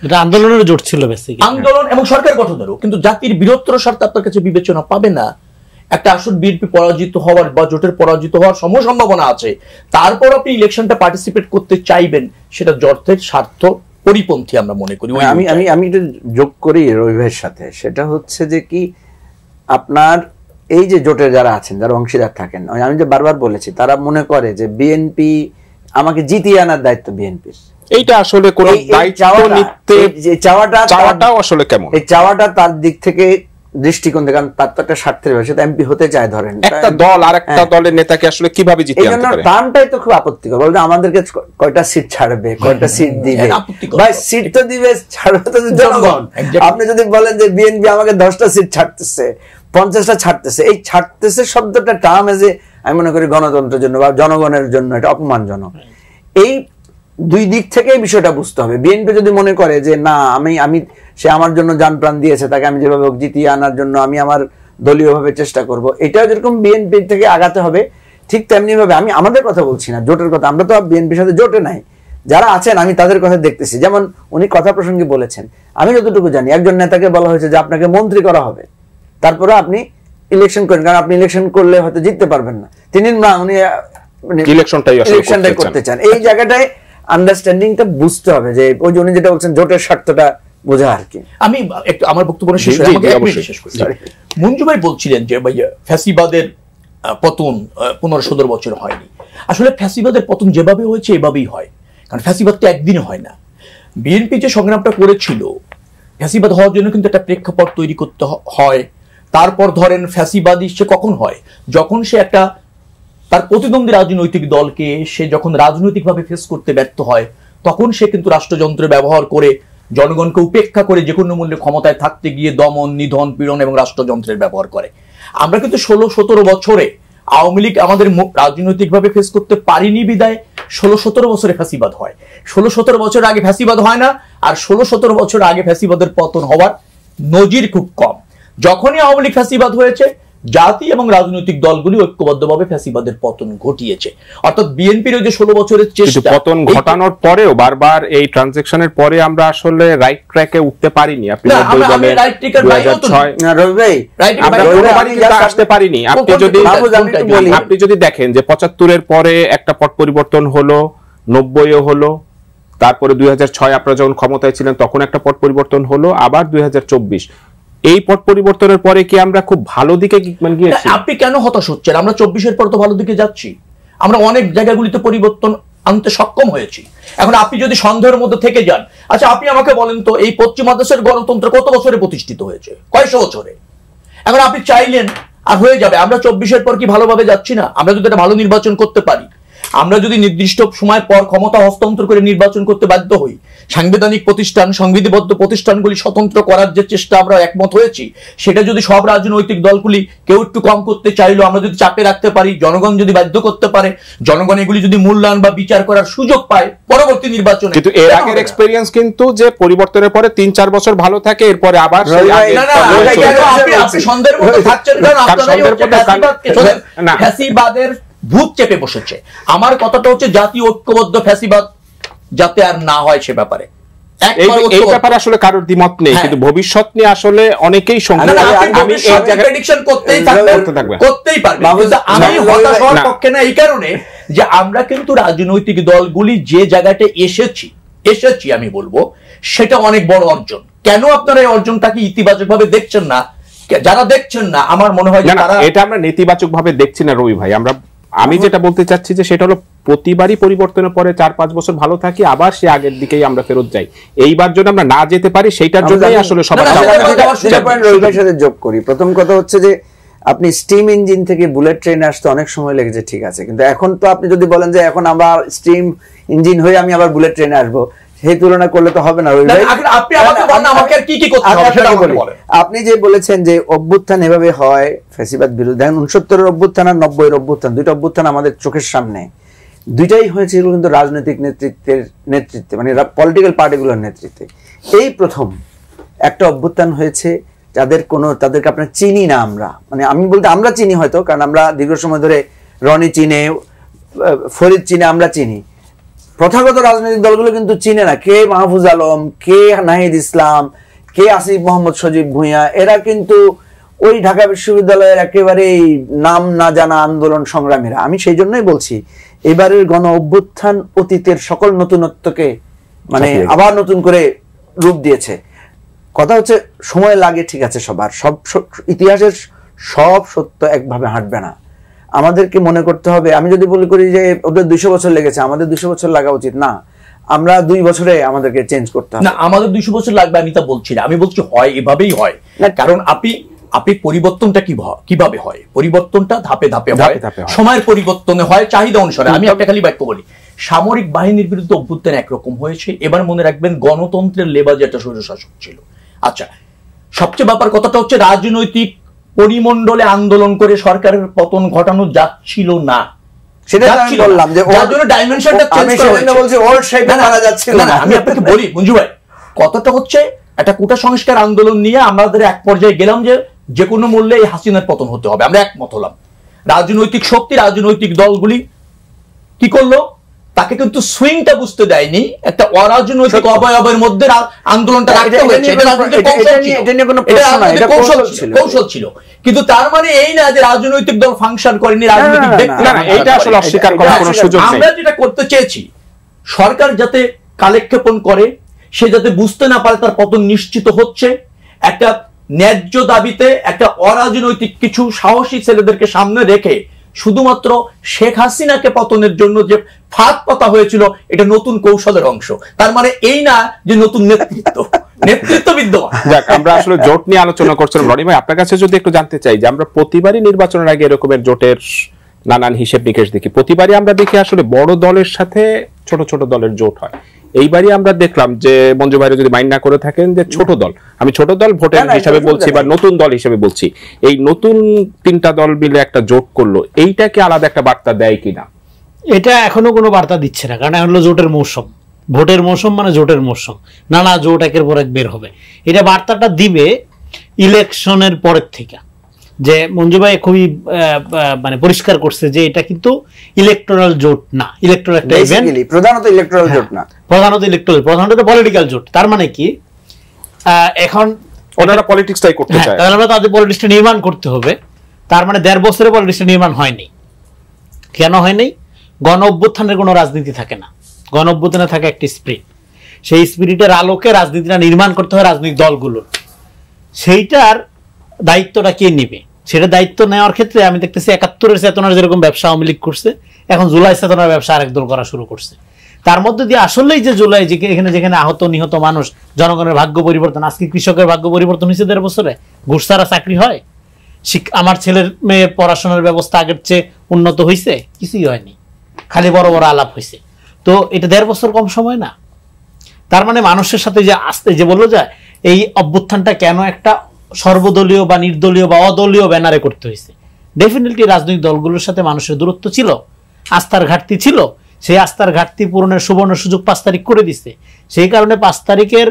এটা আন্দোলনের জোট ছিল বেসিক্যালি, আন্দোলন এবং সরকার গঠনেরও, কিন্তু জাতির বৃহত্তর স্বার্থে আপনার কাছে বিবেচনা পাবে না। একটা আসন বিএনপি পরাজিত হওয়ার বা জোটের পরাজিত হওয়ার সম্ভাবনা আছে, তারপর আপনি ইলেকশনটা পার্টিসিপেট করতে চাইবেন, সেটা জোটের স্বার্থ পরিপন্থী আমরা মনে করি। আমি একটু যোগ করি রবি ভাইয়ের সাথে, সেটা হচ্ছে যে কি আপনার এই যে জোটের যারা আছেন, যারা অংশীদার থাকেন, আমি যে বারবার বলেছি, তারা মনে করে যে বিএনপি আমাকে জিতিয়ে আনার দায়িত্ব বিএনপির। এইটা আসলে কোন দায়িত্ব নিতে চাওয়াটাও আসলে কেমন, এই চাওয়াটা তার দিক থেকে দৃষ্টিকোণ থেকে, কারণ তার তো একটা স্বার্থের বিষয়, তো এমপি হতে চায়, ধরেন একটা দল আর একটা দলের নেতাকে আসলে কিভাবে জিতিয়ে আনতে পারে, টার্মটাই তো খুব আপত্তিকর। বলতে আমাদেরকে কয়টা সিট ছাড়বে, কয়টা সিট দিবে, ভাই সিট তো দিবে, ছাড়বে তো জনগণ। আপনি যদি বলেন যে বিএনপি আমাকে 10টা সিট ছাড়তেছে, 50টা ছাড়তেছে, এই ছাড়তেছে শব্দটা টার্ম এজে আমি মনে করি গণতন্ত্রের জন্য বা জনগণের জন্য এটা অপমানজনক। এই দুই দিক থেকে এই বিষয়টা বুঝতে হবে। বিএনপি যদি মনে করে যে না, আমি সে আমার জন্য জান প্রাণ দিয়েছে, তাকে আমি যেভাবে জিতিয়ে আনার জন্য আমি আমার দলীয় ভাবে চেষ্টা করব, এটাও যেরকম বিএনপি থেকে আগাতে হবে, ঠিক তেমনি ভাবে আমি আমাদের কথা বলছি না, জোটের কথা। আমরা তো বিএনপির সাথে জোটে নাই, যারা আছেন আমি তাদের কথা দেখতেছি। যেমন উনি কথা প্রসঙ্গে বলেছেন, আমি যতটুকু জানি একজন নেতাকে বলা হয়েছে যে আপনাকে মন্ত্রী করা হবে, তারপরে আপনি ইলেকশন করেন, কারণ আপনি ইলেকশন করলে হয়তো জিততে পারবেন না। তিনি না, উনি ইলেকশনটাই করতে চান। এই জায়গাটায় আন্ডারস্ট্যান্ডিংটা বুঝতে হবে, যে ওই যে উনি যেটা বলছেন জোটের স্বার্থটা বোঝা আর কি। আমি একটু আমার বক্তব্য শেষ করি। মঞ্জু ভাই বলছিলেন যে ফ্যাসিবাদের পতন 15-17 বছর হয়নি। আসলে ফ্যাসিবাদের পতন যেভাবে হয়েছে এভাবেই হয়, কারণ ফ্যাসিবাদ তো একদিনে হয় না। বিএনপি যে সংগ্রামটা করেছিল, ফ্যাসিবাদ হওয়ার জন্য কিন্তু একটা প্রেক্ষাপট তৈরি করতে হয়। তারপর ধরেন ফ্যাসিবাদী সে কখন হয়, যখন সে একটা তার প্রতিদ্বন্দ্বী রাজনৈতিক দলকে সে যখন রাজনৈতিকভাবে ফেস করতে ব্যর্থ হয়, তখন সে কিন্তু রাষ্ট্রযন্ত্র ব্যবহার করে জনগণকে উপেক্ষা করে যে কোনো মূল্যে ক্ষমতায় থাকতে গিয়ে দমন, নিধন, পীড়ন এবং রাষ্ট্রযন্ত্রের ব্যবহার করে। আমরা কিন্তু 16-17 বছরে আওয়ামী লীগ আমাদের রাজনৈতিকভাবে ফেস করতে পারিনি, বিদায় 16-17 বছরে ফ্যাসিবাদ হয়। 16-17 বছর আগে ফ্যাসিবাদ হয় না, আর 16-17 বছর আগে ফ্যাসিবাদের পতন হওয়ার নজির খুব কম। যখনই আওয়ামী লীগ ফ্যাসিবাদ হয়েছে, জাতি এবং রাজনৈতিক দলগুলি ঐক্যবদ্ধভাবে ফ্যাসিবাদের পতন ঘটিয়েছে। অর্থাৎ বিএনপির ওই যে 16 বছরের চেষ্টা, পতন ঘটানোর পরেও বারবার এই ট্রানজাকশনের পরে আমরা আসলে রাইট ট্র্যাকে উঠতে পারিনি। আপনি আসতে পারিনি। আপনি যদি দেখেন যে 75-এর পরে একটা পট পরিবর্তন হলো, 90-এও হলো, তারপরে 2006 আপনারা যখন ক্ষমতায় ছিলেন তখন একটা পট পরিবর্তন হলো, আবার 2024। এই পট পরিবর্তনের পরে কি আমরা খুব ভালো দিকে গিয়েছি? আপনি কেন হতাশ হচ্ছেন? আমরা 24-এর পর তো ভালো দিকে যাচ্ছি, আমরা অনেক জায়গাগুলিতে পরিবর্তন আনতে সক্ষম হয়েছি। এখন আপনি যদি সন্দেহের মধ্যে থেকে যান, আচ্ছা আপনি আমাকে বলেন তো, এই পশ্চিমা দেশের গণতন্ত্র কত বছরে প্রতিষ্ঠিত হয়েছে? কয়শো বছরে। এখন আপনি চাইলেন আর হয়ে যাবে। আমরা 24-এর পর কি ভালোভাবে যাচ্ছি না? আমরা যদি একটা ভালো নির্বাচন করতে পারি, আমরা যদি নির্দিষ্ট সময় পর ক্ষমতা হস্তান্তর করে নির্বাচন করতে বাধ্য হই, সাংবিধানিক প্রতিষ্ঠান, সংবিধিবদ্ধ প্রতিষ্ঠানগুলি স্বতন্ত্র করার যে চেষ্টা আমরা একমত হয়েছি, সেটা যদি সব রাজনৈতিক দলগুলি কেউ একটু কম করতে চাইলো, আমরা যদি চাপে রাখতে পারি, জনগণ যদি বাধ্য করতে পারে, জনগণ এগুলি যদি মূল্যায়ন বা বিচার করার সুযোগ পায় পরবর্তী নির্বাচনে। কিন্তু এর আগের এক্সপেরিয়েন্স কিন্তু যে পরিবর্তনের পরে 3-4 বছর ভালো থাকে, এরপরে আবার আপনি সন্দেহের মধ্যে থাকছেন, কারণ ফ্যাসিবাদের ভূত চেপে বসেছে। আমার কথাটা হচ্ছে জাতীয় ঐক্যবদ্ধ ফ্যাসিবাদ যাতে আর না হয় সে ব্যাপারে এই ব্যাপারে আসলে কারোর দ্বিমত নেই, কিন্তু ভবিষ্যৎ নিয়ে আসলে অনেকেই সংকট। আমি এই প্রেডিকশন করতেই পারবে। আমি হতাশ হওয়ার পক্ষে না, এই কারণে যে আমরা কিন্তু রাজনৈতিক দলগুলি যে জায়গাটা এসেছি আমি বলবো সেটা অনেক বড় অর্জন। কেন আপনারা এই অর্জনটাকে ইতিবাচক ভাবে দেখছেন না, যারা দেখছেন না, আমার মনে হয় তারা এটা আমরা নেতিবাচক ভাবে দেখছি না রবি ভাই। আমি যেটা বলতে চাচ্ছি যে সেটা হলো প্রতিবারই পরিবর্তনের পরে 4-5 বছর ভালো থাকি, আবার সে আগের দিকেই আমরা ফেরত যাই। এইবার যদি আমরা না যেতে পারি সেইটার জন্যই আসলে সবার রবি ভাইয়ের সাথে যোগ করি। প্রথম কথা হচ্ছে যে আপনি স্টিম ইঞ্জিন থেকে বুলেট ট্রেনে আসতে অনেক সময় লেগেছে, ঠিক আছে, কিন্তু এখন তো আপনি যদি বলেন যে এখন আবার স্টিম ইঞ্জিন হয়ে আমি আবার বুলেট ট্রেনে আসবো, সেই তুলনা করলে তো হবে না রবি ভাই। আপনি যে বলেছেন যে অভ্যুত্থান এভাবে হয় ফ্যাসিবাদ বিরোধী, দেখেন 69-এর অভ্যুত্থান আর 90-এর অভ্যুত্থান, দুইটা অভ্যুত্থান আমাদের চোখের সামনে, দুইটাই হয়েছিল কিন্তু রাজনৈতিক নেতৃত্বে, মানে পলিটিক্যাল পার্টিগুলোর নেতৃত্বে। এই প্রথম একটা অভ্যুত্থান হয়েছে তাদেরকে আপনার চিনি না আমরা, মানে আমি বলতে আমরা চিনি হয়তো, কারণ আমরা দীর্ঘ সময় ধরে রনি চিনে, ফরিদ চিনে, আমরা চিনি। প্রথাগত রাজনৈতিক দলগুলো কিন্তু চিনে না কে মাহফুজ আলম, কে নাহিদ ইসলাম, কে আসিফ মোহাম্মদ সজীব ভুঁইয়া। এরা কিন্তু ওই ঢাকা বিশ্ববিদ্যালয়ের একেবারেই নাম না জানা আন্দোলন সংগ্রামীরা। আমি সেই জন্যই বলছি এবারের গণ অভ্যুত্থান অতীতের সকল নতুনত্বকে মানে আবার নতুন করে রূপ দিয়েছে। কথা হচ্ছে সময় লাগে, ঠিক আছে, সবার সব ইতিহাসের সব সত্য একভাবে হাঁটবে না, আমাদেরকে মনে করতে হবে। আমি যদি বলি করি যে ওদের 200 বছর লেগেছে, আমাদের 200 বছর লাগা উচিত না, আমরা 2 বছরে আমাদেরকে চেঞ্জ করতে হবে। না, আমাদের 200 বছর লাগবে আমি তা বলছি না, আমি বলছি হয় এভাবেই হয় না, কারণ আপনি পরিবর্তনটা কিভাবে হয়, পরিবর্তনটা ধাপে ধাপে হয়, সময়ের পরিবর্তনে হয়, চাহিদা অনুসারে। আমি একটা খালি বাক্য বলি, সামরিক বাহিনীর বিরুদ্ধে অভ্যুত্থান একরকম হয়েছে, এবার মনে রাখবেন গণতন্ত্রের লেবাজে একটা স্বৈরশাসক ছিল। আচ্ছা, সবচেয়ে ব্যাপার কথাটা হচ্ছে রাজনৈতিক পরিমণ্ডলে আন্দোলন করে সরকারের পতন ঘটানো যাচ্ছিল না, সেটা আমি বললাম যে যার জন্য ডাইমেনশনটা চেঞ্জ করা হয়েছে। বলছি ওল্ড শেপে মারা যাচ্ছে না। আমি আপনাকে বলি মঞ্জু ভাই, কথাটা হচ্ছে একটা কোটা সংস্কার আন্দোলন নিয়ে আমাদের এক পর্যায়ে গেলাম যে কোনো মূল্যে এই হাসিনার পতন হতে হবে, আমরা একমত হলাম। রাজনৈতিক শক্তি, রাজনৈতিক দলগুলি কি করলো, তাকে কিন্তু সুইংটা বুঝতে দেয়নি, একটা অরাজনৈতিক অবয়বের মধ্যে আন্দোলনটা রাখতে হয়েছে, কৌশল ছিল। কিন্তু তার মানে এই না যে রাজনৈতিক দল ফাংশন করেনি, রাজনৈতিক ব্যক্তি। এটা আসলে অস্বীকার করার কোনো সুযোগ নেই। আমরা যেটা করতে চেয়েছি, সরকার যাতে কালেক্ষেপণ করে, সে যাতে বুঝতে না পারে তার পতন নিশ্চিত হচ্ছে, একটা ন্যায্য দাবিতে একটা অরাজনৈতিক কিছু সাহসী ছেলেদেরকে সামনে রেখে শুধুমাত্র শেখ হাসিনাকে পতনের জন্য যে ফাঁদ পাতা হয়েছিল, এটা নতুন কৌশলের অংশ। তার মানে এই না যে নতুন নেতৃত্ব বিদ্যমান। যাক, আমরা আসলে জোট নিয়ে আলোচনা করছিলাম। রনি ভাই, আপনার কাছে যদি একটু জানতে চাই যে আমরা প্রতিবারই নির্বাচনের আগে এরকমের জোটের নানান হিসেব নিকেশ দেখি, প্রতিবারই আমরা দেখি আসলে বড় দলের সাথে ছোট ছোট দলের জোট হয়। এইবারই আমরা দেখলাম যে মঞ্জু ভাইরা যদি মাইন্ড না করে থাকেন যে ছোট দল, আমি ছোট দল ভোটের হিসাবে বলছি বা নতুন দল হিসেবে বলছি, এই নতুন 3টা দল মিলে একটা জোট করলো, এইটাকে আলাদা একটা বার্তা দেয় কিনা? এটা এখনো কোনো বার্তা দিচ্ছে না, কারণ এখন হলো জোটের মৌসুম, ভোটের মৌসুম মানে জোটের মৌসুম, নানা জোট একের পর এক বের হবে। এটা বার্তাটা দিবে ইলেকশনের পরের থেকে, যে মঞ্জু ভাই খুবই মানে পরিষ্কার করছে যে এটা কিন্তু ইলেকটোরাল জোট না, ইলেকটোরাল একটা ইভেন্ট, প্রধানত ইলেকটোরাল জোট না, প্রধানত পলিটিক্যাল জোট। তার মানে কি এখন ওনারা পলিটিক্সটাই করতে চায়, তাহলে আমরা তাদের পলিটিক্সটা নির্মাণ করতে হবে। তার মানে 1.5 বছরে পলিটিক্সটা নির্মাণ হয়নি। কেন হয়নি? গণ অভ্যুত্থানের কোনো রাজনীতি থাকে না, গণ অভ্যুত্থানে থাকে একটি স্পিরিট, সেই স্পিরিটের আলোকে রাজনীতিটা নির্মাণ করতে হয় রাজনৈতিক দলগুলোর। সেইটার দায়িত্বটা কে নেবে, সেটা দায়িত্ব নেওয়ার ক্ষেত্রে আমি দেখতেছি 71-এর চেতনার যেরকম ব্যবসা আওয়ামী লীগ করছে, এখন জুলাই চেতনার ব্যবসা আরেক দল করা শুরু করছে। তার মধ্যে দিয়ে আসলেই যে জুলাই এখানে যেখানে আহত নিহত মানুষ, জনগণের ভাগ্য পরিবর্তন, আজকে কৃষকের ভাগ্য পরিবর্তন হয়েছে 1.5 বছরে, ঘুষ ছাড়া চাকরি হয়, আমার ছেলের মেয়ের পড়াশোনার ব্যবস্থা আগের চেয়ে উন্নত হয়েছে, কিছুই হয়নি, খালি বড় বড় আলাপ হয়েছে। তো এটা 1.5 বছর কম সময় না। তার মানে মানুষের সাথে যে আসতে যে বললো যায় এই অভ্যুত্থানটা কেন একটা সর্বদলীয় বা নির্দলীয় বা অদলীয় ব্যানারে করতে হয়েছে, ডেফিনেটলি রাজনৈতিক দলগুলোর সাথে মানুষের দূরত্ব ছিল, আস্থার ঘাটতি ছিল, সেই আস্থার ঘাটতি পূরণের সুবর্ণ সুযোগ 5 তারিখ করে দিচ্ছে। সেই কারণে 5 তারিখের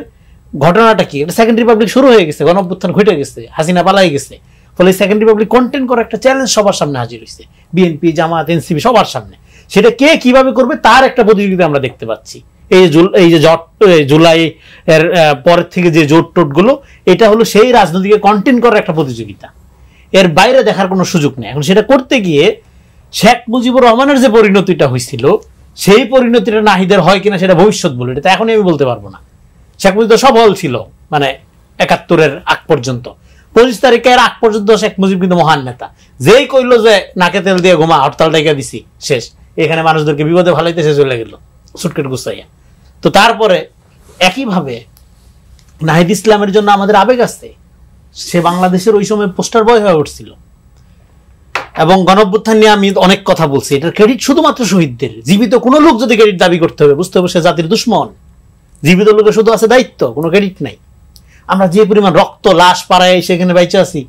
ঘটনাটা কি, সেকেন্ড রিপাবলিক শুরু হয়ে গেছে, গণ অভ্যুত্থান ঘটে গেছে, হাসিনা পালাই গেছে, ফলে সেকেন্ড রিপাবলিক কন্টেন্ট করা একটা চ্যালেঞ্জ সবার সামনে হাজির হয়েছে, বিএনপি, জামাত, এনসিপি সবার সামনে। সেটা কে কিভাবে করবে তার একটা প্রতিযোগিতা আমরা দেখতে পাচ্ছি। এই যে জোট, জুলাই এর পরের থেকে যে জোট টোট গুলো, এটা হলো সেই রাজনীতিকে কন্টেন্ট করার একটা প্রতিযোগিতা, এর বাইরে দেখার কোনো সুযোগ নেই। এখন সেটা করতে গিয়ে শেখ মুজিবুর রহমানের যে পরিণতিটা হয়েছিল, সেই পরিণতিটা নাহিদের হয় কিনা সেটা ভবিষ্যৎ বলে, এটা এখনই আমি বলতে পারবো না। শেখ মুজিব তো সফল ছিল, মানে 71-এর আগ পর্যন্ত, 25 তারিখের আগ পর্যন্ত শেখ মুজিব কিন্তু মহান নেতা। যেই কইলো যে নাকে তেল দিয়ে ঘুমা, হরতাল ডেকে দিছি, শেষ। এখানে মানুষদেরকে বিপদে ভালাইতে সে চলে গেল সুটকেট গুছাইয়া। তো তারপরে একইভাবে নাহিদ ইসলামের জন্য আমাদের আবেগ আছে। সে বাংলাদেশের ওই সময় পোস্টার বয় হয়ে উঠছিল এবং গণঅভ্যুত্থান নিয়ে আমি অনেক কথা বলছি। এটার ক্রেডিট শুধুমাত্র শহীদদের। জীবিত কোনো লোক যদি ক্রেডিট দাবি করতে হবে, বুঝতে হবে সে জাতির দুশ্মন। জীবিত লোকের শুধু আছে দায়িত্ব, কোনো ক্রেডিট নাই। আমরা যে পরিমাণ রক্ত লাশ পাড়ায় সেখানে বাইচে আছি,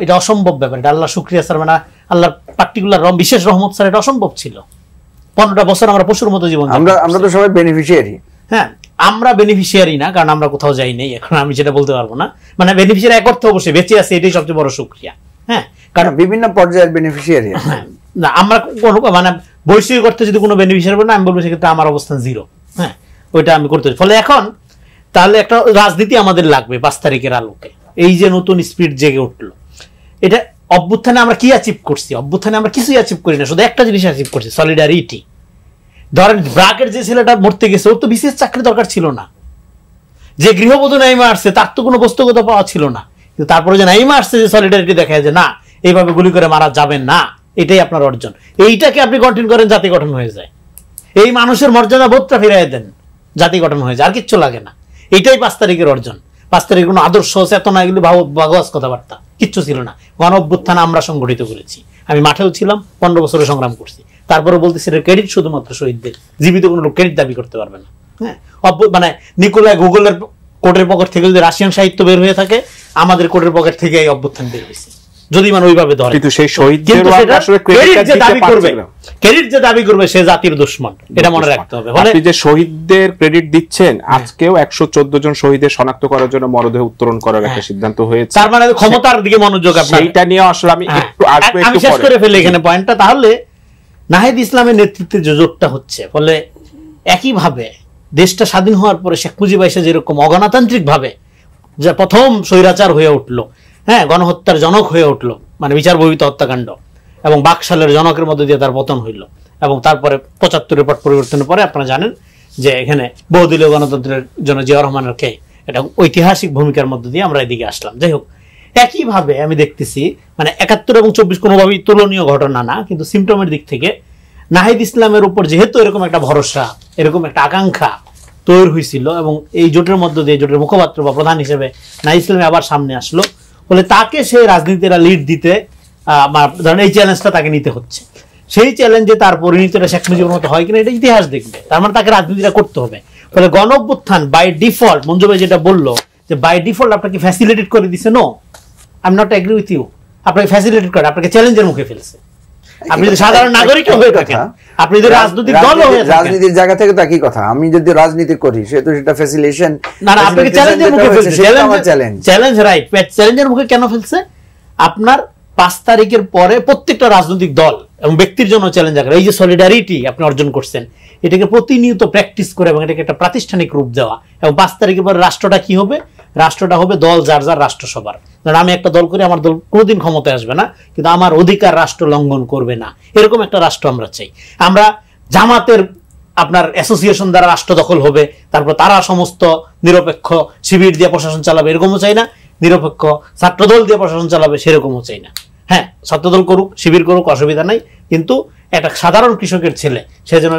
এটা অসম্ভব ব্যাপার। এটা আল্লাহ শুকরিয়া স্যার, মানে আল্লাহর পার্টিকুলার বিশেষ রহমত স্যার, এটা অসম্ভব ছিল। 15টা বছর আমরা পশুর মতো জীবন, আমরা তো সবাই বেনিফিশিয়ারি। হ্যাঁ, আমরা বেনিফিশিয়ারি না, কারণ আমরা কোথাও যাই নাই, এখন আমি সেটা বলতে পারবো না। মানে বেনিফিশিয়ারি এক অর্থে অবশ্যই বেঁচে আছে, এটাই সবচেয়ে বড় শুকরিয়া। হ্যাঁ, কারণ বিভিন্ন পর্যায়ের বেনিফিশিয়ারি। না, আমরা কোনো মানে বৈশ্বিক অর্থে যদি কোনো বেনিফিশিয়ারি বলি না, আমি বলবো সেক্ষেত্রে আমার অবস্থান 0। হ্যাঁ, ওইটা আমি করতে। ফলে এখন তাহলে একটা রাজনীতি আমাদের লাগবে 5 তারিখের আলোকে। এই যে নতুন স্পিড জেগে উঠলো, এটা অভ্যুত্থানে আমরা কি অ্যাচিভ করছি? অভ্যুত্থানে আমরা কিছুই অ্যাচিভ করি না, শুধু একটা জিনিস অ্যাচিভ করছি, সলিডারিটি। ধরেন ব্রাকের যে ছেলেটা মরতে গেছে, ওর তো বিশেষ চাকরি দরকার ছিল না। যে গৃহবধূ নাইমা আসছে, তার তো কোনো বস্তুগত পাওয়া ছিল না, কিন্তু তারপরে যে নাইমা আসছে, যে সলিডারিটি দেখায় যে না, এইভাবে গুলি করে মারা যাবে না, এটাই আপনার অর্জন। এইটাকে আপনি কন্টিনিউ করেন, জাতি গঠন হয়ে যায়। এই মানুষের মর্যাদা বোধটা ফিরিয়ে দেন, জাতি গঠন হয়ে যায়, আর কিচ্ছু লাগে না। এইটাই 5 তারিখের অর্জন। 5 তারিখের কোনো আদর্শ চেতনা, এগুলি ভাগবাস কথাবার্তা কিচ্ছু ছিল না। গণঅভ্যুত্থান আমরা সংগঠিত করেছি, আমি মাঠেও ছিলাম, 15 বছরে সংগ্রাম করছি। তারপরে বলতেছি ক্রেডিট শুধুমাত্র শহীদদের, জীবিত কোনো লোক ক্রেডিট দাবি করতে পারবে না। হ্যাঁ, মানে নিকোলাই গুগলের কোটের পকেট থেকে যদি রাশিয়ান সাহিত্য বের হয়ে থাকে, আমাদের কোটের পকেট থেকে এই অভ্যুত্থান বের হয়েছে, যদি মানে ওইভাবে ধরে। কিন্তু সেই শহীদদের ক্রেডিট যে দাবি করবে সে জাতির দুশমন, এটা মনে রাখতে হবে। আপনি যে শহীদদের ক্রেডিট দিচ্ছেন, আজকেও 114 জন শহীদের শনাক্ত করার জন্য মরদেহ উত্তোলন করার একটা সিদ্ধান্ত হয়েছে। তার মানে ক্ষমতার দিকে মনোযোগ আপনার। এইটা নিয়ে আসলে আমি একটু আসবো, আমি শেষ করে ফেলি এখানে পয়েন্টটা। তাহলে নাহিদ ইসলামের নেতৃত্বে যে জোটটা হচ্ছে, ফলে একইভাবে দেশটা স্বাধীন হওয়ার পরে শেখ মুজিব এসে যেরকম অগণতান্ত্রিক ভাবে যে প্রথম স্বৈরাচার হয়ে উঠলো, হ্যাঁ, গণহত্যার জনক হয়ে উঠলো, মানে বিচার বহির্ভূত হত্যাকাণ্ড, এবং বাকশালের জনকের মধ্যে দিয়ে তার পতন হইল, এবং তারপরে 75-এর পট পরিবর্তনের পরে আপনারা জানেন যে এখানে বহুদলীয় গণতন্ত্রের জন্য জিয়া রহমানের কে এটা ঐতিহাসিক ভূমিকার মধ্যে দিয়ে আমরা এদিকে আসলাম। যাই হোক, একইভাবে আমি দেখতেছি মানে 71 এবং 24 কোনোভাবেই তুলনীয় ঘটনা না, কিন্তু সিমটমের দিক থেকে নাহিদ ইসলামের উপর যেহেতু এরকম একটা ভরসা, এরকম একটা আকাঙ্ক্ষা তৈরি হয়েছিল, এবং এই জোটের মধ্য দিয়ে জোটের মুখপাত্র বা প্রধান হিসেবে নাহিদ ইসলামে আবার সামনে আসলো, বলে তাকে সেই রাজনীতিরা লিড দিতে, ধরেন এই চ্যালেঞ্জটা তাকে নিতে হচ্ছে। সেই চ্যালেঞ্জে তার পরিণতিটা শেখ মুজিবের মতো হয় কিনা এটা ইতিহাস দেখবে। তার মানে তাকে রাজনীতিটা করতে হবে। ফলে গণঅভ্যুত্থান বাই ডিফল্ট, মঞ্জু ভাই যেটা বললো যে বাই ডিফল্ট আপনাকে ফ্যাসিলিটেট করে দিছে, no, I am not agree with you. আপনাকে ফ্যাসিলিটেট করে, আপনাকে চ্যালেঞ্জের মুখে ফেলছে। আপনি যদি সাধারণ নাগরিক হয়ে থাকেন, আপনি যদি রাজনৈতিক দল হয়ে থাকেন, রাজনীতির জায়গা থেকে তো একই কথা। আমি যদি রাজনীতি করি সেটা সেটা ফ্যাসিলিটেশন না, আপনাকে চ্যালেঞ্জের মুখে ফেলছে। চ্যালেঞ্জ রাইট, চ্যালেঞ্জের মুখে কেন ফেলছে? আপনার 5 তারিখের পরে প্রত্যেকটা রাজনৈতিক দল এবং ব্যক্তির জন্য চ্যালেঞ্জ আকারে এই যে সলিডারিটি আপনি অর্জন করছেন, এটাকে প্রতিনিয়ত প্র্যাকটিস করে এবং এটাকে একটা প্রাতিষ্ঠানিক রূপ দেওয়া। এবং 5 তারিখের পরে রাষ্ট্রটা কি হবে? রাষ্ট্রটা হবে দল যার যার রাষ্ট্রসভার। ধরেন আমি একটা দল করি, আমার দল কোনোদিন ক্ষমতায় আসবে না, কিন্তু আমার অধিকার রাষ্ট্র লঙ্ঘন করবে না, এরকম একটা রাষ্ট্র আমরা চাই। আমরা জামাতের আপনার অ্যাসোসিয়েশন দ্বারা রাষ্ট্র দখল হবে, তারপর তারা সমস্ত নিরপেক্ষ শিবির দিয়ে প্রশাসন চালাবে, এরকমও চাই না। নিরপেক্ষ ছাত্রদল দিয়ে প্রশাসন চালাবে, সেরকমও চাই না। হ্যাঁ, ছাত্রদল করুক, শিবির করুক, অসুবিধা নাই, কিন্তু একটা সাধারণ কৃষকের ছেলে সে যেন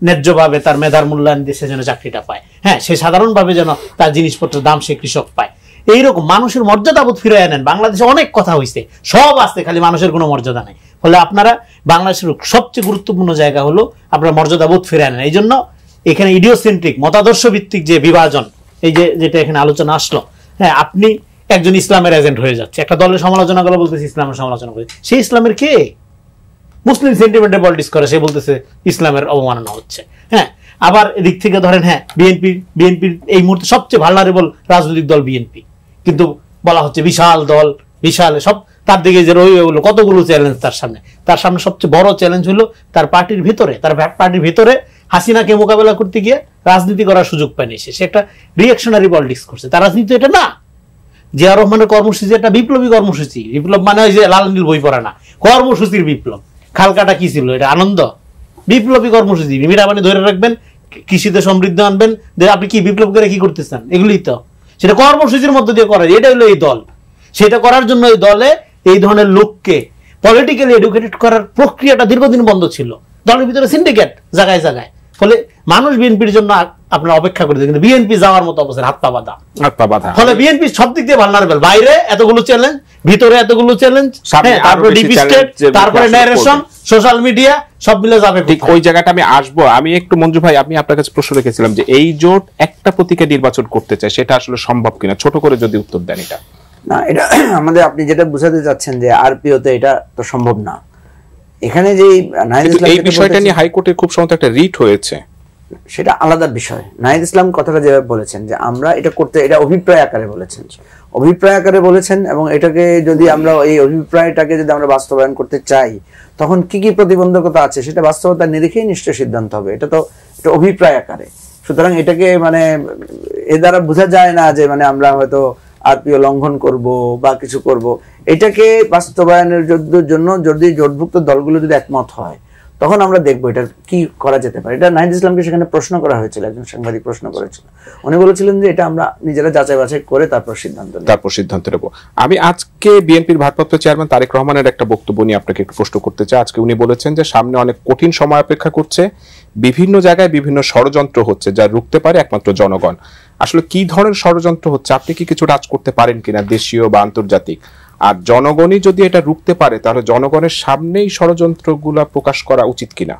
ন্যায্যভাবে তার মেধার মূল্যায়ন দিয়ে সে যেন চাকরিটা পায়। হ্যাঁ, সে সাধারণভাবে যেন তার জিনিসপত্রের দাম সে কৃষক পায়। এইরকম মানুষের মর্যাদাবোধ ফিরে আনেন। বাংলাদেশে অনেক কথা হয়েছে, সব আসছে, খালি মানুষের কোনো মর্যাদা নাই। ফলে আপনারা বাংলাদেশের সবচেয়ে গুরুত্বপূর্ণ জায়গা হলো আপনারা মর্যাদাবোধ ফিরে আনেন। এই জন্য এখানে ইডিওসেন্ট্রিক মতাদর্শ ভিত্তিক যে বিভাজন, এই যে যেটা এখানে আলোচনা আসলো, হ্যাঁ, আপনি একজন ইসলামের এজেন্ট হয়ে যাচ্ছে, একটা দলের সমালোচনা করে বলতেছে ইসলামের সমালোচনা করে, সেই ইসলামের কে? মুসলিম সেন্টিমেন্টে পলিটিক্স করে, সে বলতেছে ইসলামের অবমাননা হচ্ছে। হ্যাঁ, আবার এদিক থেকে ধরেন হ্যাঁ, বিএনপির এই মুহূর্তে সবচেয়ে ভালনারেবল রাজনৈতিক দল বিএনপি, কিন্তু বলা হচ্ছে বিশাল দল, বিশাল সব, তার দিকে যে রয়ে হলো কতগুলো চ্যালেঞ্জ তার সামনে সবচেয়ে বড় চ্যালেঞ্জ হলো তার পার্টির ভিতরে হাসিনাকে মোকাবেলা করতে গিয়ে রাজনীতি করার সুযোগ পায়নি। সে একটা রিঅ্যাকশনারি পলিটিক্স করছে। তার রাজনীতি এটা না। জিয়া রহমানের কর্মসূচি একটা বিপ্লবী কর্মসূচি। বিপ্লব মানে ওই যে লাল নীল বই পড়া না, কর্মসূচির বিপ্লব। খালকাটা কি ছিল? এটা আনন্দ, বিপ্লবী কর্মসূচি। মিরাবানি ধরে রাখবেন, কৃষিতে সমৃদ্ধ আনবেন, আপনি কি বিপ্লব করে কি করতে চান, এগুলোই তো। সেটা কর্মসূচির মধ্যে দিয়ে করে, এটা হলো এই দল। সেটা করার জন্য এই দলে এই ধরনের লোককে পলিটিক্যালি এডুকেটেড করার প্রক্রিয়াটা দীর্ঘদিন বন্ধ ছিল, দলের ভিতরে সিন্ডিকেট জায়গায় জায়গায়, ফলে মানুষ বিএনপির জন্য আপনার অপেক্ষা করে, কিন্তু বিএনপি যাওয়ার মতো অবস্থা হাত পা বাঁধা, ফলে বিএনপি সব দিক দিয়ে ভালনারেবল, বাইরে এতগুলো চ্যালেঞ্জ, ভিতরে এতগুলো চ্যালেঞ্জ, তারপরে ডিপ স্টেট, তারপরে ন্যারেশন, সোশ্যাল মিডিয়া, সব মিলে যাবে। ঠিক ওই জায়গাটা আমি আসবো। আমি একটু মঞ্জু ভাই, আমি আপনার কাছে প্রশ্ন রেখেছিলাম যে এই জোট একটা প্রতীকে নির্বাচন করতে চায়, সেটা আসলে সম্ভব কিনা, ছোট করে যদি উত্তর দেন। এটা না, এটা আমাদের আপনি যেটা বুঝাতে চাচ্ছেন যে আরপিওতে এটা তো সম্ভব না। এখানে যে এই বিষয়টা নিয়ে হাইকোর্টে খুব সম্ভবত একটা রিট হয়েছে, সেটা আলাদা বিষয়। নাহিদ ইসলাম কথাটা যেভাবে বলেছেন যে আমরা এটা করতে, এটা অভিপ্রায় আকারে বলেছেন, অভিপ্রায় আকারে বলেছেন, এবং এটাকে যদি আমরা এই অভিপ্রায়টাকে যদি আমরা বাস্তবায়ন করতে চাই তখন কি কি প্রতিবন্ধকতা আছে সেটা বাস্তবতা নিরিখেই নিশ্চয় সিদ্ধান্ত হবে। এটা তো এটা অভিপ্রায় আকারে, সুতরাং এটাকে মানে এ দ্বারা বোঝা যায় না যে মানে আমরা হয়তো আরপিও লঙ্ঘন করব বা কিছু করব। এটাকে বাস্তবায়নের জন্য যদি জোটভুক্ত দলগুলো যদি একমত হয় তখন আমরা দেখবো এটা কি করা যেতে পারে। এটা নাহিদ ইসলামকে সেখানে প্রশ্ন করা হয়েছিল, একজন সাংবাদিক প্রশ্ন করেছিল, উনি বলেছিলেন যে এটা আমরা নিজেরা যাচাই বাছাই করে তারপর সিদ্ধান্ত নেব। আমি আজকে বিএনপির ভারপ্রাপ্ত চেয়ারম্যান তারেক রহমানের একটা বক্তব্য নিয়ে আপনাকে একটু প্রশ্ন করতে চাই। আজকে উনি বলেছেন যে সামনে অনেক কঠিন সময় অপেক্ষা করছে, বিভিন্ন জায়গায় বিভিন্ন ষড়যন্ত্র হচ্ছে, যা রুখতে পারে একমাত্র জনগণ। আসলে কি ধরনের ষড়যন্ত্র হচ্ছে, আপনি কি কিছু রাজ করতে পারেন কিনা, দেশীয় বা আন্তর্জাতিক? আর জনগণই যদি এটা রুখতে পারে তাহলে জনগণের সামনেই ষড়যন্ত্রগুলা প্রকাশ করা উচিত কিনা?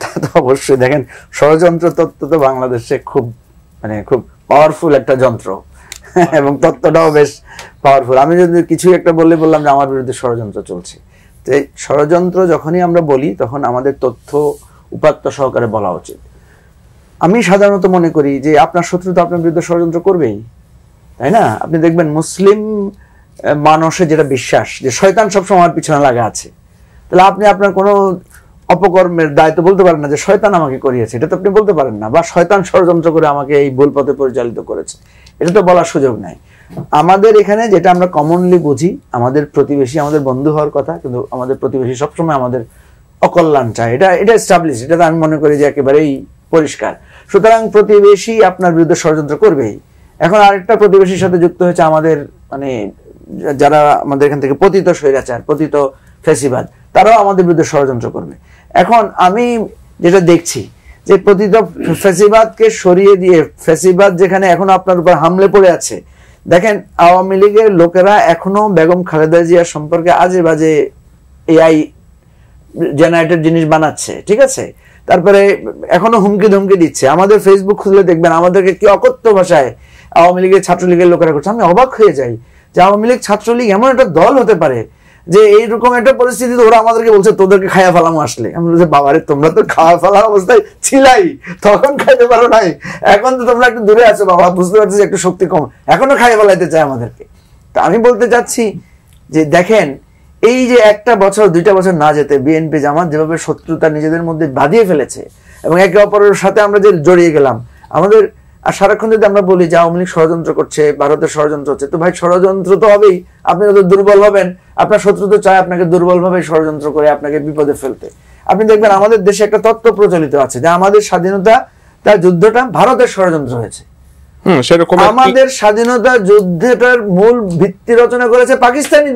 তা তো অবশ্যই। দেখেন, ষড়যন্ত্র তত্ত্ব তো বাংলাদেশে খুব পাওয়ারফুল একটা যন্ত্র এবং তত্ত্বটাও বেশ পাওয়ারফুল। আমি যদি কিছু একটা বললাম যে আমার বিরুদ্ধে ষড়যন্ত্র চলছে, তো এই ষড়যন্ত্র যখনই আমরা বলি তখন আমাদের তথ্য উপাত্ত সহকারে বলা উচিত। আমি সাধারণত মনে করি যে আপনার শত্রু তো আপনার বিরুদ্ধে ষড়যন্ত্র করবেই, তাই না? আপনি দেখবেন মুসলিম মানুষের যেটা বিশ্বাস যে শয়তান সবসময় আমার পিছনে লাগা আছে, তাহলে আপনি আপনার কোনো অপকর্মের দায়িত্ব বলতে পারেন না যে শয়তান আমাকে করিয়েছে, এটা তো আপনি বলতে পারেন না, বা শয়তান ষড়যন্ত্র করে আমাকে এই ভুল পথে পরিচালিত করেছে, এটা তো বলার সুযোগ নাই। আমাদের এখানে যেটা আমরা কমনলি বুঝি, আমাদের প্রতিবেশী আমাদের বন্ধু হওয়ার কথা, কিন্তু আমাদের প্রতিবেশী সবসময় আমাদের অকল্যাণ চায়, এটা এস্টাবলিশ, এটা তো আমি মনে করি যে একেবারেই পরিষ্কার। সুতরাং প্রতিবেশী আপনার বিরুদ্ধে ষড়যন্ত্র করবেই। এখন আরেকটা প্রতিবেশীর সাথে যুক্ত হয়েছে আমাদের মানে যারা আমাদের এখান থেকে পতিত স্বৈরাচার, পতিত ফ্যাসিবাদ, তারাও আমাদের বিরুদ্ধে ষড়যন্ত্র করবে। এখন আমি যেটা দেখছি যে পতিত ফ্যাসিবাদকে সরিয়ে দিয়ে ফ্যাসিবাদ যেখানে এখনো আপনার উপর হামলে পড়ে আছে, দেখেন আওয়ামী লীগের লোকেরা এখনো বেগম খালেদা জিয়া সম্পর্কে আজে বাজে এআই জেনারেটেড জিনিস বানাচ্ছে, ঠিক আছে? তারপরে এখনো হুমকি ধমকি দিচ্ছে। আমাদের ফেসবুক খুললে দেখবেন আমাদেরকে কি অকথ্য ভাষায় আওয়ামী লীগের ছাত্রলীগের লোকেরা করছে। আমি অবাক হয়ে যাই যে আওয়ামী লীগ ছাত্রলীগ এমন একটা দল হতে পারে যে এইরকম একটা পরিস্থিতিতে ওরা আমাদেরকে বলছে তোদেরকে খায়া ফেলামো আসলে। আমি বলছি বাবারে, তোমরা তো খাওয়া ফেলা অবস্থায় ছিলাই, তখন খাইতে পারো নাই, এখন তো তোমরা একটু দূরে আছো বাবা, বুঝতে পারছি একটু শক্তি কম, এখনো খাইয়া ফেলাইতে চায় আমাদেরকে। তা আমি বলতে চাচ্ছি যে দেখেন, এই যে একটা বছর 2টা বছর না যেতে বিএনপি জামাত যেভাবে শত্রুতা নিজেদের মধ্যে বাঁধিয়ে ফেলেছে এবং একে অপরের সাথে আমরা যে জড়িয়ে গেলাম, আমাদের আর সারাক্ষণ যদি আমরা বলি যে আওয়ামী লীগ ষড়যন্ত্র করছে, ভারতের ষড়যন্ত্র হচ্ছে, তো ভাই ষড়যন্ত্র তো হবেই। আপনি যত দুর্বল হবেন, আপনার শত্রু তো চায় আপনাকে দুর্বল ভাবে ষড়যন্ত্র করে আপনাকে বিপদে ফেলতে। আপনি দেখবেন আমাদের দেশে একটা তত্ত্ব প্রচলিত আছে যে আমাদের স্বাধীনতা তার যুদ্ধটা ভারতের ষড়যন্ত্র হয়েছে। আমাদের স্বাধীনতা যুদ্ধটার মূল ভিত্তি রচনা করেছে পাকিস্তানি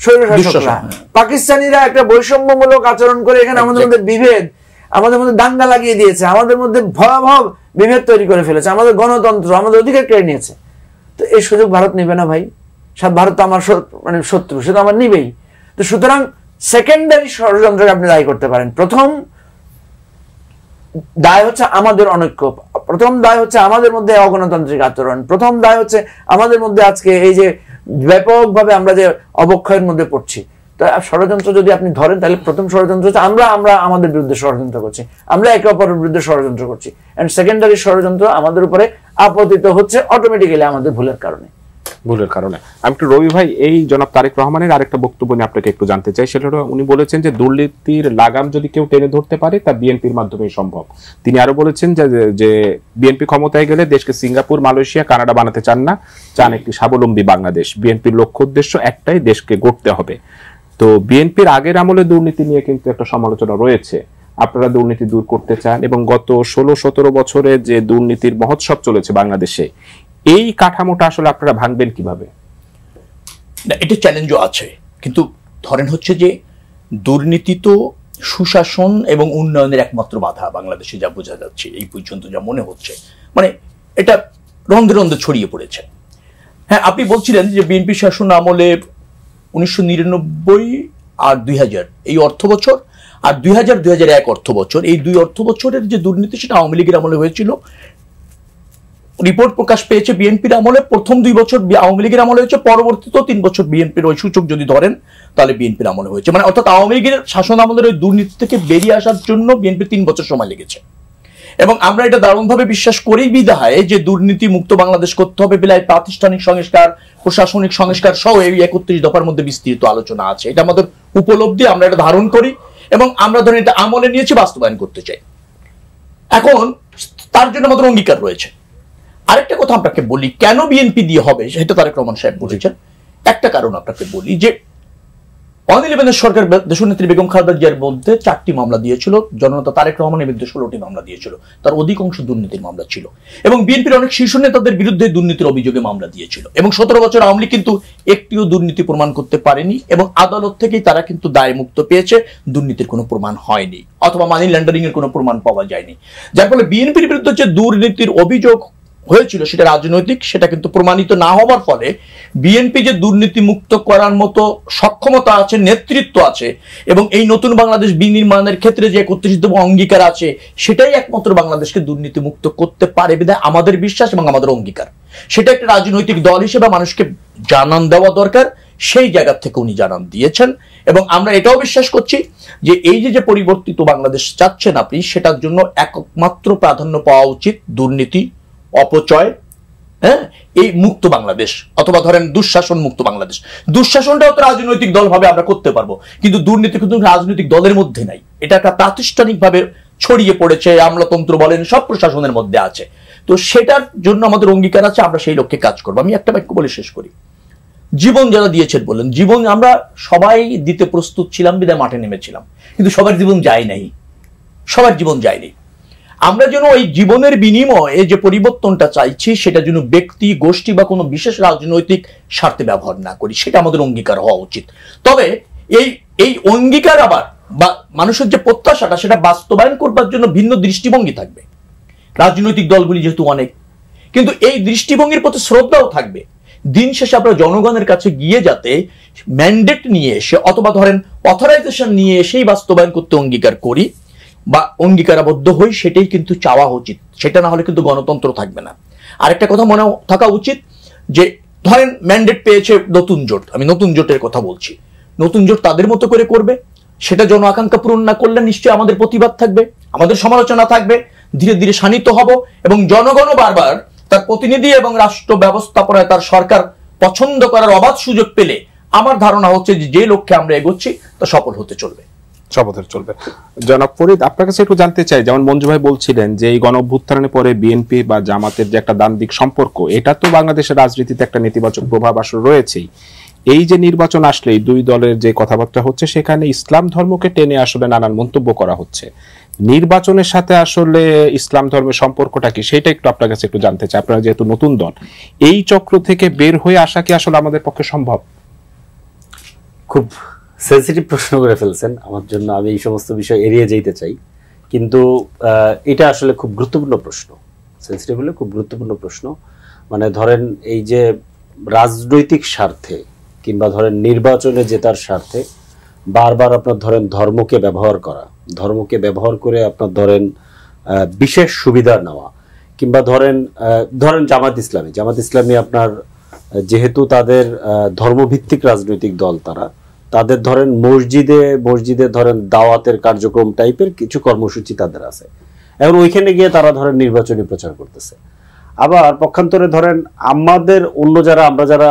স্বৈরশাসকরা। পাকিস্তানিরা একটা বৈষম্যমূলক আচরণ করে এখানে আমাদের মধ্যে বিভেদ, আমাদের মধ্যে দাঙ্গা লাগিয়ে দিয়েছে, আমাদের মধ্যে ভয়াবহ বিভেদ তৈরি করে ফেলেছে, আমাদের গণতন্ত্র, আমাদের অধিকার কেড়ে নিয়েছে। তো এই সুযোগ ভারত নেবে না ভাই। ভারত তো আমার মানে শত্রু, সে তো আমার নিবেই। তো সুতরাং সেকেন্ডারি ষড়যন্ত্রকে আপনি দায়ী করতে পারেন। প্রথম দায় হচ্ছে আমাদের অনৈক্য, প্রথম দায় হচ্ছে আমাদের মধ্যে অগণতান্ত্রিক আচরণ, প্রথম দায় হচ্ছে আমাদের মধ্যে আজকে এই যে ব্যাপকভাবে আমরা যে অবক্ষয়ের মধ্যে পড়ছি। তো ষড়যন্ত্র যদি আপনি ধরেন তাহলে প্রথম ষড়যন্ত্র হচ্ছে আমরা আমাদের বিরুদ্ধে ষড়যন্ত্র করছি, আমরা একে অপরের বিরুদ্ধে ষড়যন্ত্র করছি। এন্ড সেকেন্ডারি ষড়যন্ত্র আমাদের উপরে আপতিত হচ্ছে অটোমেটিক্যালি আমাদের ভুলের কারণে। আমি একটু রবি ভাই, এই জনাব তারেক রহমানের আরেকটা বক্তব্য নিয়ে আপনাকে একটু জানতে চাই। সেটা উনি বলেছেন যে দুর্নীতির লাগাম যদি কেউ টেনে ধরতে পারে তা বিএনপির মাধ্যমেই সম্ভব। তিনি আরো বলেছেন যে বিএনপি ক্ষমতায় গেলে দেশকে সিঙ্গাপুর, মালয়েশিয়া, কানাডা বানাতে চান না, চান একটি স্বাবলম্বী বাংলাদেশ। বিএনপির লক্ষ্য উদ্দেশ্য একটাই, দেশকে গড়তে হবে। তো বিএনপির আগের আমলে দুর্নীতি নিয়ে কিন্তু একটা সমালোচনা রয়েছে, আপনারা দুর্নীতি দূর করতে চান এবং গত 16-17 বছরে যে দুর্নীতির মহোৎসব চলেছে বাংলাদেশে, এই কাঠামোটা আসলে আপনারা ভাঙবেন কিভাবে? না, এটা চ্যালেঞ্জও আছে, কিন্তু ধরেন হচ্ছে যে দুর্নীতি তো সুশাসন এবং উন্নয়নের একমাত্র বাধা বাংলাদেশে, যা বোঝা যাচ্ছে এই পর্যন্ত, যা মনে হচ্ছে, মানে এটা রন্ধে রন্ধে ছড়িয়ে পড়েছে। হ্যাঁ, আপনি বলছিলেন যে বিএনপি শাসন আমলে 1999 আর 2000 এই অর্থ বছর আর 2000-2001 অর্থ বছর, এই 2 অর্থ বছরের যে দুর্নীতি সেটা আওয়ামী লীগের আমলে হয়েছিল। রিপোর্ট প্রকাশ পেয়েছে বিএনপির আমলে প্রথম 2 বছর আওয়ামী লীগের আমলে হয়েছে, পরবর্তীতেও 3 বছর বিএনপির ওই সূচক যদি ধরেন তাহলে বিএনপির আমলে হয়েছে। মানে অর্থাৎ আওয়ামী লীগের শাসন আমলের ওই দুর্নীতি থেকে বেরিয়ে আসার জন্য বিএনপির 3 বছর সময় লেগেছে। এবং আমরা এটা দারুণভাবে বিশ্বাস করি বিধায় যে দুর্নীতি মুক্ত বাংলাদেশ করতে হবে, বিলাই প্রাতিষ্ঠানিক সংস্কার, প্রশাসনিক সংস্কার সহ এই 31 দফার মধ্যে বিস্তৃত আলোচনা আছে। এটা আমাদের উপলব্ধি, আমরা এটা ধারণ করি এবং আমরা ধরেন এটা আমলে নিয়েছি, বাস্তবায়ন করতে চাই। এখন তার জন্য আমাদের অঙ্গীকার রয়েছে। আরেকটা কথা আপনাকে বলি, কেন বিএনপি দিয়ে হবে সেটা তারেক রহমান সাহেব বলেছেন। একটা কারণ আপনাকে বলি যে 2011 সরকার দেশনেত্রী বেগম খালেদা জিয়ার মধ্যে 4টি মামলা দিয়েছিল, জননেতা তারেক রহমানের বিরুদ্ধে 16টি মামলা দিয়েছিল, তার অধিকাংশ দুর্নীতির মামলা ছিল। এবং বিএনপির অনেক শীর্ষ নেতাদের বিরুদ্ধে দুর্নীতির অভিযোগে মামলা দিয়েছিল। এবং 17 বছর আওয়ামী লীগ কিন্তু একটিও দুর্নীতি প্রমাণ করতে পারেনি এবং আদালত থেকেই তারা কিন্তু দায় মুক্ত পেয়েছে, দুর্নীতির কোনো প্রমাণ হয়নি অথবা মানি লন্ডারিং এর কোনো প্রমাণ পাওয়া যায়নি। যার ফলে বিএনপির বিরুদ্ধে যে দুর্নীতির অভিযোগ হয়েছিল সেটা রাজনৈতিক, সেটা কিন্তু প্রমাণিত না হওয়ার ফলে বিএনপি যে দুর্নীতি মুক্ত করার মতো সক্ষমতা আছে, নেতৃত্ব আছে এবং এই নতুন বাংলাদেশ বিনির্মাণের ক্ষেত্রে যে 31 দফা অঙ্গীকার আছে সেটাই একমাত্র বাংলাদেশকে দুর্নীতি মুক্ত করতে পারে বিধায় আমাদের বিশ্বাস এবং আমাদের অঙ্গীকার। সেটা একটা রাজনৈতিক দল হিসেবে মানুষকে জানান দেওয়া দরকার, সেই জায়গা থেকে উনি জানান দিয়েছেন। এবং আমরা এটাও বিশ্বাস করছি যে এই যে পরিবর্তিত বাংলাদেশ চাচ্ছেন আপনি, সেটার জন্য একমাত্র প্রাধান্য পাওয়া উচিত দুর্নীতি, অপচয়, হ্যাঁ, এই মুক্ত বাংলাদেশ অথবা ধরেন দুঃশাসন মুক্ত বাংলাদেশ। দুঃশাসনটাও তো রাজনৈতিক দল ভাবে আমরা করতে পারবো, কিন্তু দুর্নীতি কিন্তু রাজনৈতিক দলের মধ্যে নাই, এটা একটা প্রাতিষ্ঠানিক ভাবে ছড়িয়ে পড়েছে, আমলাতন্ত্র বলেন সব প্রশাসনের মধ্যে আছে। তো সেটার জন্য আমাদের অঙ্গীকার আছে, আমরা সেই লক্ষ্যে কাজ করবো। আমি একটা বাক্য বলে শেষ করি, জীবন যারা দিয়েছেন বলেন, জীবন আমরা সবাই দিতে প্রস্তুত ছিলাম বিদায় মাঠে নেমেছিলাম, কিন্তু সবার জীবন যায় নাই, সবার জীবন যায়নি। আমরা যেন ওই জীবনের বিনিময়ে যে পরিবর্তনটা চাইছি সেটা যেন ব্যক্তি, গোষ্ঠী বা কোনো বিশেষ রাজনৈতিক স্বার্থে ব্যবহার না করি, সেটা আমাদের অঙ্গীকার হওয়া উচিত। তবে এই অঙ্গীকার আবার বা মানুষের যে প্রত্যাশাটা সেটা বাস্তবায়ন করবার জন্য ভিন্ন দৃষ্টিভঙ্গি থাকবে, রাজনৈতিক দলগুলি যেহেতু অনেক, কিন্তু এই দৃষ্টিভঙ্গির প্রতি শ্রদ্ধাও থাকবে। দিন শেষে আমরা জনগণের কাছে গিয়ে যাতে ম্যান্ডেট নিয়ে এসে অথবা ধরেন অথরাইজেশন নিয়ে এসেই বাস্তবায়ন করতে অঙ্গীকার করি বা অঙ্গীকারাবদ্ধ হই, সেটাই কিন্তু চাওয়া উচিত। সেটা না হলে কিন্তু গণতন্ত্র থাকবে না। আরেকটা কথা মনে থাকা উচিত যে ধরেন ম্যান্ডেট পেয়েছে নতুন জোট, আমি নতুন জোটের কথা বলছি, নতুন জোট তাদের মতো করে করবে, সেটা জন আকাঙ্ক্ষা পূরণ না করলে নিশ্চয়ই আমাদের প্রতিবাদ থাকবে, আমাদের সমালোচনা থাকবে, ধীরে ধীরে শানিত হব এবং জনগণও বারবার তার প্রতিনিধি এবং রাষ্ট্র ব্যবস্থাপনায় তার সরকার পছন্দ করার অবাধ সুযোগ পেলে আমার ধারণা হচ্ছে যে লক্ষ্যে আমরা এগোচ্ছি তা সফল হতে চলবে। জনাব ফরিদ, আপনার কাছে একটু জানতে চাই, যেমন মঞ্জু ভাই বলছিলেন যে এই গণ অভ্যুত্থানের পরে বিএনপি বা জামাতের যে একটা দ্বান্দ্বিক সম্পর্ক, এটা তো বাংলাদেশের রাজনীতিতে একটা নেতিবাচক প্রভাব আসলে রয়েছেই। এই যে নির্বাচন আসলে দুই দলের যে কথাবার্তা হচ্ছে সেখানে ইসলাম ধর্মকে টেনে আসলে নানান মন্তব্য করা হচ্ছে, নির্বাচনের সাথে আসলে ইসলাম ধর্মের সম্পর্কটা কি সেটা একটু আপনার কাছে একটু জানতে চাই। আপনারা যেহেতু নতুন দল, এই চক্র থেকে বের হয়ে আসা কি আসলে আমাদের পক্ষে সম্ভব? খুব সেন্সিটিভ প্রশ্ন করে ফেলছেন আমার জন্য, আমি এই সমস্ত বিষয় এড়িয়ে যেতে চাই, কিন্তু এটা আসলে খুব গুরুত্বপূর্ণ প্রশ্ন, সেন্সিটিভ হলে খুব গুরুত্বপূর্ণ প্রশ্ন। মানে ধরেন এই যে রাজনৈতিক স্বার্থে কিংবা ধরেন নির্বাচনে জেতার স্বার্থে বারবার আপনার ধরেন ধর্মকে ব্যবহার করা, ধর্মকে ব্যবহার করে আপনার ধরেন বিশেষ সুবিধা নেওয়া, কিংবা ধরেন জামাত ইসলামী আপনার যেহেতু তাদের ধর্মভিত্তিক রাজনৈতিক দল, তাদের ধরেন মসজিদে ধরেন দাওয়াতের কার্যক্রম টাইপের কিছু কর্মসূচি তাদের আছে, এখন ওইখানে গিয়ে তারা ধরেন নির্বাচনী প্রচার করতেছে। আবার পক্ষান্তরে ধরেন আমাদের আমরা যারা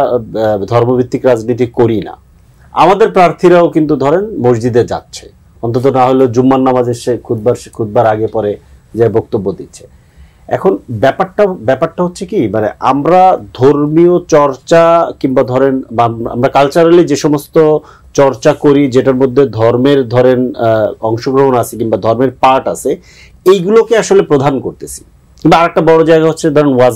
ধর্মভিত্তিক রাজনীতি করি না, আমাদের প্রার্থীরাও কিন্তু ধরেন মসজিদে যাচ্ছে, অন্তত না হলেও জুম্মার নামাজে সে খুতবার আগে পরে যে বক্তব্য দিচ্ছে। এখন ব্যাপারটা হচ্ছে কি, মানে আমরা ধর্মীয় চর্চা কিংবা ধরেন আমরা কালচারালি যে সমস্ত চর্চা করি যেটার মধ্যে ধর্মের ধরেন অংশগ্রহণ আছে কিংবা ধর্মের পার্ট আছে, এইগুলোকে আসলে প্রধান করতেছি। কিংবা আরেকটা বড় জায়গা হচ্ছে ধরেন ওয়াজ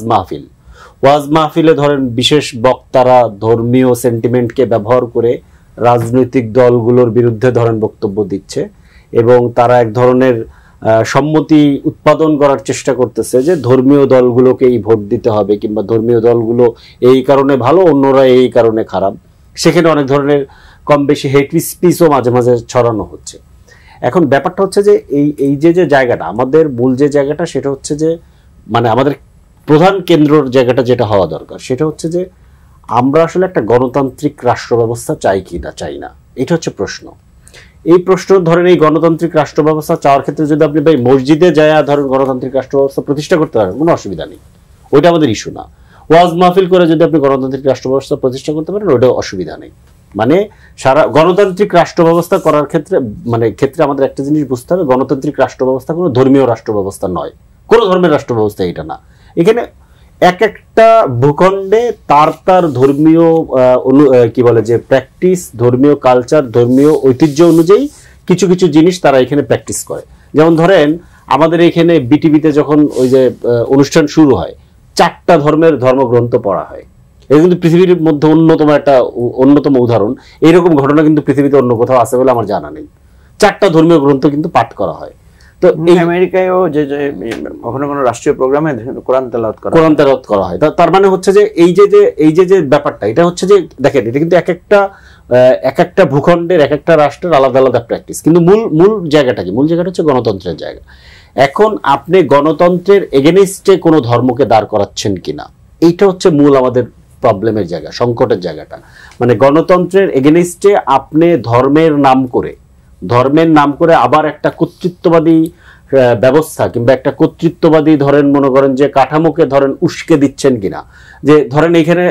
ওয়াজ মাহফিলে ধরেন বিশেষ বক্তারা ধর্মীয় সেন্টিমেন্টকে ব্যবহার করে রাজনৈতিক দলগুলোর বিরুদ্ধে ধরেন বক্তব্য দিচ্ছে এবং তারা এক ধরনের সম্মতি উৎপাদন করার চেষ্টা করতেছে যে ধর্মীয় দলগুলোকেই ভোট দিতে হবে কিংবা ধর্মীয় দলগুলো এই কারণে ভালো, অন্যরা এই কারণে খারাপ। সেখানে অনেক ধরনের কম বেশি হেট স্পিচও মাঝে মাঝে ছড়ানো হচ্ছে। এখন ব্যাপারটা হচ্ছে যে এই যে জায়গাটা, আমাদের মূল যে জায়গাটা, সেটা হচ্ছে যে মানে আমাদের প্রধান কেন্দ্রের জায়গাটা যেটা হওয়া দরকার সেটা হচ্ছে যে আমরা আসলে একটা গণতান্ত্রিক রাষ্ট্র ব্যবস্থা চাই কি না চাই না, এটা হচ্ছে প্রশ্ন। এই প্রশ্ন ধরেন এই গণতান্ত্রিক রাষ্ট্র ব্যবস্থা চাওয়ার ক্ষেত্রে যদি আপনি ভাই মসজিদে যায় ধরেন গণতান্ত্রিক রাষ্ট্র ব্যবস্থা প্রতিষ্ঠা করতে পারেন, কোনো অসুবিধা নেই, ওইটা আমাদের ইস্যু না। ওয়াজ মাহফিল করে যদি আপনি গণতান্ত্রিক রাষ্ট্র ব্যবস্থা প্রতিষ্ঠা করতে পারেন, ওইটাও অসুবিধা নেই। মানে সারা গণতান্ত্রিক রাষ্ট্র ব্যবস্থা করার ক্ষেত্রে আমাদের একটা জিনিস বুঝতে হবে, গণতান্ত্রিক রাষ্ট্র ব্যবস্থা কোনো ধর্মীয় রাষ্ট্র ব্যবস্থা নয়, কোনো ধর্মের রাষ্ট্র ব্যবস্থা এটা না। এখানে এক একটা ভূখণ্ডে তার ধর্মীয় কি বলে যে প্র্যাকটিস, ধর্মীয় কালচার, ধর্মীয় ঐতিহ্য অনুযায়ী কিছু কিছু জিনিস তারা এখানে প্র্যাকটিস করে। যেমন ধরেন আমাদের এখানে বিটিভিতে যখন ওই যে অনুষ্ঠান শুরু হয় 4টা ধর্মের ধর্মগ্রন্থ পড়া হয়, এটা কিন্তু পৃথিবীর মধ্যে অন্যতম উদাহরণ। এইরকম ঘটনা কিন্তু পৃথিবীতে অন্য কোথাও আছে বলে আমার জানা নেই। 4টা ধর্মীয় গ্রন্থ কিন্তু পাঠ করা হয়। তো এই আমেরিকায়ও যে কখনো কোনো রাষ্ট্রীয় প্রোগ্রামে কোরআন তেলাওয়াত করা হয়। তার মানে হচ্ছে যে এই যে ব্যাপারটা, এটা হচ্ছে যে দেখেন এটা কিন্তু এক একটা ভূখণ্ডের এক একটা রাষ্ট্রের আলাদা আলাদা প্র্যাকটিস, কিন্তু মূল জায়গাটা কি? মূল জায়গাটা হচ্ছে গণতন্ত্রের জায়গা। এখন আপনি গণতন্ত্রের এগেইনস্টে কোনো ধর্মকে দাঁড় করাচ্ছেন কিনা, এইটা হচ্ছে মূল আমাদের প্রবলেমের জায়গা, সংকটের জায়গাটা। মানে গণতন্ত্রের এগেইনস্টে আপনি ধর্মের নাম করে আবার একটা কর্তৃত্ববাদী ব্যবস্থা কিংবা একটা কর্তৃত্ববাদী ধরেন মনে করেন যে কাঠামোকে ধরেন উস্কে দিচ্ছেন কিনা। যে ধরেন এখানে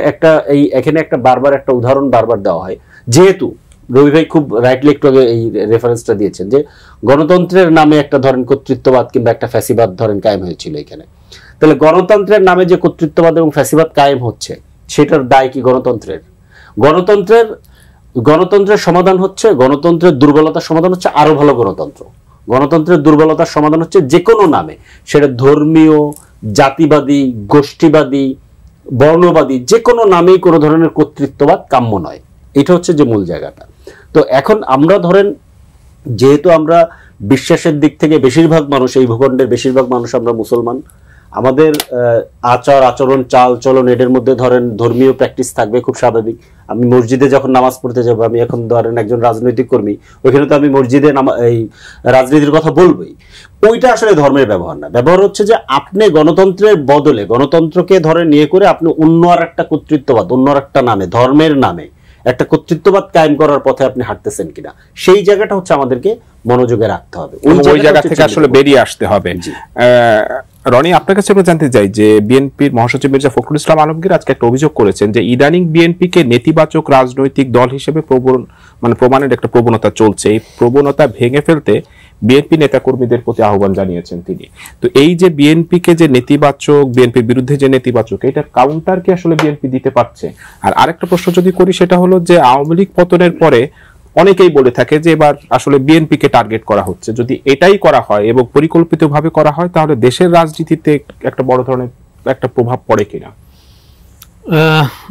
একটা বারবার একটা উদাহরণ বারবার দেওয়া হয়, যেহেতু রবি ভাই খুব রাইটলি একটু আগে এই রেফারেন্সটা দিয়েছেন যে গণতন্ত্রের নামে একটা ধরেন কর্তৃত্ববাদ কিংবা একটা ফ্যাসিবাদ ধরেন কায়েম হয়েছিল এখানে। তাহলে গণতন্ত্রের নামে যে কর্তৃত্ববাদ এবং ফ্যাসিবাদ কায়েম হচ্ছে সেটার দায় কি গণতন্ত্রের? গণতন্ত্রের সমাধান হচ্ছে, গণতন্ত্রের দুর্বলতার সমাধান হচ্ছে আরো ভালো গণতন্ত্র। গণতন্ত্রের দুর্বলতার সমাধান হচ্ছে যে কোনো নামে, সেটা ধর্মীয়, জাতিবাদী, গোষ্ঠীবাদী, বর্ণবাদী, যে কোনো নামেই কোনো ধরনের কর্তৃত্ববাদ কাম্য নয়। এটা হচ্ছে যে মূল জায়গাটা। তো এখন আমরা ধরেন যেহেতু আমরা বিশ্বাসের দিক থেকে বেশিরভাগ মানুষ, এই ভূখণ্ডের বেশিরভাগ মানুষ আমরা মুসলমান, আমাদের আচরণ, চাল চলন এদের মধ্যে ধরেন ধর্মীয় প্র্যাকটিস থাকবে, খুব স্বাভাবিক। আমি মসজিদে যখন নামাজ পড়তে যাবো, আমি এখন ধরেন একজন রাজনৈতিক কর্মী, ওইখানে তো আমি মসজিদে এই রাজনীতির কথা বলবোই। ওইটা আসলে ধর্মের ব্যবহার না। ব্যবহার হচ্ছে যে আপনি গণতন্ত্রের বদলে গণতন্ত্রকে ধরে নিয়ে করে আপনি অন্য আর একটা কর্তৃত্ববাদ, অন্য আর একটা নামে, ধর্মের নামে একটা কর্তৃত্ববাদ কায়েম করার পথে আপনি হাঁটতেছেন কিনা, সেই জায়গাটা হচ্ছে আমাদেরকে মনোযোগে রাখতে হবে, ওই জায়গা থেকে আসলে বেরিয়ে আসতে হবে। রনি, আপনার কাছে আমরা জানতে চাই যে বিএনপির মহাসচিব মির্জা ফখরুল ইসলাম আলমগীর আজকে একটা অভিযোগ করেছেন যে ইদানিং বিএনপিকে নেতিবাচক রাজনৈতিক দল হিসেবে প্রমাণের একটা প্রবণতা চলছে। এই প্রবণতা ভেঙে ফেলতে বিএনপি নেতাকর্মীদের প্রতি আহ্বান জানিয়েছেন তিনি। তো এই যে বিএনপিকে যে নেতিবাচক, বিএনপির বিরুদ্ধে যে নেতিবাচক, এটা কাউন্টার কি আসলে বিএনপি দিতে পারছে? আর আরেকটা প্রশ্ন যদি করি, সেটা হলো যে আওয়ামী লীগ পতনের পরে অনেকেই বলে থাকে যে এবার আসলে বিএনপিকে টার্গেট করা হচ্ছে। যদি এটাই করা হয় এবং পরিকল্পিতভাবে করা হয়, তাহলে দেশের রাজনীতিতে একটা বড় ধরনের একটা প্রভাব পড়ে কিনা?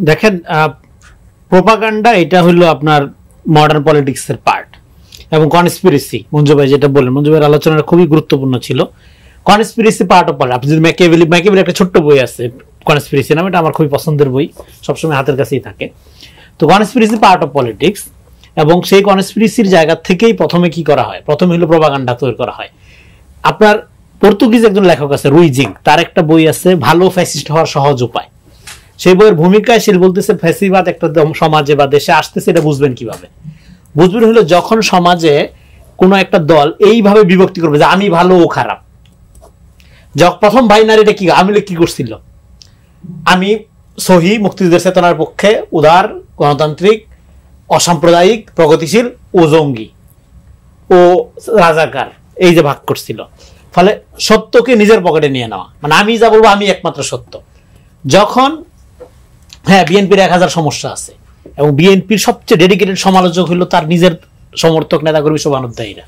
দেখেন, প্রোপাগান্ডা এটা হলো আপনার মডার্ন পলিটিক্স এর পার্ট, এবং কনস্পিরেসি, মঞ্জু ভাই যেটা বললেন, মঞ্জু ভাইয়ের আলোচনাটা খুবই গুরুত্বপূর্ণ ছিল। Conspiracy part of politics. আপনি যদি ম্যাকিয়াভেলি একটা ছোট্ট বই আছে কনস্পিরেসি নামে, এটা আমার খুবই পছন্দের বই, সবসময় হাতের কাছেই থাকে। তো কনস্পিরেসি পার্ট অফ পলিটিক্স, এবং সেই কনস্পিরেসির জায়গা থেকেই প্রথমে কি করা হয়, প্রথমে হলো প্রোপাগান্ডা তৈরি করা হয়। আপনার পর্তুগিজ একজন লেখক আছে রুই জিং, তার একটা বই আছে ভালো ফ্যাসিস্ট হওয়ার সহজ উপায়। সেই বইয়ের ভূমিকায় সে বলতেছে ফ্যাসিবাদ একটা সমাজে বা দেশে আসতেছে, এটা বুঝবেন কিভাবে? বুঝবেন হলো যখন সমাজে কোনো একটা দল এইভাবে বিভক্তি করবে যে আমি ভালো ও খারাপ। প্রথম বাইনারিটা কি আওয়ামী লীগ কি করছিল? আমি সহি মুক্তিযুদ্ধের চেতনার পক্ষে, উদার, গণতান্ত্রিক, অসাম্প্রদায়িক, প্রগতিশীল ও জঙ্গি ও রাজাকার, এই যে ভাগ করছিল। ফলে সত্যকে নিজের পকেটে নিয়ে নেওয়া, মানে আমি যা বলবো আমি একমাত্র সত্য। যখন বিএনপির 1000 সমস্যা আছে এবং বিএনপির সবচেয়ে ডেডিকেটেড সমালোচক হলো তার নিজের সমর্থক নেতাকর্মী শুভানুধ্যায়ীরা।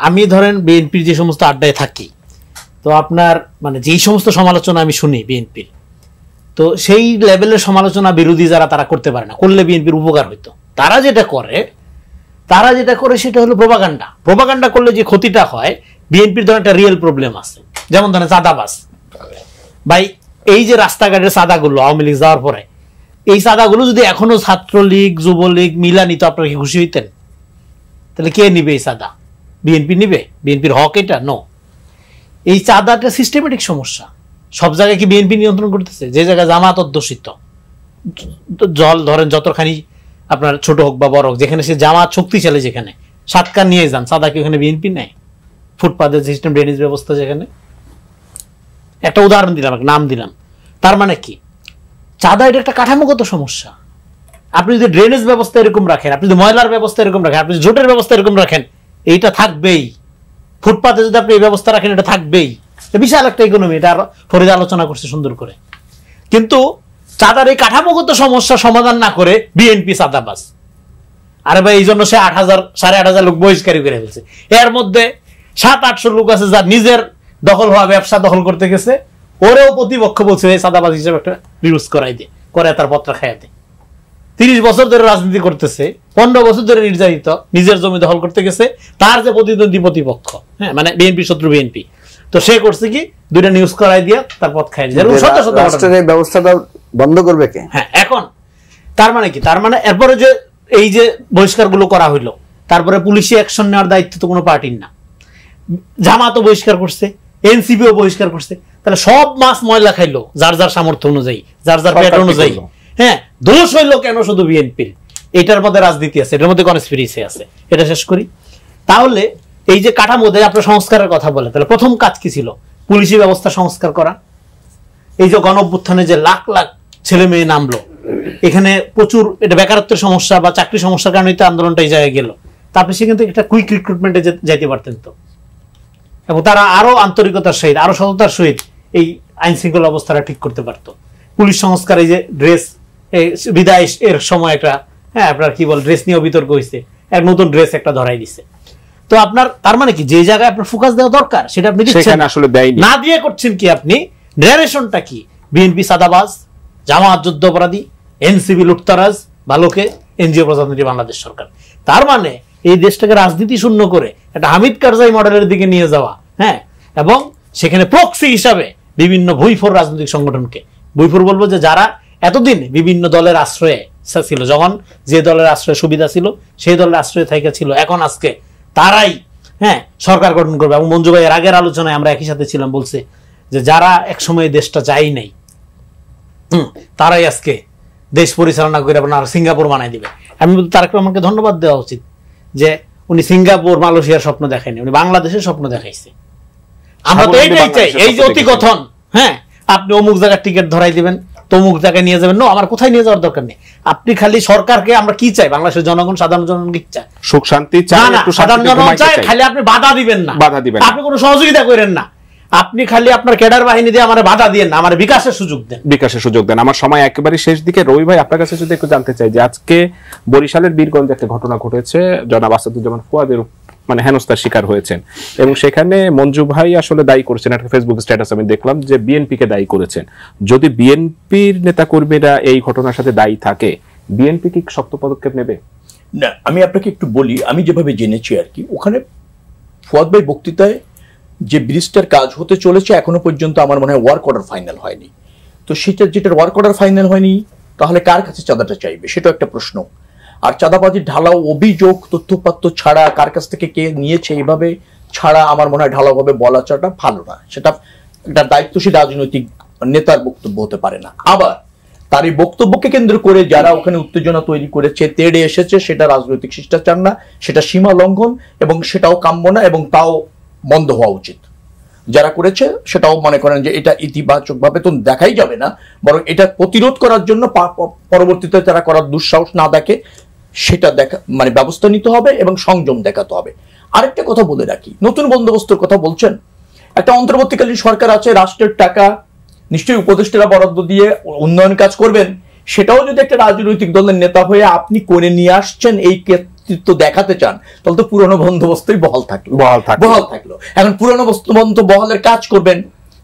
আমি ধরেন বিএনপির যে সমস্ত আড্ডায় থাকি, তো আপনার মানে যেই সমস্ত সমালোচনা আমি শুনি বিএনপির, তো সেই লেভেলের সমালোচনা বিরোধী যারা তারা করতে পারে না, করলে বিএনপির উপকার হইতো। তারা যেটা করে সেটা হলো প্রোপাগান্ডা। প্রোপাগান্ডা করলে যে ক্ষতিটা হয়, বিএনপির ধরেন একটা রিয়েল প্রবলেম আছে, যেমন ধরেন চাঁদাবাজ। ভাই এই যে রাস্তাঘাটের চাঁদাগুলো আওয়ামী লীগ যাওয়ার পরে, এই চাঁদাগুলো যদি এখনো ছাত্রলীগ যুবলীগ মিলা নিত, আপনারা কি খুশি হইতেন? তাহলে কে নিবে এই চাঁদা? বিএনপি নিবে? বিএনপির হক এটা? নো। এই চাঁদাটা সিস্টেমেটিক সমস্যা। সব জায়গায় কি বিএনপি নিয়ন্ত্রণ করতেছে? যে জায়গায় জামাত অধ্যুষিত, জল ধরেন যতখানি আপনার ছোট হোক বা বড় হোক, যেখানে সে জামাত শক্তিশালী, যেখানে সাতকার নিয়ে যান, চাঁদা কি ওখানে বিএনপি নেয়? ফুটপাতের সিস্টেম, ড্রেনেজ ব্যবস্থা যেখানে, একটা উদাহরণ দিলাম, একটা নাম দিলাম। তার মানে কি, চাঁদা এটা একটা কাঠামোগত সমস্যা। আপনি যদি ড্রেনেজ ব্যবস্থা এরকম রাখেন, আপনি যদি ময়লার ব্যবস্থা এরকম রাখেন, আপনি যদি জোটের ব্যবস্থা এরকম রাখেন, এইটা থাকবেই। ফুটপাতে যদি আপনি এই ব্যবস্থা রাখেন, এটা থাকবেই। বিশাল একটা ইকোনমি, এটা ফরিদ আলোচনা করছে সুন্দর করে। কিন্তু চাঁদার এই কাঠামোগত সমস্যা সমাধান না করে বিএনপি চাঁদাবাজ। আরে ভাই, এই জন্য সে 8,000 8,500 লোক বহিষ্কারী করে ফেলছে। এর মধ্যে 700-800 লোক আছে যার নিজের দখল হওয়া ব্যবসা দখল করতে গেছে, ওরেও প্রতিপক্ষ বলছে এই চাঁদাবাজ হিসেবে একটা রিউজ করাই দে, করে তার পত্র খাইয়া দে। 30 বছর ধরে রাজনীতি করতেছে, 15 বছর ধরে নির্যাতিত, নিজের জমি দখল করতে গেছে, তার যে প্রতিদ্বন্দ্বী প্রতিপক্ষ, হ্যাঁ মানে বিএনপি শত্রু বিএনপি, তো সে করছে কি, 2টা নিউজ করাই দিয়া তার পথ খাই দিয়ে রাষ্ট্রের ব্যবস্থাটা বন্ধ করবে কে? হ্যাঁ, এখন তার মানে কি, তার মানে এরপরে যে এই যে বহিষ্কারগুলো করা হইলো, তারপরে পুলিশি অ্যাকশন নেওয়ার দায়িত্ব তো কোনো পার্টির না। জামাতও বহিষ্কার করছে, এনসিপিও বহিষ্কার করছে, তাহলে সব মাছ ময়লা খাইলো যার যার সামর্থ্য অনুযায়ী, যার যার পেট অনুযায়ী। হ্যাঁ, দোষ হইলো কেন শুধু বিএনপির? এটার মধ্যে রাজনীতি আছে, এটার মধ্যে কনস্পিরেসি আছে। এটা শেষ করি। তাহলে এই যে কাঠামোতে আপনার সংস্কারের কথা বলে, তাহলে প্রথম কাজ কি ছিল? পুলিশি ব্যবস্থা সংস্কার করা। এই যে গণঅভ্যুত্থানে যে লাখ লাখ ছেলে মেয়ে নামলো, এখানে প্রচুর এটা বেকারত্বের সমস্যা বা চাকরি সমস্যার কারণে তো আন্দোলনটা এই জায়গায় গেল। তারপরে সেখান থেকে একটা কুইক রিক্রুটমেন্টে যাইতে পারতেন তো, এবং তারা আরো আন্তরিকতার সহিত, আরো সততার সহিত এই আইন শৃঙ্খলা অবস্থাটা ঠিক করতে পারতো। পুলিশ সংস্কার, এই যে ড্রেস বিদায় এর সময় একটা, হ্যাঁ আপনার কি বল, ড্রেস নিয়ে বিতর্ক হয়েছে, এক নতুন ড্রেস একটা ধরাই দিছে। তো আপনার তার মানে কি, যে জায়গায় আপনার ফোকাস দেওয়া দরকার সেটা আপনি দিচ্ছেন আসলে দেয়নি, না দিয়ে করছেন কি আপনি? ন্যারেশনটা কি? বিএনপি সাদাবাজ, জামাত যুদ্ধ অপরাধী, এনসিপি লুটতারাজ, ভালোকে এনজিও প্রজাতন্ত্রী বাংলাদেশ সরকার। তার মানে এই দেশটাকে রাজনীতি শূন্য করে একটা হামিদ কারজাই মডেলের দিকে নিয়ে যাওয়া, হ্যাঁ, এবং সেখানে প্রক্সি হিসাবে বিভিন্ন ভুইফোর রাজনৈতিক সংগঠনকে, ভুইফোর বলবো যে যারা এতদিন বিভিন্ন দলের আশ্রয়ে ছিল, যখন যে দলের আশ্রয় সুবিধা ছিল সেই দলের আশ্রয়ে থেকে ছিল, এখন আজকে তারাই হ্যাঁ সরকার গঠন করবে। এবং মঞ্জু ভাই এর আগের আলোচনায় আমরা একই সাথে ছিলাম, বলছে যে যারা একসময় দেশটা চাই নাই, তারাই আজকে দেশ পরিচালনা করে আপনার সিঙ্গাপুর বানাই দিবে। আমি বলতে তারেক রহমানকে ধন্যবাদ দেওয়া উচিত যে উনি সিঙ্গাপুর মালয়েশিয়ার স্বপ্ন দেখায়নি, উনি বাংলাদেশের স্বপ্ন দেখাইছে। আমরা তো এইটাই চাই, এই যে অতি কথন, হ্যাঁ আপনি অমুক জায়গার টিকিট ধরাই দিবেন, তমুক জায়গায় নিয়ে যাবেন, আমার কোথায় নিয়ে যাওয়ার দরকার নেই। আপনি খালি সরকারকে, আমরা কি চাই, বাংলাদেশের জনগণ, সাধারণ জনগণ কি চায়? সুখ শান্তি চায়, একটু সাধারণ জনগণ চায়, খালি আপনি বাধা দিবেন না, আপনি কোনো সহযোগিতা করেন না, আপনি খালি আপনার ক্যাডার বাহিনী দিয়ে আমার বাধা দিয়েন না, আমার বিকাশের সুযোগ দেন। আমার সময় একেবারে শেষ দিকে। রবি ভাই, আপনার কাছে যদি একটু জানতে চাই যে আজকে বরিশালের বীরগঞ্জে একটা ঘটনা ঘটেছে, জনাব আসাদুজ্জামান ফুয়াদের মানে হেনস্থার শিকার হয়েছেন, এবং সেখানে মঞ্জু ভাই আসলে দায়ী করেছেন, একটা ফেসবুক স্ট্যাটাস আমি দেখলাম যে বিএনপি কে দায়ী করেছেন। যদি বিএনপির নেতা কর্মীরা এই ঘটনার সাথে দায়ী থাকে, বিএনপি কি শক্ত পদক্ষেপ নেবে? না, আমি আপনাকে একটু বলি, আমি যেভাবে জেনেছি আর কি, ওখানে ফুয়াদ ভাই বক্তৃতায় যে ব্রিজটার কাজ হতে চলেছে এখনো পর্যন্ত আমার মনে হয় ওয়ার্ক অর্ডার ফাইনাল হয়নি। তো সেটা, যেটার ওয়ার্ক অর্ডার ফাইনাল হয়নি, তাহলে কার কাছে চাঁদাটা চাইবে সেটাও একটা প্রশ্ন। আর চাঁদাবাজির ঢালাও অভিযোগ তথ্যপাত্র ছাড়া কার কাছ থেকে কে নিয়েছে এইভাবে ছাড়া আমার মনে হয় ঢালাওভাবে বলা চাটা ভালো না, সেটা একটা দায়িত্বশীল রাজনৈতিক নেতার বক্তব্য হতে পারে না। আবার তার এই বক্তব্যকে কেন্দ্র করে যারা ওখানে উত্তেজনা তৈরি করেছে, তেড়ে এসেছে, সেটা রাজনৈতিক শিষ্টাচার না, সেটা সীমা লঙ্ঘন, এবং সেটাও কাম্য না, এবং তাও বন্ধ হওয়া উচিত। যারা করেছে সেটাও মনে করেন যে এটা ইতিবাচক ভাবে তো দেখাই যাবে না, বরং এটা প্রতিরোধ করার জন্য পরবর্তীতে তারা করার দুঃসাহস না দেখে সেটা দেখা মানে ব্যবস্থা নিতে হবে এবং সংযম দেখাতে হবে। আরেকটা কথা বলে রাখি, নতুন বন্দোবস্তের কথা বলছেন, একটা অন্তর্বর্তীকালীন সরকার আছে, রাষ্ট্রের টাকা নিশ্চয়ই উপদেষ্টারা বরাদ্দ দিয়ে উন্নয়ন কাজ করবেন, সেটাও যদি একটা রাজনৈতিক দলের নেতা হয়ে আপনি করে নিয়ে আসছেন, এই কর্তৃত্ব দেখাতে চান, তাহলে তো পুরনো বন্দোবস্তই বহাল থাকলো। এখন পুরনো বন্দোবস্ত বহালের কাজ করবেন,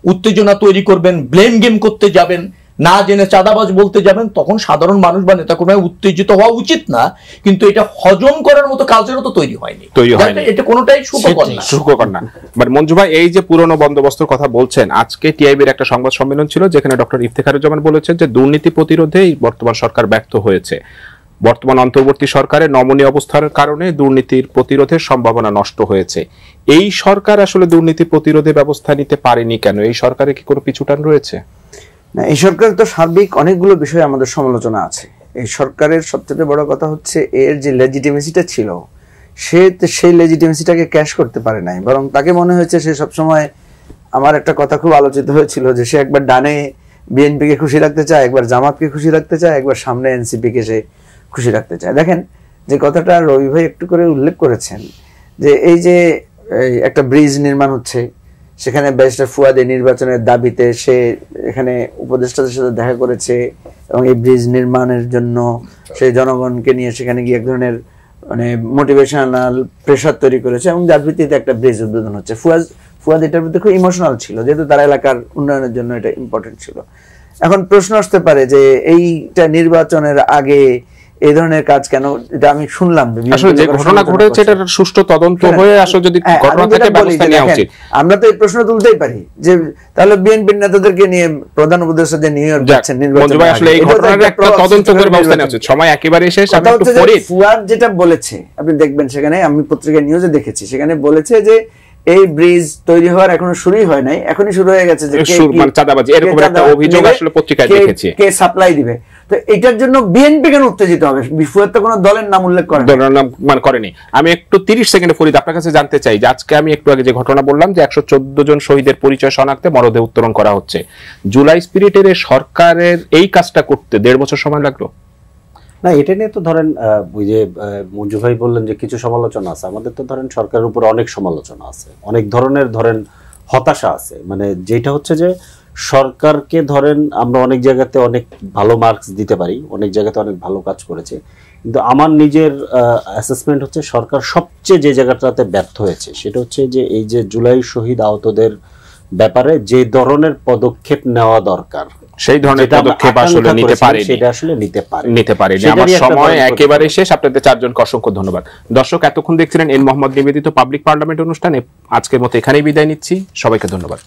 উত্তেজনা তৈরি করবেন, ব্লেম গেম করতে যাবেন, না জেনে চাঁদাবাজ বলতে যাবেন, তখন সাধারণ মানুষ বা নেতা কর্মী উত্তেজিত হওয়া উচিত না, কিন্তু এটা হজম করার মতো কালচারও তো তৈরি হয়নি। এটা কোনোটাই সুখকর না। বাট মঞ্জু ভাই, এই যে পুরনো বন্দোবস্তর কথা বলছেন, আজকে টিআইবির একটা সংবাদ সম্মেলন ছিল যেখানে ডক্টর ইফতেখারুজ্জামান বলেছেন যে দুর্নীতি প্রতিরোধেই বর্তমান সরকার ব্যর্থ হয়েছে। বর্তমান অন্তর্বর্তী সরকারের নমনীয় অবস্থার কারণে দুর্নীতির প্রতিরোধের সম্ভাবনা নষ্ট হয়েছে। এই সরকার আসলে দুর্নীতি প্রতিরোধে ব্যবস্থা নিতে পারেনি কেন? এই সরকারে কি কোনো পিছুটান রয়েছে? না, এই সরকার তো সার্বিক অনেকগুলো বিষয়ে আমাদের সমালোচনা আছে। এই সরকারের সবচেয়ে বড় কথা হচ্ছে এর যে লেজিটিমেসিটা ছিল, সেই লেজিটিমেসিটাকে ক্যাশ করতে পারে নাই, বরং তাকে মনে হয়েছে সে সবসময়, আমার একটা কথা খুব আলোচিত হয়েছিল যে সে একবার ডানে বিএনপিকে খুশি রাখতে চায়, একবার জামাতকে খুশি রাখতে চায়, একবার সামনে এনসিপিকে সে খুশি রাখতে চায়। দেখেন, যে কথাটা রবি ভাই একটু করে উল্লেখ করেছেন, যে এই যে একটা ব্রিজ নির্মাণ হচ্ছে, সেখানে ব্যারিস্টার ফুয়াদ এই নির্বাচনের দাবিতে সে এখানে উপদেষ্টাদের সাথে দেখা করেছে এবং এই ব্রিজ নির্মাণের জন্য সে জনগণকে নিয়ে সেখানে গিয়ে এক ধরনের মানে মোটিভেশনাল প্রেশার তৈরি করেছে এবং যার ভিত্তিতে একটা ব্রিজ উদ্বোধন হচ্ছে। ফুয়াদ এটার প্রতি খুব ইমোশনাল ছিল, যেহেতু তার এলাকার উন্নয়নের জন্য এটা ইম্পর্টেন্ট ছিল। এখন প্রশ্ন আসতে পারে যে এইটা নির্বাচনের আগে এই ধরনের কাজ কেন? এটা আমি শুনলাম আসলে যে ঘটনা ঘটেছে এটা সুষ্ঠু তদন্ত হয়ে আসলে যদি ঘটনা থেকে ব্যবস্থা নেওয়া উচিত। আমরা তো এই প্রশ্ন তুলতেই পারি যে তাহলে বিএনপির নেতাদেরকে নিয়ে প্রধান উপদেষ্টা যে নিউ ইয়র্ক যাচ্ছেন নির্বাচন, আসলে এই ঘটনার একটা তদন্ত করে ব্যবস্থা নেওয়া উচিত। সময় একেবারে শেষ। আমি একটু পড়ি, ফুয়াদ যেটা বলেছে আপনি দেখবেন, সেখানে আমি পত্রিকা নিউজে দেখেছি, সেখানে বলেছে যে এই ব্রিজ তৈরি হওয়ার এখনো শুরুই হয় নাই, এখনই শুরু হয়ে গেছে যে চাঁদাবাজি, এরকম একটা অভিযোগ আসলে পত্রিকায় দেখেছি। কে সাপ্লাই দিবে? তো এটার জন্য বিএনপি কেন উত্তেজিত হবে? বিফুয়ার তো কোনো দলের নাম উল্লেখ করেনি, দলের নাম করেনি। আমি একটু 30 সেকেন্ডে ফরিদ আপনার কাছে জানতে চাই যে আজকে আমি একটু আগে যে ঘটনা বললাম যে 114 জন শহীদের পরিচয় শনাক্তে মরদেহ উত্তোলন করা হচ্ছে, জুলাই স্পিরিটের সরকারের এই কাজটা করতে 1.5 বছর সময় লাগলো না? এটা নিয়ে তো ধরেন ওই যে মঞ্জু ভাই বললেন যে কিছু সমালোচনা আছে, আমাদের তো ধরেন সরকারের উপর অনেক সমালোচনা আছে, অনেক ধরনের ধরেন হতাশা আছে। মানে যেটা হচ্ছে যে সরকারকে ধরেন আমরা অনেক জায়গাতে অনেক ভালো মার্কস দিতে পারি, অনেক জায়গাতে অনেক ভালো কাজ করেছে, কিন্তু আমার নিজের অ্যাসেসমেন্ট হচ্ছে সরকার সবচেয়ে যে জায়গাটাতে ব্যর্থ হয়েছে সেটা হচ্ছে যে এই যে জুলাই শহীদ আহতদের ব্যাপারে যে ধরনের পদক্ষেপ নেওয়া দরকার সেই ধরনের পদক্ষেপ আসলে নিতে পারে, সেটা আসলে নিতে পারে। আমার সময় একেবারে শেষ। আপনাদের চারজনকে অসংখ্য ধন্যবাদ। দর্শক, এতক্ষণ দেখছিলেন এন মোহাম্মদ নিবেদিত পাবলিক পার্লামেন্ট অনুষ্ঠানে। আজকের মতো এখানেই বিদায় নিচ্ছি। সবাইকে ধন্যবাদ।